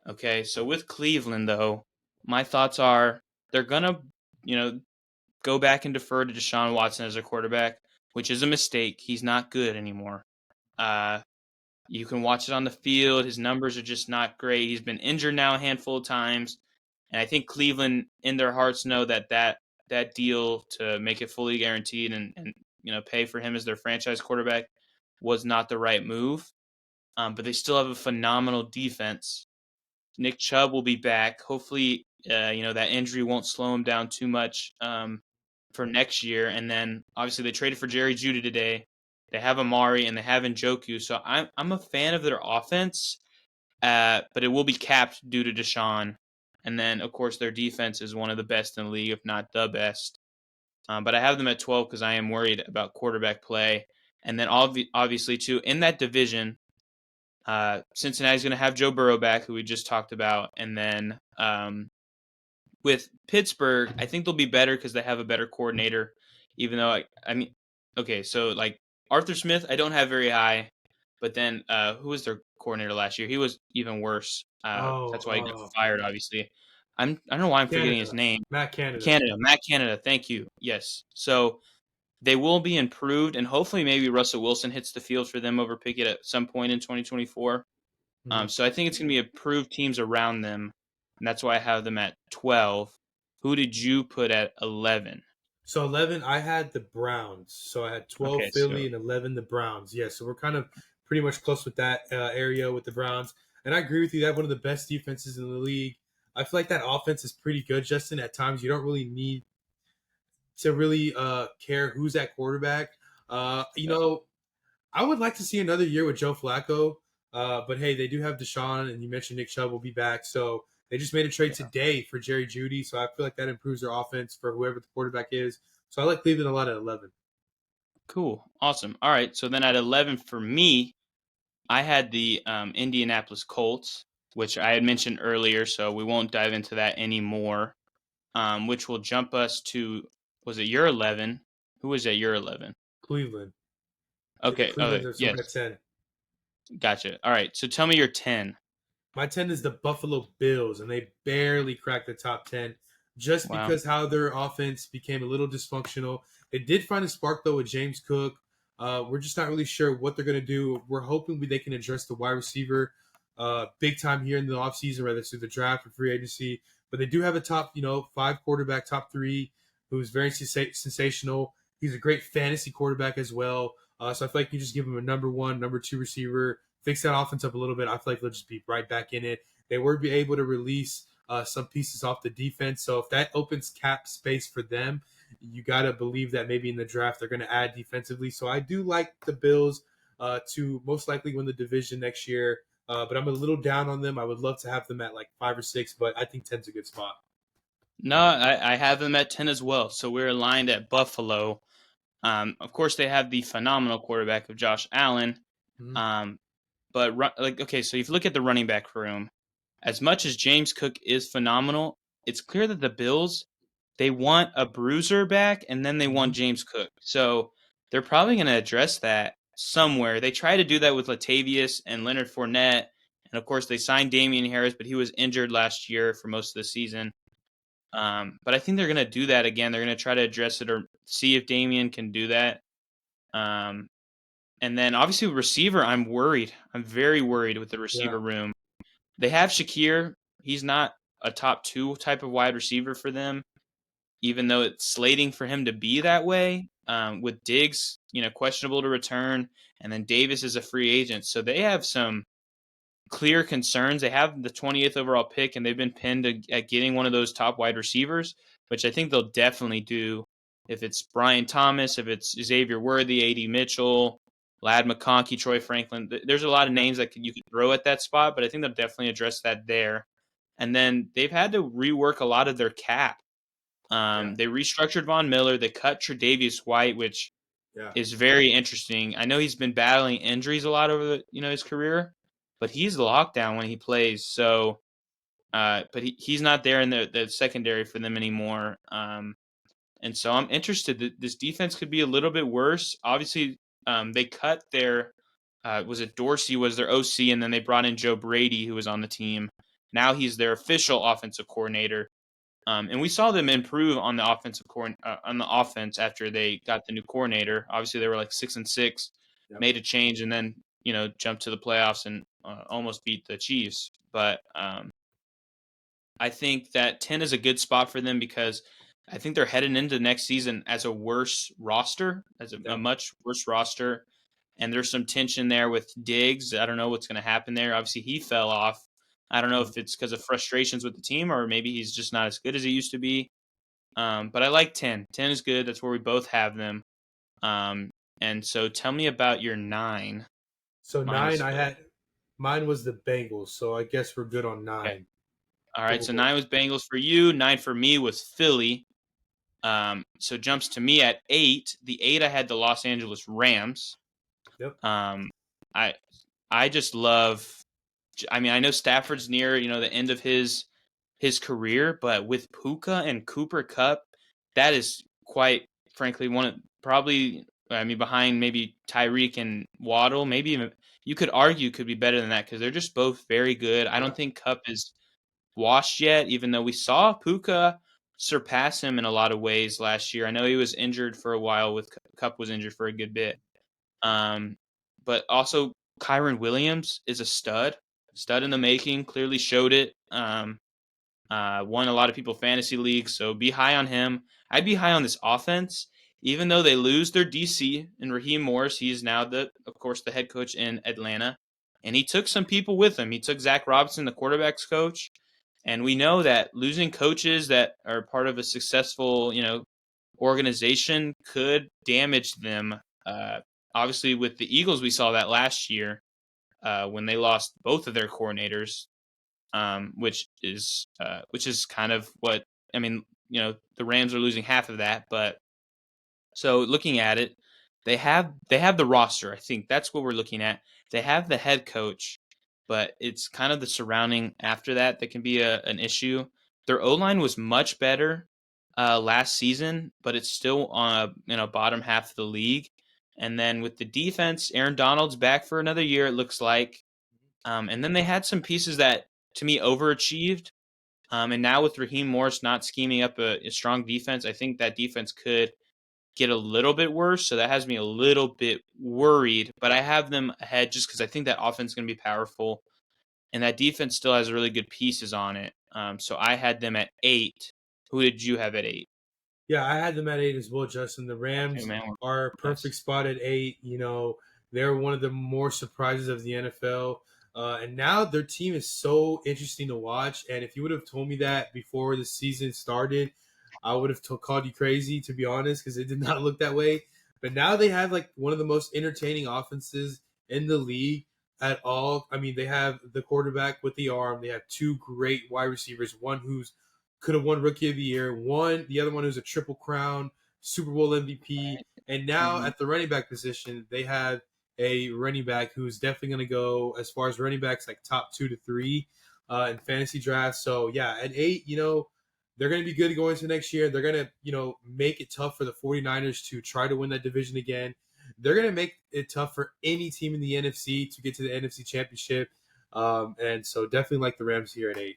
Okay, so with Cleveland, though, my thoughts are they're going to, go back and defer to Deshaun Watson as a quarterback, which is a mistake. He's not good anymore. You can watch it on the field. His numbers are just not great. He's been injured now a handful of times. And I think Cleveland, in their hearts, know that deal to make it fully guaranteed and pay for him as their franchise quarterback was not the right move. But they still have a phenomenal defense. Nick Chubb will be back. Hopefully, that injury won't slow him down too much for next year. And then obviously they traded for Jerry Jeudy today. They have Amari and they have Njoku. So I'm a fan of their offense, but it will be capped due to Deshaun. And then, of course, their defense is one of the best in the league, if not the best. But I have them at 12 because I am worried about quarterback play. And then obviously, too, in that division, Cincinnati's going to have Joe Burrow back, who we just talked about. And then with Pittsburgh, I think they'll be better because they have a better coordinator. Even though, I mean, okay, so like Arthur Smith, I don't have very high. But then who was their coordinator last year? He was even worse. That's why he got Oh, fired, obviously. I don't know why I'm forgetting his Canada. name. Matt Canada. Matt Canada. Thank you. Yes. So they will be improved, and hopefully maybe Russell Wilson hits the field for them over Pickett at some point in 2024. Mhm. So I think it's going to be improved teams around them, and that's why I have them at 12. Who did you put at 11? So 11, I had the Browns. So I had 12 Okay, so Philly and 11 the Browns. Yeah, so we're kind of pretty much close with that area with the Browns. And I agree with you. They have one of the best defenses in the league. I feel like that offense is pretty good, Justin. At times, you don't really need to really care who's at quarterback. uh, I would like to see another year with Joe Flacco. But hey, they do have Deshaun, and you mentioned Nick Chubb will be back. So they just made a trade yeah, today for Jerry Jeudy. So I feel like that improves their offense for whoever the quarterback is. So I like Cleveland a lot at 11. cool, awesome. All right, so then at 11 for me, I had the Indianapolis Colts, which I had mentioned earlier, so we won't dive into that anymore. Which will jump us to, was it your 11? Who was at your 11? Cleveland. Yeah, Okay, Cleveland okay, is someone at yes, 10. gotcha. All right, so tell me your 10. My 10 is the Buffalo Bills, and they barely cracked the top 10 just Wow. because how their offense became a little dysfunctional. They did find a spark, though, with James Cook. We're just not really sure what they're going to do. We're hoping they can address the wide receiver big time here in the offseason, whether it's through the draft or free agency. But they do have a top, 5 quarterback, top 3, who's very sensational. He's a great fantasy quarterback as well. So I feel like you just give him a number 1, number 2 receiver, fix that offense up a little bit. I feel like they'll just be right back in it. They were be able to release some pieces off the defense. So if that opens cap space for them, you got to believe that maybe in the draft they're going to add defensively. So I do like the Bills to most likely win the division next year. But I'm a little down on them. I would love to have them at like 5 or 6, but I think 10's a good spot. No, I have them at 10 as well. So we're aligned at Buffalo. Of course, they have the phenomenal quarterback of Josh Allen. Mhm. Um, but okay, so if you look at the running back room, as much as James Cook is phenomenal, it's clear that the Bills, they want a bruiser back and then they want Mhm. James Cook. So they're probably going to address that somewhere. They try to do that with Latavius and Leonard Fournette And of course, they signed Damian Harris, but he was injured last year for most of the season. But I think they're going to do that again. They're going to try to address it or see if Damian can do that. Um, and then obviously receiver, I'm worried. I'm very worried with the Yeah, receiver room. They have Shakir. He's not a top 2 type of wide receiver for them, even though it's slating for him to be that way. With Diggs, questionable to return, and then Davis is a free agent, so they have some clear concerns. They have the 20th overall pick, and they've been pinned at getting one of those top wide receivers, which I think they'll definitely do. If it's Brian Thomas, if it's Xavier Worthy, A.D. Mitchell, Lad McConkey, Troy Franklin, there's a lot of yeah, names that you could throw at that spot, but I think they'll definitely address that there. And then they've had to rework a lot of their cap. yeah, They restructured Von Miller. They cut Tre'Davious White, which yeah, is very interesting. I know he's been battling injuries a lot over his career, but he's locked down when he plays. So, but he's not there in the secondary for them anymore. And so I'm interested that this defense could be a little bit worse. Obviously, they cut their was it Dorsey was their OC, and then they brought in Joe Brady, who was on the team. Now he's their official offensive coordinator. And we saw them improve on the on the offense after they got the new coordinator. Obviously, they were like 6-6, yeah. made a change, and then jumped to the playoffs and almost beat the Chiefs. But I think that 10 is a good spot for them because I think they're heading into next season as a worse roster, as a Yeah. much worse roster. And there's some tension there with Diggs. I don't know what's going to happen there. Obviously, he fell off. I don't know Mhm. if it's because of frustrations with the team or maybe he's just not as good as he used to be. But I like 10. 10 is good. That's where we both have them. Um, and so tell me about your 9. So Mine nine, was I Philly. had mine was the Bengals. So I guess we're good on Okay. 9. All Go, right. go, So go. 9 was Bengals for you. 9 for me was Philly. So jumps to me at 8. The 8 I had the Los Angeles Rams. Yep. Um, I I just love. I mean, I know Stafford's near the end of his career, but with Puka and Cooper Cup, that is quite frankly one of probably. I mean, behind maybe Tyreek and Waddle, maybe even you could argue could be better than that because they're just both very good. I Yeah. don't think Cup is washed yet, even though we saw Puka surpass him in a lot of ways last year. I know he was injured for a while. With Cup was injured for a good bit, um, but also Kyron Williams is a stud in the making. Clearly showed it. Won a lot of people fantasy leagues, so be high on him. I'd be high on this offense, even though they lose their DC and Raheem Morris. He's now of course, the head coach in Atlanta, and he took some people with him. He took Zach Robinson, the quarterbacks coach, and we know that losing coaches that are part of a successful, organization could damage them. Obviously, with the Eagles, we saw that last year when they lost both of their coordinators, which is kind of what I mean. The Rams are losing half of that, but so looking at it, they have the roster. I think that's what we're looking at. They have the head coach, but it's kind of the surrounding after that can be an issue. Their O line was much better last season, but it's still on bottom half of the league. And then with the defense, Aaron Donald's back for another year. It looks like, and then they had some pieces that to me overachieved. And now with Raheem Morris not scheming up a strong defense, I think that defense could get a little bit worse. So that has me a little bit worried, but I have them ahead just because I think that offense is going to be powerful. And that defense still has really good pieces on it. So I had them at 8. Who did you have at 8? Yeah, I had them at 8 as well, Justin. The Okay, Rams man. are a Nice. perfect spot at 8. They're one of the more surprises of the NFL. And now their team is so interesting to watch. And if you would have told me that before the season started, I would have called you crazy, to be honest, because it did not look that way. But now they have like one of the most entertaining offenses in the league at all. I mean, they have the quarterback with the arm. They have two great wide receivers, one who's could have won Rookie of the Year. The other one who's a Triple Crown, Super Bowl MVP, and now Mm-hmm. at the running back position, they have a running back who's definitely going to go as far as running backs like top 2 to 3 in fantasy drafts. So yeah, at 8, they're going to be good going into next year. They're going to make it tough for the 49ers to try to win that division again. They're going to make it tough for any team in the NFC to get to the NFC Championship. And so definitely like the Rams here at 8.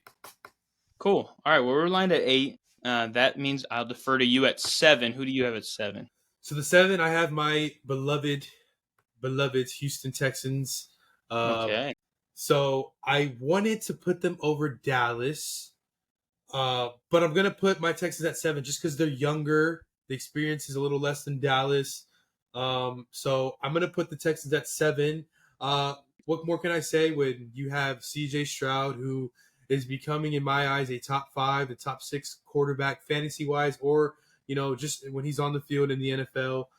Cool. All right. Well, we're lined at 8. That means I'll defer to you at 7. Who do you have at 7? So the 7, I have my beloved Houston Texans. Um, Okay. so I wanted to put them over Dallas, but I'm gonna put my Texans at 7 just because they're younger. The experience is a little less than Dallas. So I'm gonna put the Texans at 7. What more can I say when you have C.J. Stroud, who is becoming, in my eyes, a top 5, the top 6 quarterback fantasy wise, or just when he's on the field in the NFL.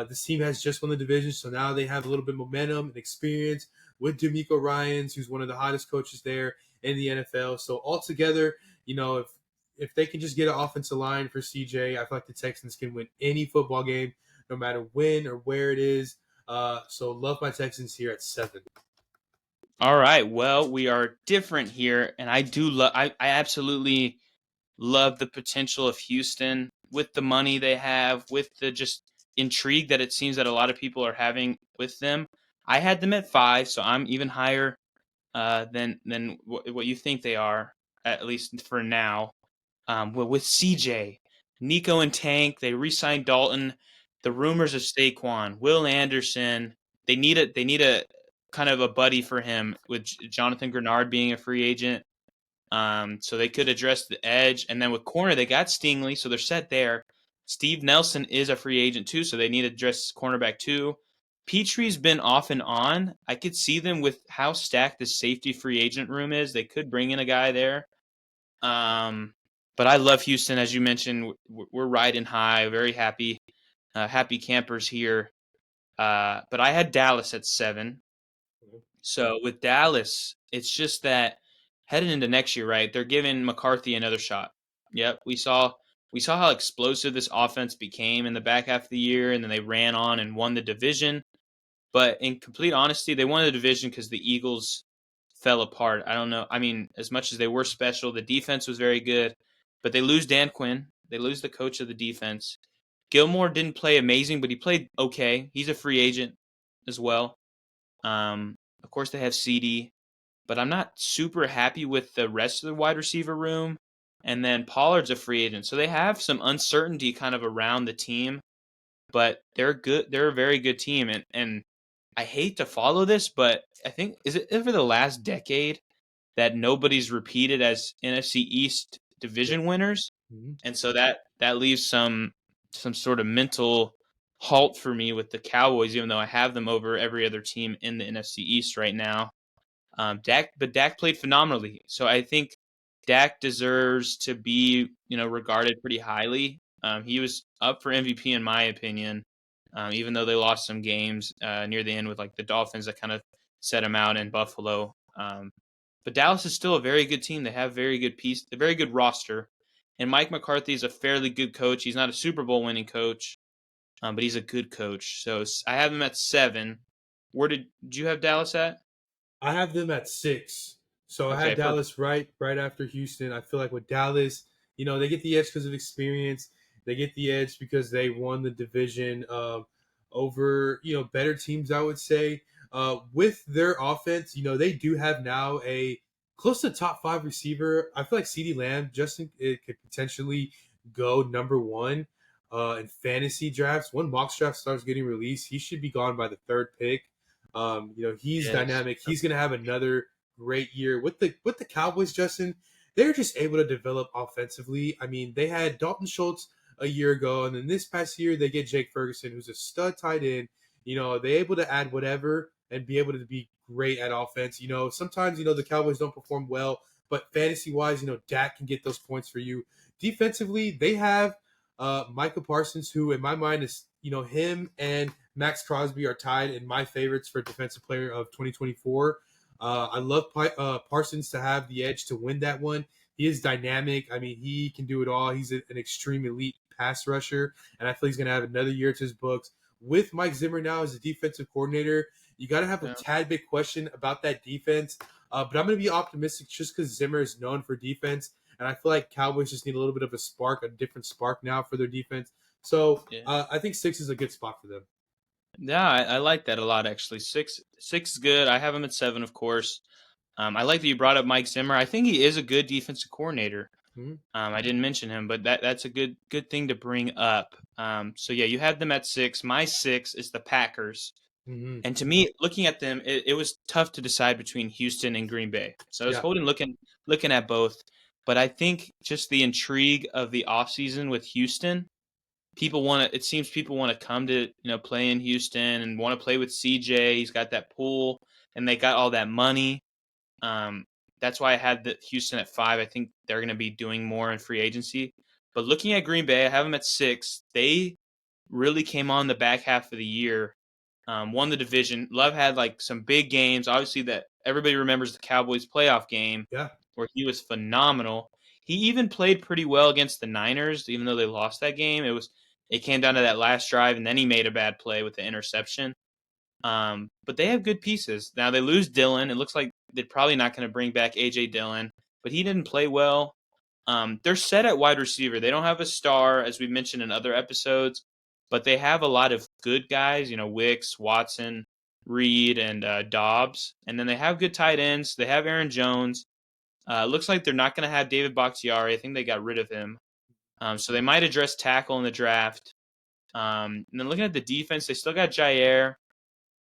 This team has just won the division, so now they have a little bit of momentum and experience with D'Amico Ryans, who's one of the hottest coaches there in the NFL. So altogether, if they can just get an offensive line for CJ, I feel like the Texans can win any football game, no matter when or where it is. So love my Texans here at 7. All right. Well, we are different here, and I do love. I absolutely love the potential of Houston with the money they have, with the just intrigue that it seems that a lot of people are having with them. I had them at 5, so I'm even higher than what you think they are, at least for now. Well, with CJ, Nico and Tank, they re-signed Dalton. The rumors of Saquon, Will Anderson, they need a kind of a buddy for him with Jonathan Grenard being a free agent. So they could address the edge, and then with corner they got Stingley, so they're set there. Steve Nelson is a free agent too, so they need to address cornerback too. Petrie's been off and on. I could see them with how stacked the safety free agent room is. They could bring in a guy there. Um, but I love Houston, as you mentioned. We're riding high, very happy, happy campers here. But I had Dallas at 7. So with Dallas, it's just that heading into next year, right? They're giving McCarthy another shot. Yep, we saw how explosive this offense became in the back half of the year, and then they ran on and won the division. But in complete honesty, they won the division because the Eagles fell apart. I don't know. I mean, as much as they were special, the defense was very good, but they lose Dan Quinn. They lose the coach of the defense. Gilmore didn't play amazing, but he played okay. He's a free agent as well. Of course, they have CD, but I'm not super happy with the rest of the wide receiver room. And then Pollard's a free agent, so they have some uncertainty kind of around the team. But they're good. They're a very good team, and I hate to follow this, but I think is it over the last decade that nobody's repeated as NFC East Yeah. division winners, Mm-hmm. and so that leaves some sort of mental halt for me with the Cowboys, even though I have them over every other team in the NFC East right now. Dak played phenomenally, so I think Dak deserves to be regarded pretty highly. He was up for MVP in my opinion, even though they lost some games near the end with like the Dolphins that kind of set him out in Buffalo. But Dallas is still a very good team. They have a very good roster, and Mike McCarthy is a fairly good coach. He's not a Super Bowl winning coach, but he's a good coach. So I have him at 7. Where did you have Dallas at? I have them at 6. So I had Okay, perfect. Dallas right after Houston. I feel like with Dallas, they get the edge because of experience. They get the edge because they won the division over better teams. I would say with their offense, they do have now a close to top 5 receiver. I feel like CeeDee Lamb, Justin, it could potentially go number 1 in fantasy drafts. When mock draft starts getting released, he should be gone by the 3rd pick. He's Yes. dynamic. He's going to have another great year with the Cowboys. Justin, they're just able to develop offensively. I mean, they had Dalton Schultz a year ago, and then this past year they get Jake Ferguson, who's a stud tight end. They're able to add whatever and be able to be great at offense. Sometimes the Cowboys don't perform well, but fantasy wise, Dak can get those points for you. Defensively, they have Micah Parsons, who in my mind is him and Max Crosby are tied in my favorites for defensive player of 2024. I love Parsons to have the edge to win that one. He is dynamic. I mean, he can do it all. He's an extreme elite pass rusher, and I feel he's going to have another year to his books. With Mike Zimmer now as a defensive coordinator, you got to have a Yeah. tad bit question about that defense. But I'm going to be optimistic just because Zimmer is known for defense, and I feel like Cowboys just need a little bit of a spark, a different spark now for their defense. So Yeah. I think 6 is a good spot for them. Yeah, I like that a lot actually. Six is good. I have them at 7, of course. I like that you brought up Mike Zimmer. I think he is a good defensive coordinator. Mhm. I didn't mention him, but that's a good thing to bring up. So yeah, you have them at 6. My 6 is the Packers. Mhm. And to me, looking at them, it was tough to decide between Houston and Green Bay. So I was Yeah. looking at both. But I think just the intrigue of the offseason with Houston, it seems people want to come to, play in Houston and want to play with CJ. He's got that pool and they got all that money. Um, that's why I had the Houston at 5. I think they're going to be doing more in free agency. But looking at Green Bay, I have them at 6. They really came on the back half of the year, won the division. Love had like some big games. Obviously, that everybody remembers the Cowboys playoff game Yeah. where he was phenomenal. He even played pretty well against the Niners, even though they lost that game. It came down to that last drive, and then he made a bad play with the interception. But they have good pieces. Now they lose Dillon. It looks like they're probably not going to bring back AJ Dillon, but he didn't play well. They're set at wide receiver. They don't have a star, as we mentioned in other episodes, but they have a lot of good guys. Wicks, Watson, Reed, and Dobbs, and then they have good tight ends. They have Aaron Jones. Looks like they're not going to have David Bakhtiari. I think they got rid of him. So they might address tackle in the draft. And then looking at the defense, they still got Jair.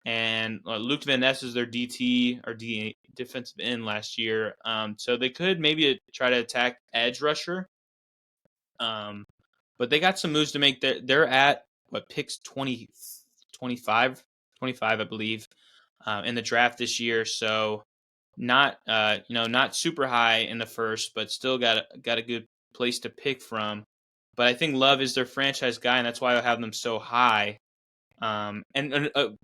And Luke Van Ness is their DT or defensive end last year. So they could maybe try to attack edge rusher. But they got some moves to make. They're at what picks 20, 25, I believe, in the draft this year. So not super high in the first, but still got a good place to pick from. But I think Love is their franchise guy, and that's why I have them so high. But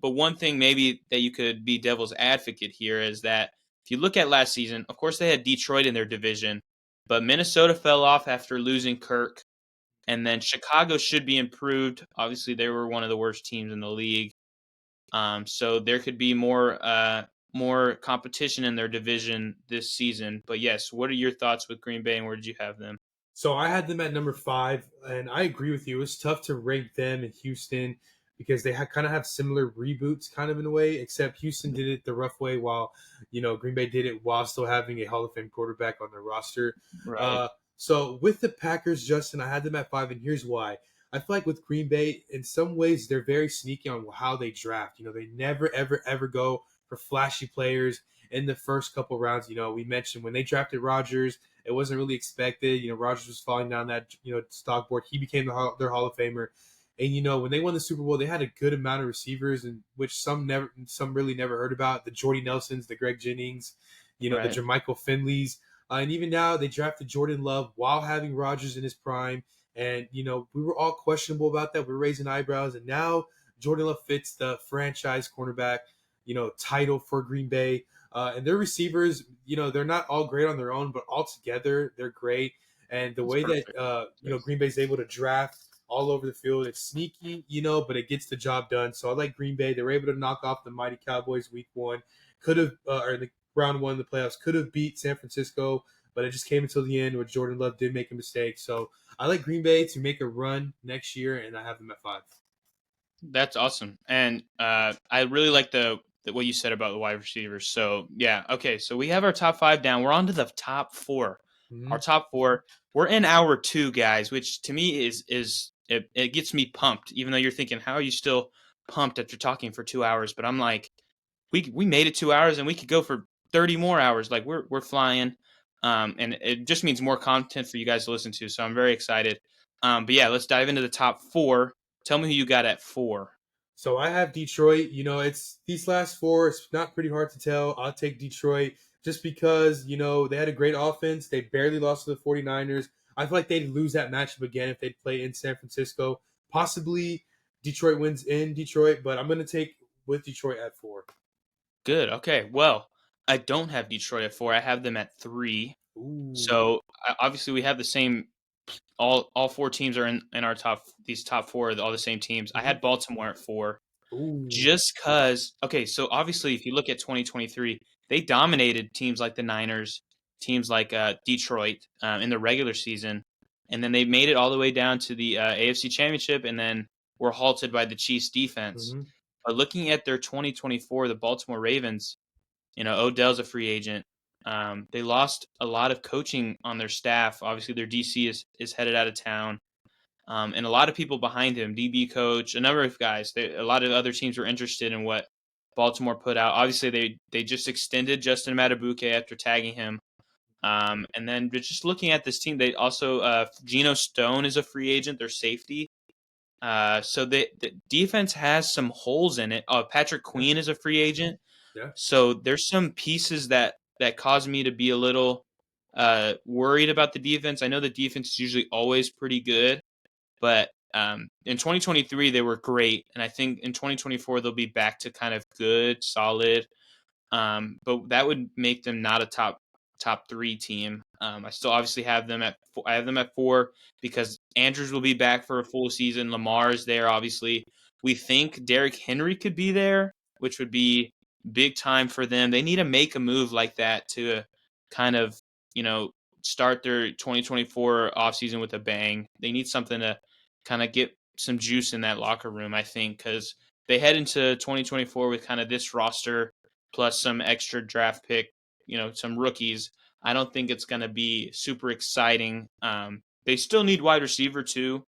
one thing maybe that you could be devil's advocate here is that if you look at last season, of course they had Detroit in their division, but Minnesota fell off after losing Kirk, and then Chicago should be improved. Obviously, they were one of the worst teams in the league, so there could be more competition in their division this season. But yes, what are your thoughts with Green Bay, and where did you have them? So I had them at number 5, and I agree with you. It was tough to rank them in Houston because they kind of have similar reboots, kind of in a way. Except Houston did it the rough way, while Green Bay did it while still having a Hall of Fame quarterback on their roster. Right. So with the Packers, Justin, I had them at 5, and here's why. I feel like with Green Bay, in some ways, they're very sneaky on how they draft. They never, ever, ever go for flashy players in the first couple rounds. We mentioned when they drafted Rodgers, it wasn't really expected. Rodgers was falling down that stock board. He became their Hall of Famer. And when they won the Super Bowl, they had a good amount of receivers, and which some really never heard about. The Jordy Nelsons, the Greg Jennings, the Right. Jermichael Finleys, and even now they drafted Jordan Love while having Rodgers in his prime. And we were all questionable about that. We were raising eyebrows, and now Jordan Love fits the franchise cornerback title for Green Bay. And their receivers, they're not all great on their own, but all together they're great. And the That's way that perfect. Green Bay's able to draft all over the field, it's sneaky, but it gets the job done. So I like Green Bay. They were able to knock off the mighty Cowboys week 1. Could have or the round 1 of the playoffs, could have beat San Francisco, but it just came until the end where Jordan Love did make a mistake. So I like Green Bay to make a run next year, and I have them at 5. That's awesome, and I really like the what you said about the wide receivers. So yeah, okay. So we have our top 5 down. We're on to the top 4. Our Mm-hmm. top 4. We're in hour 2, guys, which to me it gets me pumped. Even though you're thinking, how are you still pumped after talking for 2 hours? But I'm like, we made it 2 hours, and we could go for 30 more hours. Like we're flying, and it just means more content for you guys to listen to. So I'm very excited. But yeah, let's dive into the top 4. Tell me who you got at 4. So I have Detroit. It's these last 4. It's not pretty hard to tell. I'll take Detroit just because, they had a great offense. They barely lost to the 49ers. I feel like they'd lose that matchup again if they'd play in San Francisco. Possibly Detroit wins in Detroit, but I'm going to take with Detroit at 4. Good. Okay. Well, I don't have Detroit at 4. I have them at 3. Ooh. So obviously we have the same. All 4 teams are in our top 4. All the same teams. I Mm-hmm. had Baltimore at 4. Ooh. Just because, okay, so obviously if you look at 2023, they dominated teams like the Niners, teams like Detroit in the regular season, and then they made it all the way down to the AFC Championship, and then were halted by the Chiefs defense. Mm-hmm. But looking at their 2024, the Baltimore Ravens, Odell's a free agent. They lost a lot of coaching on their staff. Obviously, their DC is headed out of town, and a lot of people behind him, DB coach, a number of guys. A lot of other teams were interested in what Baltimore put out. Obviously, they just extended Justin Matabuke after tagging him. And then just looking at this team, they also Geno Stone is a free agent, their safety. So the defense has some holes in it. Patrick Yeah. Queen is a free agent. Yeah. So there's some pieces that cause me to be a little worried about the defense. I know the defense is usually always pretty good, but in 2023 they were great, and I think in 2024 they'll be back to kind of good, solid. But that would make them not a top three team. I still obviously have them at I have them at 4 because Andrews will be back for a full season. Lamar's there, obviously. We think Derrick Henry could be there, which would be big time for them. They need to make a move like that to kind of start their 2024 offseason with a bang. They need something to kind of get some juice in that locker room, I think, because they head into 2024 with kind of this roster plus some extra draft pick, some rookies. I don't think it's going to be super exciting. They still need wide receiver too.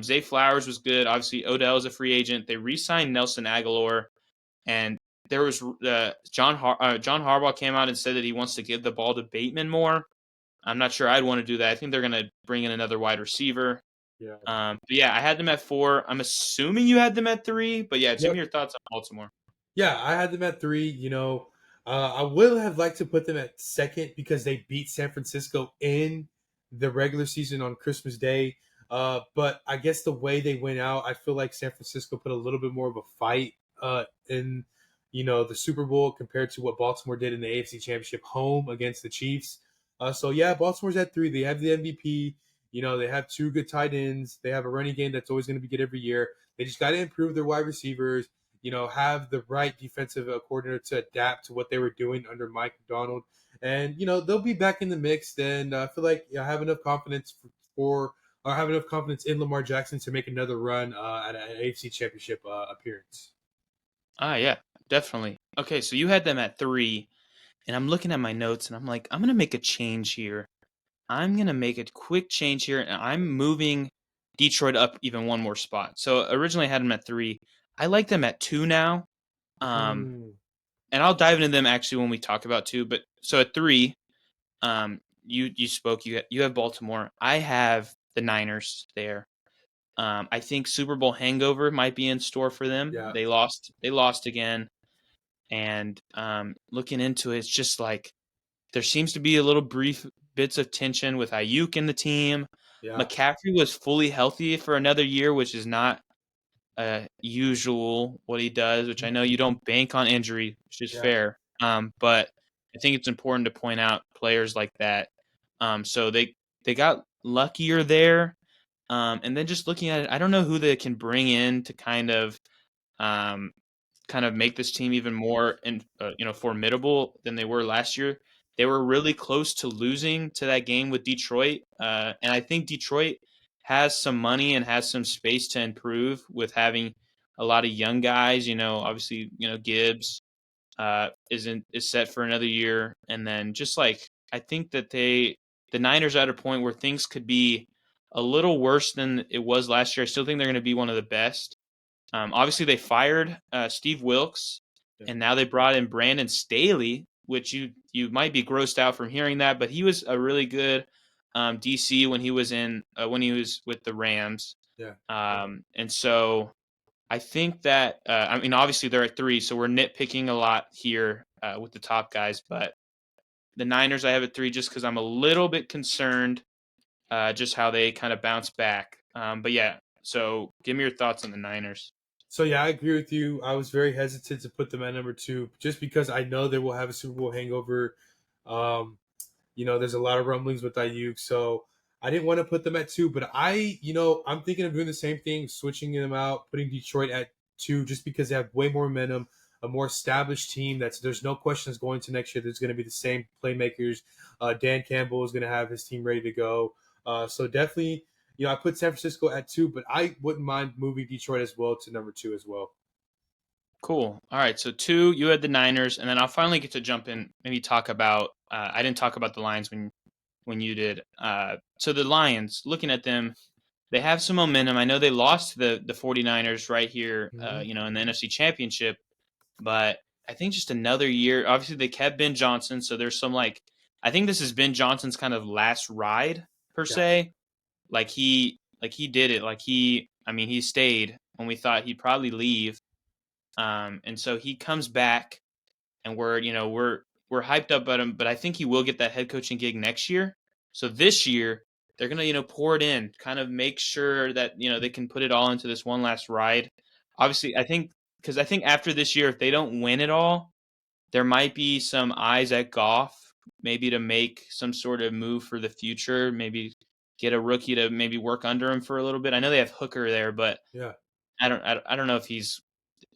Zay Flowers was good. Obviously, Odell is a free agent. They re-signed Nelson Aguilar, and there was John Harbaugh came out and said that he wants to give the ball to Bateman more. I'm not sure I'd want to do that. I think they're going to bring in another wide receiver. Yeah. But yeah, I had them at 4. I'm assuming you had them at 3, but yeah, tell Yep. me your thoughts on Baltimore. Yeah, I had them at 3. I would have liked to put them at second because they beat San Francisco in the regular season on Christmas Day. But I guess the way they went out, I feel like San Francisco put a little bit more of a fight in the Super Bowl compared to what Baltimore did in the AFC Championship home against the Chiefs. So yeah, Baltimore's at 3. They have the MVP. They have 2 good tight ends. They have a running game that's always going to be good every year. They just got to improve their wide receivers. Have the right defensive coordinator to adapt to what they were doing under Mike McDonald. And, they'll be back in the mix. And I feel like I have enough confidence or have enough confidence in Lamar Jackson to make another run at an AFC Championship appearance. Yeah, definitely. Okay, so you had them at 3, and I'm looking at my notes, and I'm like, I'm going to make a change here. I'm going to make a quick change here, and I'm moving Detroit up even one more spot. So originally I had them at 3. I like them at 2 now. Mm, And I'll dive into them actually when we talk about 2. But so at 3, you spoke. You have Baltimore. I have the Niners there. I think Super Bowl hangover might be in store for them. yeah, They lost again, and looking into it, it's just like there seems to be a little brief bits of tension with Ayuk in the team. yeah. McCaffrey was fully healthy for another year, which is not usual what he does, which I know you don't bank on injury, which is Yeah. fair. But I think it's important to point out players like that. So they got luckier there. And then just looking at it, I don't know who they can bring in to um, kind of make this team even more formidable than they were last year. They were really close to losing to that game with Detroit, and I think Detroit has some money and has some space to improve with having a lot of young guys. Obviously, Gibbs is set for another year, and then just like I think that the Niners are at a point where things could be a little worse than it was last year. I still think they're going to be one of the best. Obviously, they fired Steve Wilkes, Yeah. and now they brought in Brandon Staley, which you might be grossed out from hearing that, but he was a really good DC when he was with the Rams. Yeah. And so I think that obviously they're at 3, so we're nitpicking a lot here with the top guys, but the Niners I have at 3 just because I'm a little bit concerned just how they kind of bounce back. But yeah, so give me your thoughts on the Niners. So yeah, I agree with you. I was very hesitant to put them at number 2 just because I know they will have a Super Bowl hangover. Um, there's a lot of rumblings with Ayuk, so I didn't want to put them at 2. But I'm thinking of doing the same thing, switching them out, putting Detroit at 2, just because they have way more momentum, a more established team. There's no questions going to next year. There's going to be the same playmakers. Dan Campbell is going to have his team ready to go. So definitely, I put San Francisco at 2, but I wouldn't mind moving Detroit as well to number 2 as well. Cool. All right. So 2, you had the Niners, and then I'll finally get to jump in, maybe talk about. I didn't talk about the Lions when you did. So the Lions, looking at them, they have some momentum. I know they lost to the 49ers right here, Mhm. in the NFC Championship, but I think just another year. Obviously, they kept Ben Johnson, so there's some like. I think this has Ben Johnson's kind of last ride per Yeah. se. Like he did it. He stayed when we thought he'd probably leave. And so he comes back, and we're hyped up about him, but I think he will get that head coaching gig next year. So this year they're gonna pour it in, kind of make sure that they can put it all into this one last ride. Obviously, I think because I think after this year, if they don't win it all, there might be some eyes at Goff, maybe to make some sort of move for the future, maybe get a rookie to maybe work under him for a little bit. I know they have Hooker there, but Yeah. I don't know if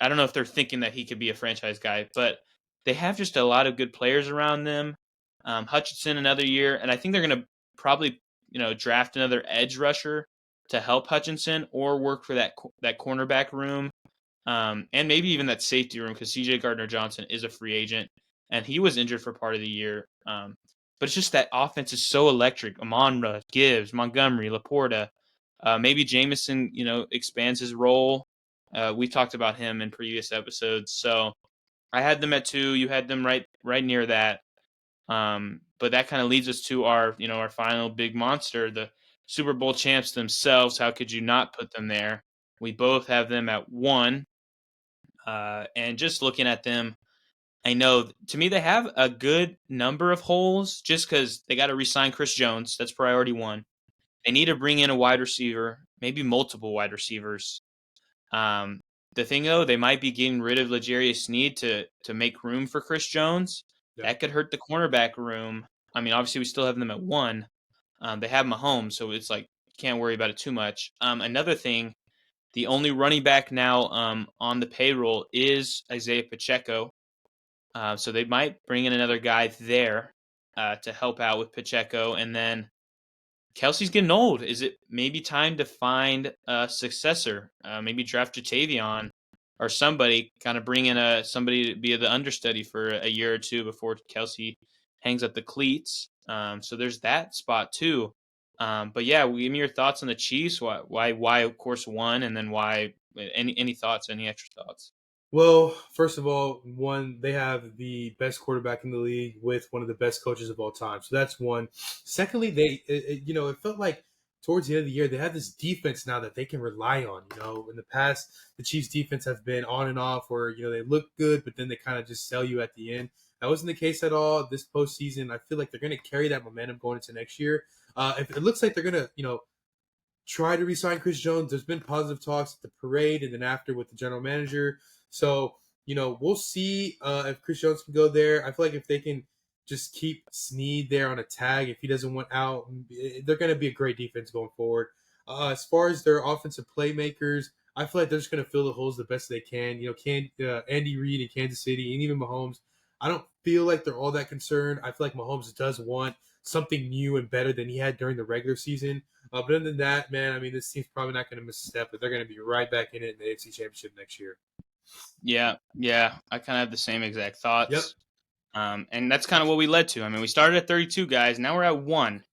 I don't know if they're thinking that he could be a franchise guy, but they have just a lot of good players around them. Hutchinson another year, and I think they're going to probably draft another edge rusher to help Hutchinson or work for that cornerback room, and maybe even that safety room because C.J. Gardner Johnson is a free agent and he was injured for part of the year. But it's just that offense is so electric. Amonra, Gibbs, Montgomery, Laporta. Maybe Jameson, expands his role. We talked about him in previous episodes. So I had them at 2. You had them right near that. But that kind of leads us to our final big monster, the Super Bowl champs themselves. How could you not put them there? We both have them at 1. And just looking at them, I know to me they have a good number of holes just because they got to re-sign Chris Jones. That's priority 1. They need to bring in a wide receiver, maybe multiple wide receivers. Um, the thing though, they might be getting rid of L'Jarius Sneed to make room for Chris Jones. Yeah. That could hurt the cornerback room. I mean, obviously we still have them at 1. They have Mahomes, so it's like can't worry about it too much. Another thing, the only running back now on the payroll is Isaiah Pacheco. So they might bring in another guy there to help out with Pacheco, and then Kelsey's getting old. Is it maybe time to find a successor? Maybe draft Jatavion or somebody, kind of bring in somebody to be the understudy for a year or two before Kelsey hangs up the cleats. So there's that spot too. But yeah, give me your thoughts on the Chiefs. Why of course 1, and then why? Any thoughts? Any extra thoughts? Well, first of all, one, they have the best quarterback in the league with one of the best coaches of all time. So that's one. Secondly, it felt like towards the end of the year, they have this defense now that they can rely on. In the past, the Chiefs defense have been on and off where, they look good, but then they kind of just sell you at the end. That wasn't the case at all this postseason. I feel like they're going to carry that momentum going into next year. If it looks like they're going to, try to re-sign Chris Jones. There's been positive talks at the parade and then after with the general manager. So, we'll see if Chris Jones can go there. I feel like if they can just keep Snead there on a tag, if he doesn't want out, they're going to be a great defense going forward. As far as their offensive playmakers, I feel like they're just going to fill the holes the best they can. Andy Reid in Kansas City and even Mahomes, I don't feel like they're all that concerned. I feel like Mahomes does want something new and better than he had during the regular season. But other than that, man, I mean, this team's probably not going to miss a step, but they're going to be right back in it in the AFC Championship next year. Yeah. I kind of have the same exact Yep. thoughts. And that's kind of what we led to. I mean, we started at 32 guys. Now we're at 1.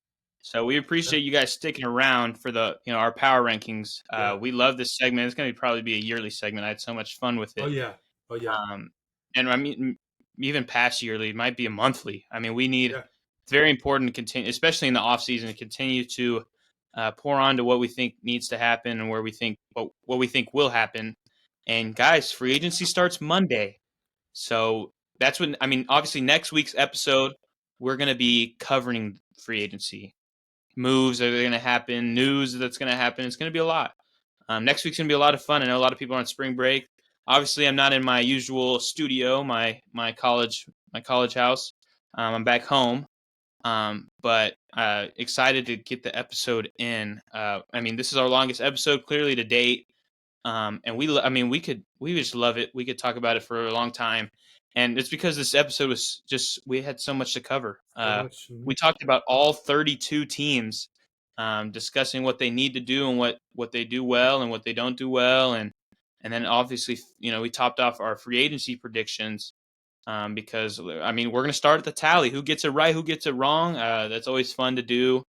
So we appreciate you guys sticking around for our power rankings. Yeah. We love this segment. It's going to probably be a yearly segment. I had so much fun with Oh it. yeah. Oh yeah. Um, and I mean, even past yearly, it might be a monthly. I mean, Yeah. it's very important to continue, especially in the off season, to continue to pour on to what we think needs to happen and what we think will happen. And guys, free agency starts Monday. So that's when, I mean, obviously next week's episode, we're going to be covering free agency. Moves that are going to happen, news that's going to happen. It's going to be a lot. Next week's going to be a lot of fun. I know a lot of people are on spring break. Obviously, I'm not in my usual studio, my college house. I'm back home, but excited to get the episode in. I mean, this is our longest episode clearly to date. And we just love it. We could talk about it for a long time. And it's because this episode was we had so much to cover. So much. We talked about all 32 teams, discussing what they need to do and what they do well and what they don't do well. And then obviously, we topped off our free agency predictions because, I mean, we're going to start at the tally. Who gets it right? Who gets it wrong? That's always fun to do.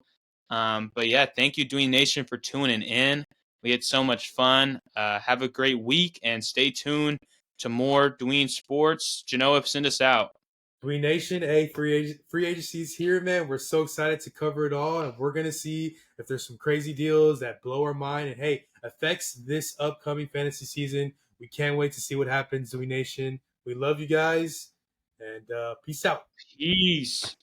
But yeah, thank you, Dween Nation, for tuning in. We had so much fun. Have a great week and stay tuned to more Dween Sports. Genoa, send us out. Dween Nation, free agencies here, man. We're so excited to cover it all, and we're gonna see if there's some crazy deals that blow our mind and hey affects this upcoming fantasy season. We can't wait to see what happens, Dween Nation. We love you guys, and peace out. Peace.